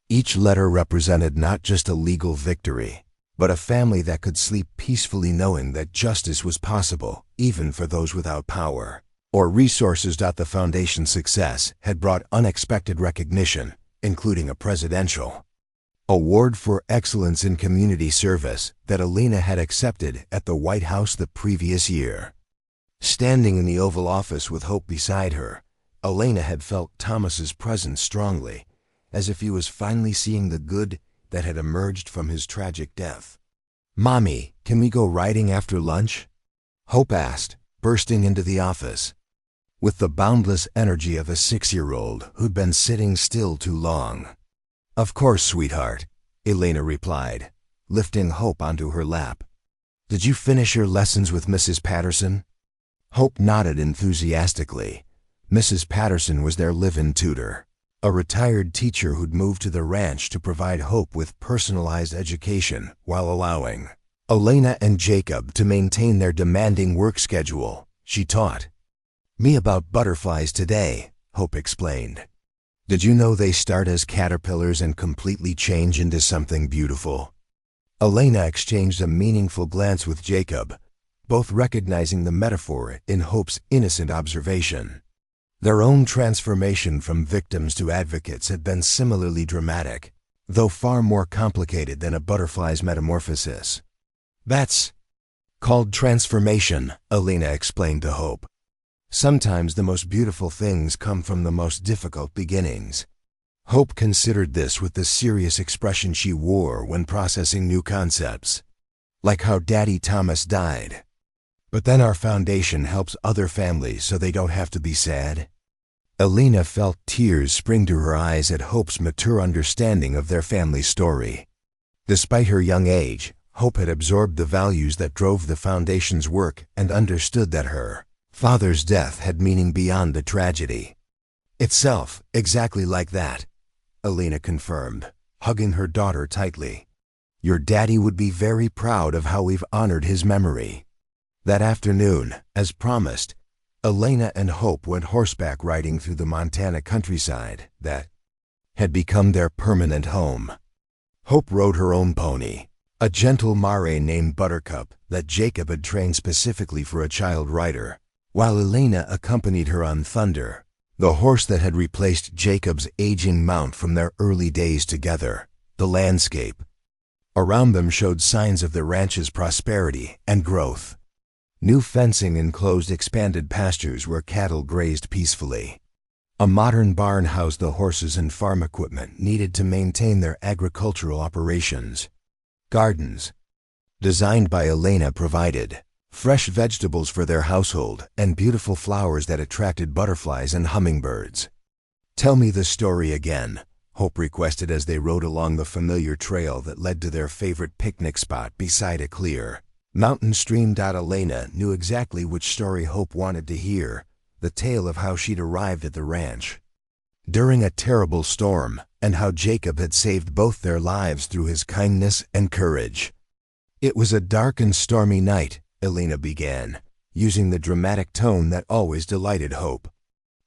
Each letter represented not just a legal victory, but a family that could sleep peacefully knowing that justice was possible, even for those without power or resources. The Foundation's success had brought unexpected recognition, including a presidential award for excellence in community service that Elena had accepted at the White House the previous year. Standing in the Oval Office with Hope beside her, Elena had felt Thomas's presence strongly, as if he was finally seeing the good that had emerged from his tragic death. "Mommy, can we go riding after lunch?" Hope asked, bursting into the office with the boundless energy of a 6-year-old who'd been sitting still too long. "Of course, sweetheart," Elena replied, lifting Hope onto her lap. "Did you finish your lessons with Mrs. Patterson?" Hope nodded enthusiastically. Mrs. Patterson was their live-in tutor, a retired teacher who'd moved to the ranch to provide Hope with personalized education while allowing Elena and Jacob to maintain their demanding work schedule. She taught me about butterflies today, Hope explained. Did you know they start as caterpillars and completely change into something beautiful? Elena exchanged a meaningful glance with Jacob, both recognizing the metaphor in Hope's innocent observation. Their own transformation from victims to advocates had been similarly dramatic, though far more complicated than a butterfly's metamorphosis. That's called transformation, Elena explained to Hope. Sometimes the most beautiful things come from the most difficult beginnings. Hope considered this with the serious expression she wore when processing new concepts, like how Daddy Thomas died. But then our foundation helps other families so they don't have to be sad. Elena felt tears spring to her eyes at Hope's mature understanding of their family story. Despite her young age, Hope had absorbed the values that drove the foundation's work and understood that her father's death had meaning beyond the tragedy itself. Exactly like that, Elena confirmed, hugging her daughter tightly. Your daddy would be very proud of how we've honored his memory. That afternoon, as promised, Elena and Hope went horseback riding through the Montana countryside that had become their permanent home. Hope rode her own pony, a gentle mare named Buttercup that Jacob had trained specifically for a child rider, while Elena accompanied her on Thunder, the horse that had replaced Jacob's aging mount from their early days together. The landscape around them showed signs of the ranch's prosperity and growth. New fencing enclosed expanded pastures where cattle grazed peacefully. A modern barn housed the horses and farm equipment needed to maintain their agricultural operations. Gardens, designed by Elena, provided fresh vegetables for their household and beautiful flowers that attracted butterflies and hummingbirds. Tell me the story again, Hope requested as they rode along the familiar trail that led to their favorite picnic spot beside a clear mountain stream. Elena knew exactly which story Hope wanted to hear, the tale of how she'd arrived at the ranch during a terrible storm and how Jacob had saved both their lives through his kindness and courage. It was a dark and stormy night, Elena began, using the dramatic tone that always delighted Hope.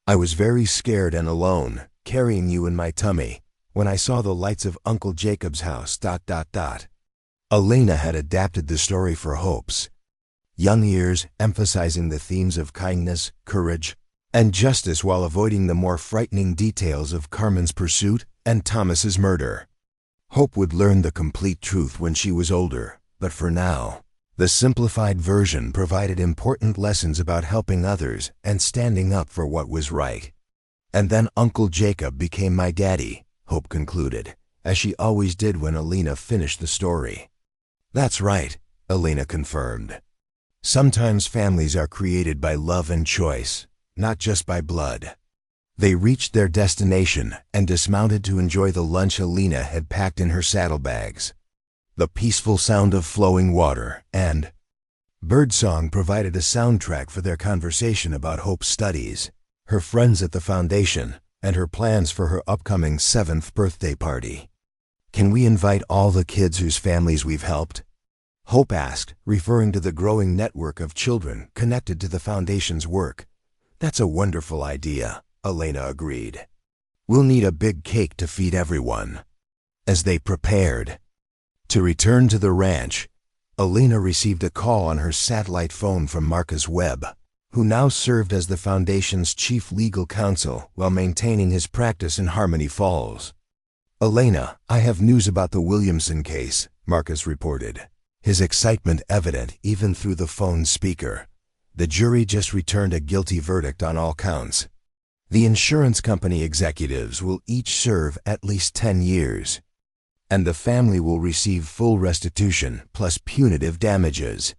I was very scared and alone, carrying you in my tummy, when I saw the lights of Uncle Jacob's house. Elena had adapted the story for Hope's young ears, emphasizing the themes of kindness, courage, and justice while avoiding the more frightening details of Carmen's pursuit and Thomas's murder. Hope would learn the complete truth when she was older, but for now, the simplified version provided important lessons about helping others and standing up for what was right. And then Uncle Jacob became my daddy, Hope concluded, as she always did when Elena finished the story. That's right, Elena confirmed. Sometimes families are created by love and choice, not just by blood. They reached their destination and dismounted to enjoy the lunch Elena had packed in her saddlebags. The peaceful sound of flowing water and birdsong provided a soundtrack for their conversation about Hope's studies, her friends at the foundation, and her plans for her upcoming 7th birthday party. Can we invite all the kids whose families we've helped? Hope asked, referring to the growing network of children connected to the foundation's work. That's a wonderful idea, Elena agreed. We'll need a big cake to feed everyone. As they prepared to return to the ranch, Elena received a call on her satellite phone from Marcus Webb, who now served as the foundation's chief legal counsel while maintaining his practice in Harmony Falls. Elena, I have news about the Williamson case, Marcus reported, his excitement evident even through the phone's speaker. The jury just returned a guilty verdict on all counts. The insurance company executives will each serve at least 10 years, and the family will receive full restitution plus punitive damages.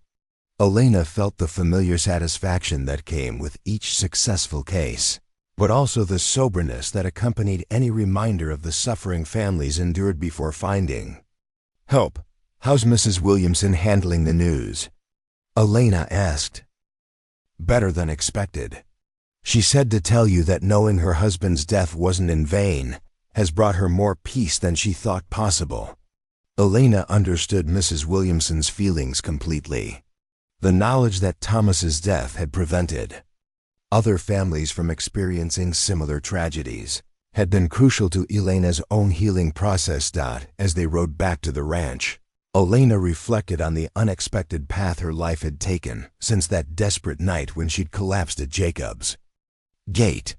Elena felt the familiar satisfaction that came with each successful case, but also the soberness that accompanied any reminder of the suffering families endured before finding help. How's Mrs. Williamson handling the news? Elena asked. Better than expected. She said to tell you that knowing her husband's death wasn't in vain has brought her more peace than she thought possible. Elena understood Mrs. Williamson's feelings completely. The knowledge that Thomas's death had prevented other families from experiencing similar tragedies had been crucial to Elena's own healing process. As they rode back to the ranch, Elena reflected on the unexpected path her life had taken since that desperate night when she'd collapsed at Jacob's gate.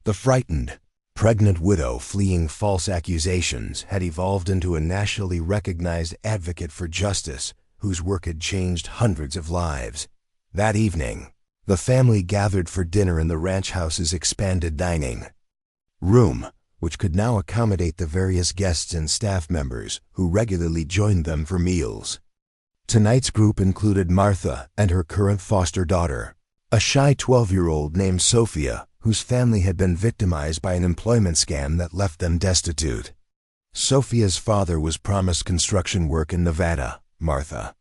The frightened, pregnant widow fleeing false accusations had evolved into a nationally recognized advocate for justice whose work had changed hundreds of lives. That evening, the family gathered for dinner in the ranch house's expanded dining room, which could now accommodate the various guests and staff members who regularly joined them for meals. Tonight's group included Martha and her current foster daughter, a shy 12-year-old named Sophia, whose family had been victimized by an employment scam that left them destitute. Sophia's father was promised construction work in Nevada, Martha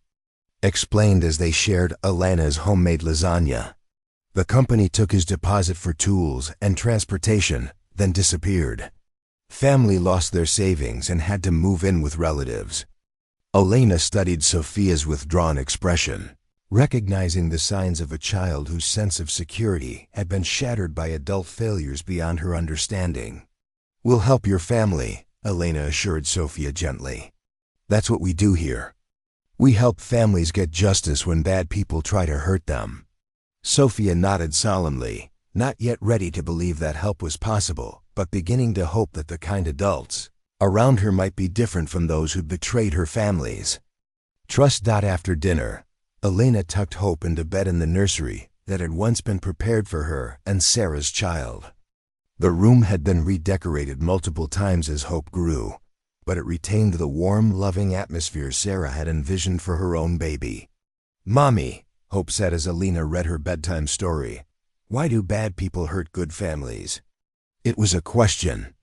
explained as they shared Elena's homemade lasagna. The company took his deposit for tools and transportation, then disappeared. Family lost their savings and had to move in with relatives. Elena studied Sophia's withdrawn expression, recognizing the signs of a child whose sense of security had been shattered by adult failures beyond her understanding. "We'll help your family," Elena assured Sophia gently. "That's what we do here. We help families get justice when bad people try to hurt them." Sophia nodded solemnly, not yet ready to believe that help was possible, but beginning to hope that the kind adults around her might be different from those who'd betrayed her families. Trust. After dinner, Elena tucked Hope into bed in the nursery that had once been prepared for her and Sarah's child. The room had been redecorated multiple times as Hope grew, but it retained the warm, loving atmosphere Sarah had envisioned for her own baby. "Mommy," Hope said as Elena read her bedtime story, "why do bad people hurt good families?" It was a question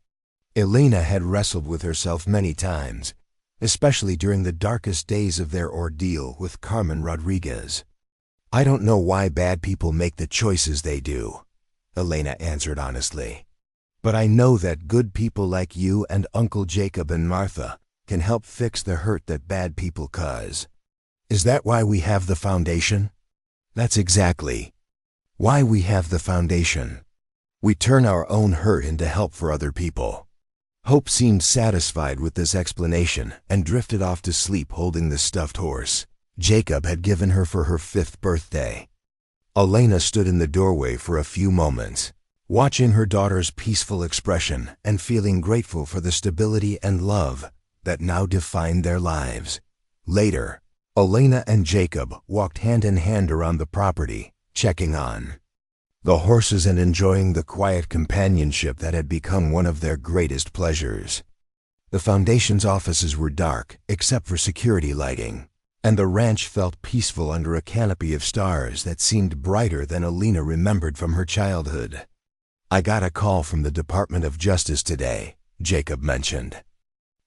Elena had wrestled with herself many times, especially during the darkest days of their ordeal with Carmen Rodriguez. "I don't know why bad people make the choices they do," Elena answered honestly. "But I know that good people like you and Uncle Jacob and Martha can help fix the hurt that bad people cause." "Is that why we have the foundation?" "That's exactly why we have the foundation. We turn our own hurt into help for other people." Hope seemed satisfied with this explanation and drifted off to sleep holding the stuffed horse Jacob had given her for her 5th birthday. Elena stood in the doorway for a few moments, watching her daughter's peaceful expression and feeling grateful for the stability and love that now defined their lives. Later, Elena and Jacob walked hand in hand around the property, checking on the horses and enjoying the quiet companionship that had become one of their greatest pleasures. The foundation's offices were dark, except for security lighting, and the ranch felt peaceful under a canopy of stars that seemed brighter than Elena remembered from her childhood. "I got a call from the Department of Justice today," Jacob mentioned.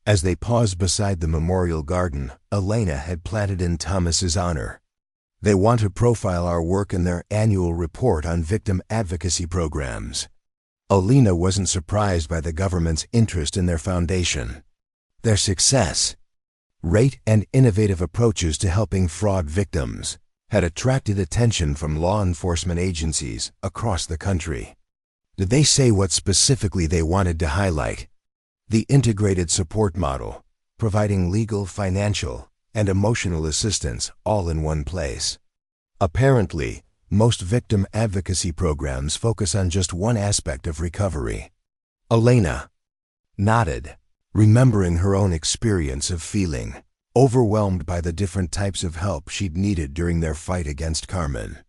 As they paused beside the memorial garden Elena had planted in Thomas's honor. "They want to profile our work in their annual report on victim advocacy programs." Elena wasn't surprised by the government's interest in their foundation. Their success rate and innovative approaches to helping fraud victims had attracted attention from law enforcement agencies across the country. Did they say what specifically they wanted to highlight? The integrated support model, providing legal, financial, and emotional assistance all in one place. Apparently, most victim advocacy programs focus on just one aspect of recovery. Elena nodded, remembering her own experience of feeling overwhelmed by the different types of help she'd needed during their fight against Carmen.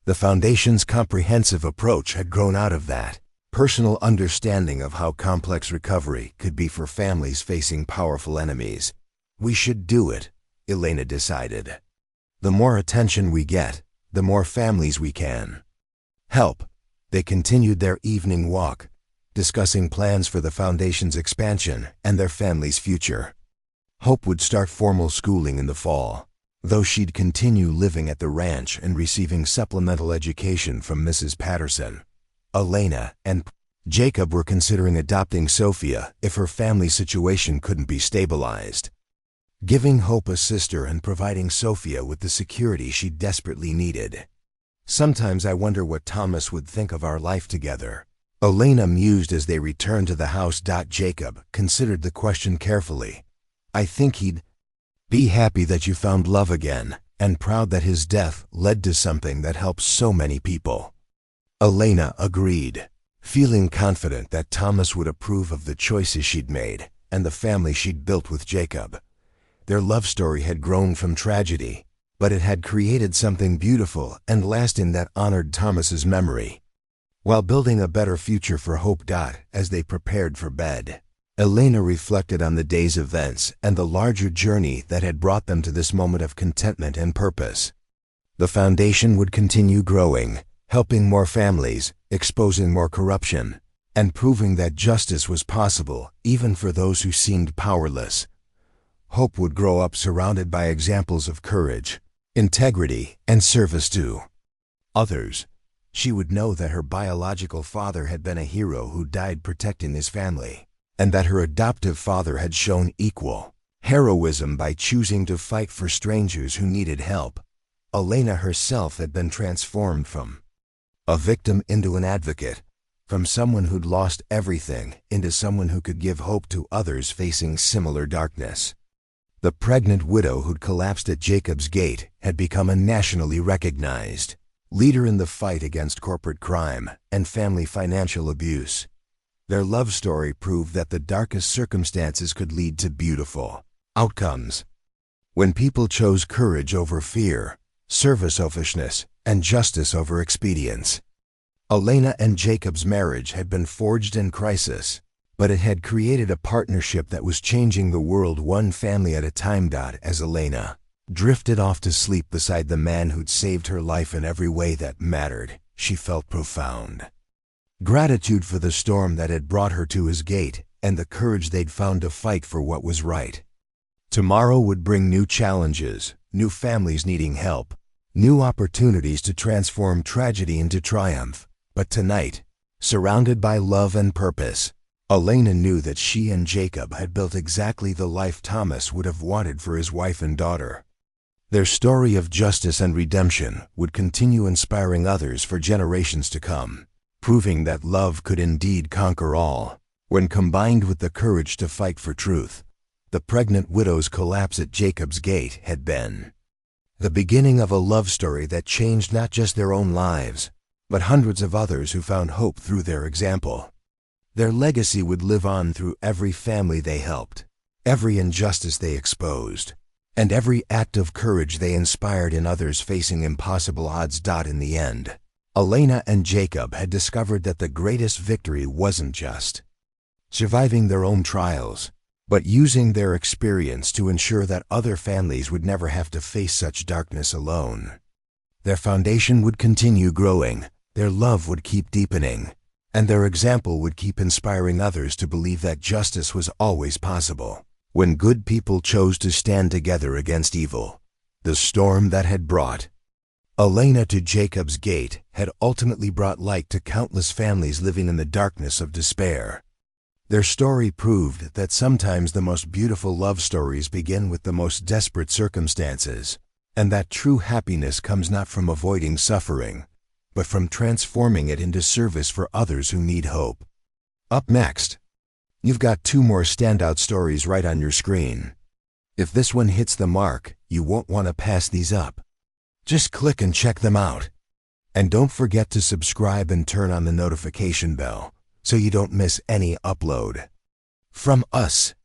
The Foundation's comprehensive approach had grown out of that personal understanding of how complex recovery could be for families facing powerful enemies. "We should do it," Elena decided. "The more attention we get, the more families we can help." They continued their evening walk, discussing plans for the Foundation's expansion and their family's future. Hope would start formal schooling in the fall, though she'd continue living at the ranch and receiving supplemental education from Mrs. Patterson, Elena, and Jacob were considering adopting Sophia if her family situation couldn't be stabilized, giving Hope a sister and providing Sophia with the security she desperately needed. Sometimes I wonder what Thomas would think of our life together, Elena mused as they returned to the house. Jacob considered the question carefully. I think he'd be happy that you found love again, and proud that his death led to something that helps so many people. Elena agreed, feeling confident that Thomas would approve of the choices she'd made and the family she'd built with Jacob. Their love story had grown from tragedy, but it had created something beautiful and lasting that honored Thomas's memory. While building a better future for Hope. As they prepared for bed, Elena reflected on the day's events and the larger journey that had brought them to this moment of contentment and purpose. The foundation would continue growing, helping more families, exposing more corruption, and proving that justice was possible even for those who seemed powerless. Hope would grow up surrounded by examples of courage, integrity, and service to others. She would know that her biological father had been a hero who died protecting his family, and that her adoptive father had shown equal heroism by choosing to fight for strangers who needed help. Elena herself had been transformed from a victim into an advocate, from someone who'd lost everything into someone who could give hope to others facing similar darkness. The pregnant widow who'd collapsed at Jacob's gate had become a nationally recognized leader in the fight against corporate crime and family financial abuse. Their love story proved that the darkest circumstances could lead to beautiful outcomes. When people chose courage over fear, service over selfishness, and justice over expedience. Elena and Jacob's marriage had been forged in crisis, but it had created a partnership that was changing the world one family at a time. As Elena drifted off to sleep beside the man who'd saved her life in every way that mattered, she felt profound gratitude for the storm that had brought her to his gate and the courage they'd found to fight for what was right. Tomorrow would bring new challenges, new families needing help, new opportunities to transform tragedy into triumph. But tonight, surrounded by love and purpose, Elena knew that she and Jacob had built exactly the life Thomas would have wanted for his wife and daughter. Their story of justice and redemption would continue inspiring others for generations to come, proving that love could indeed conquer all. When combined with the courage to fight for truth, the pregnant widow's collapse at Jacob's gate had been the beginning of a love story that changed not just their own lives, but hundreds of others who found hope through their example. Their legacy would live on through every family they helped, every injustice they exposed, and every act of courage they inspired in others facing impossible odds. In the end, Elena and Jacob had discovered that the greatest victory wasn't just surviving their own trials, but using their experience to ensure that other families would never have to face such darkness alone. Their foundation would continue growing, their love would keep deepening, and their example would keep inspiring others to believe that justice was always possible. When good people chose to stand together against evil, the storm that had brought Elena to Jacob's gate had ultimately brought light to countless families living in the darkness of despair. Their story proved that sometimes the most beautiful love stories begin with the most desperate circumstances, and that true happiness comes not from avoiding suffering, but from transforming it into service for others who need hope. Up next, you've got 2 more standout stories right on your screen. If this one hits the mark, you won't want to pass these up. Just click and check them out. And don't forget to subscribe and turn on the notification bell so you don't miss any upload. From us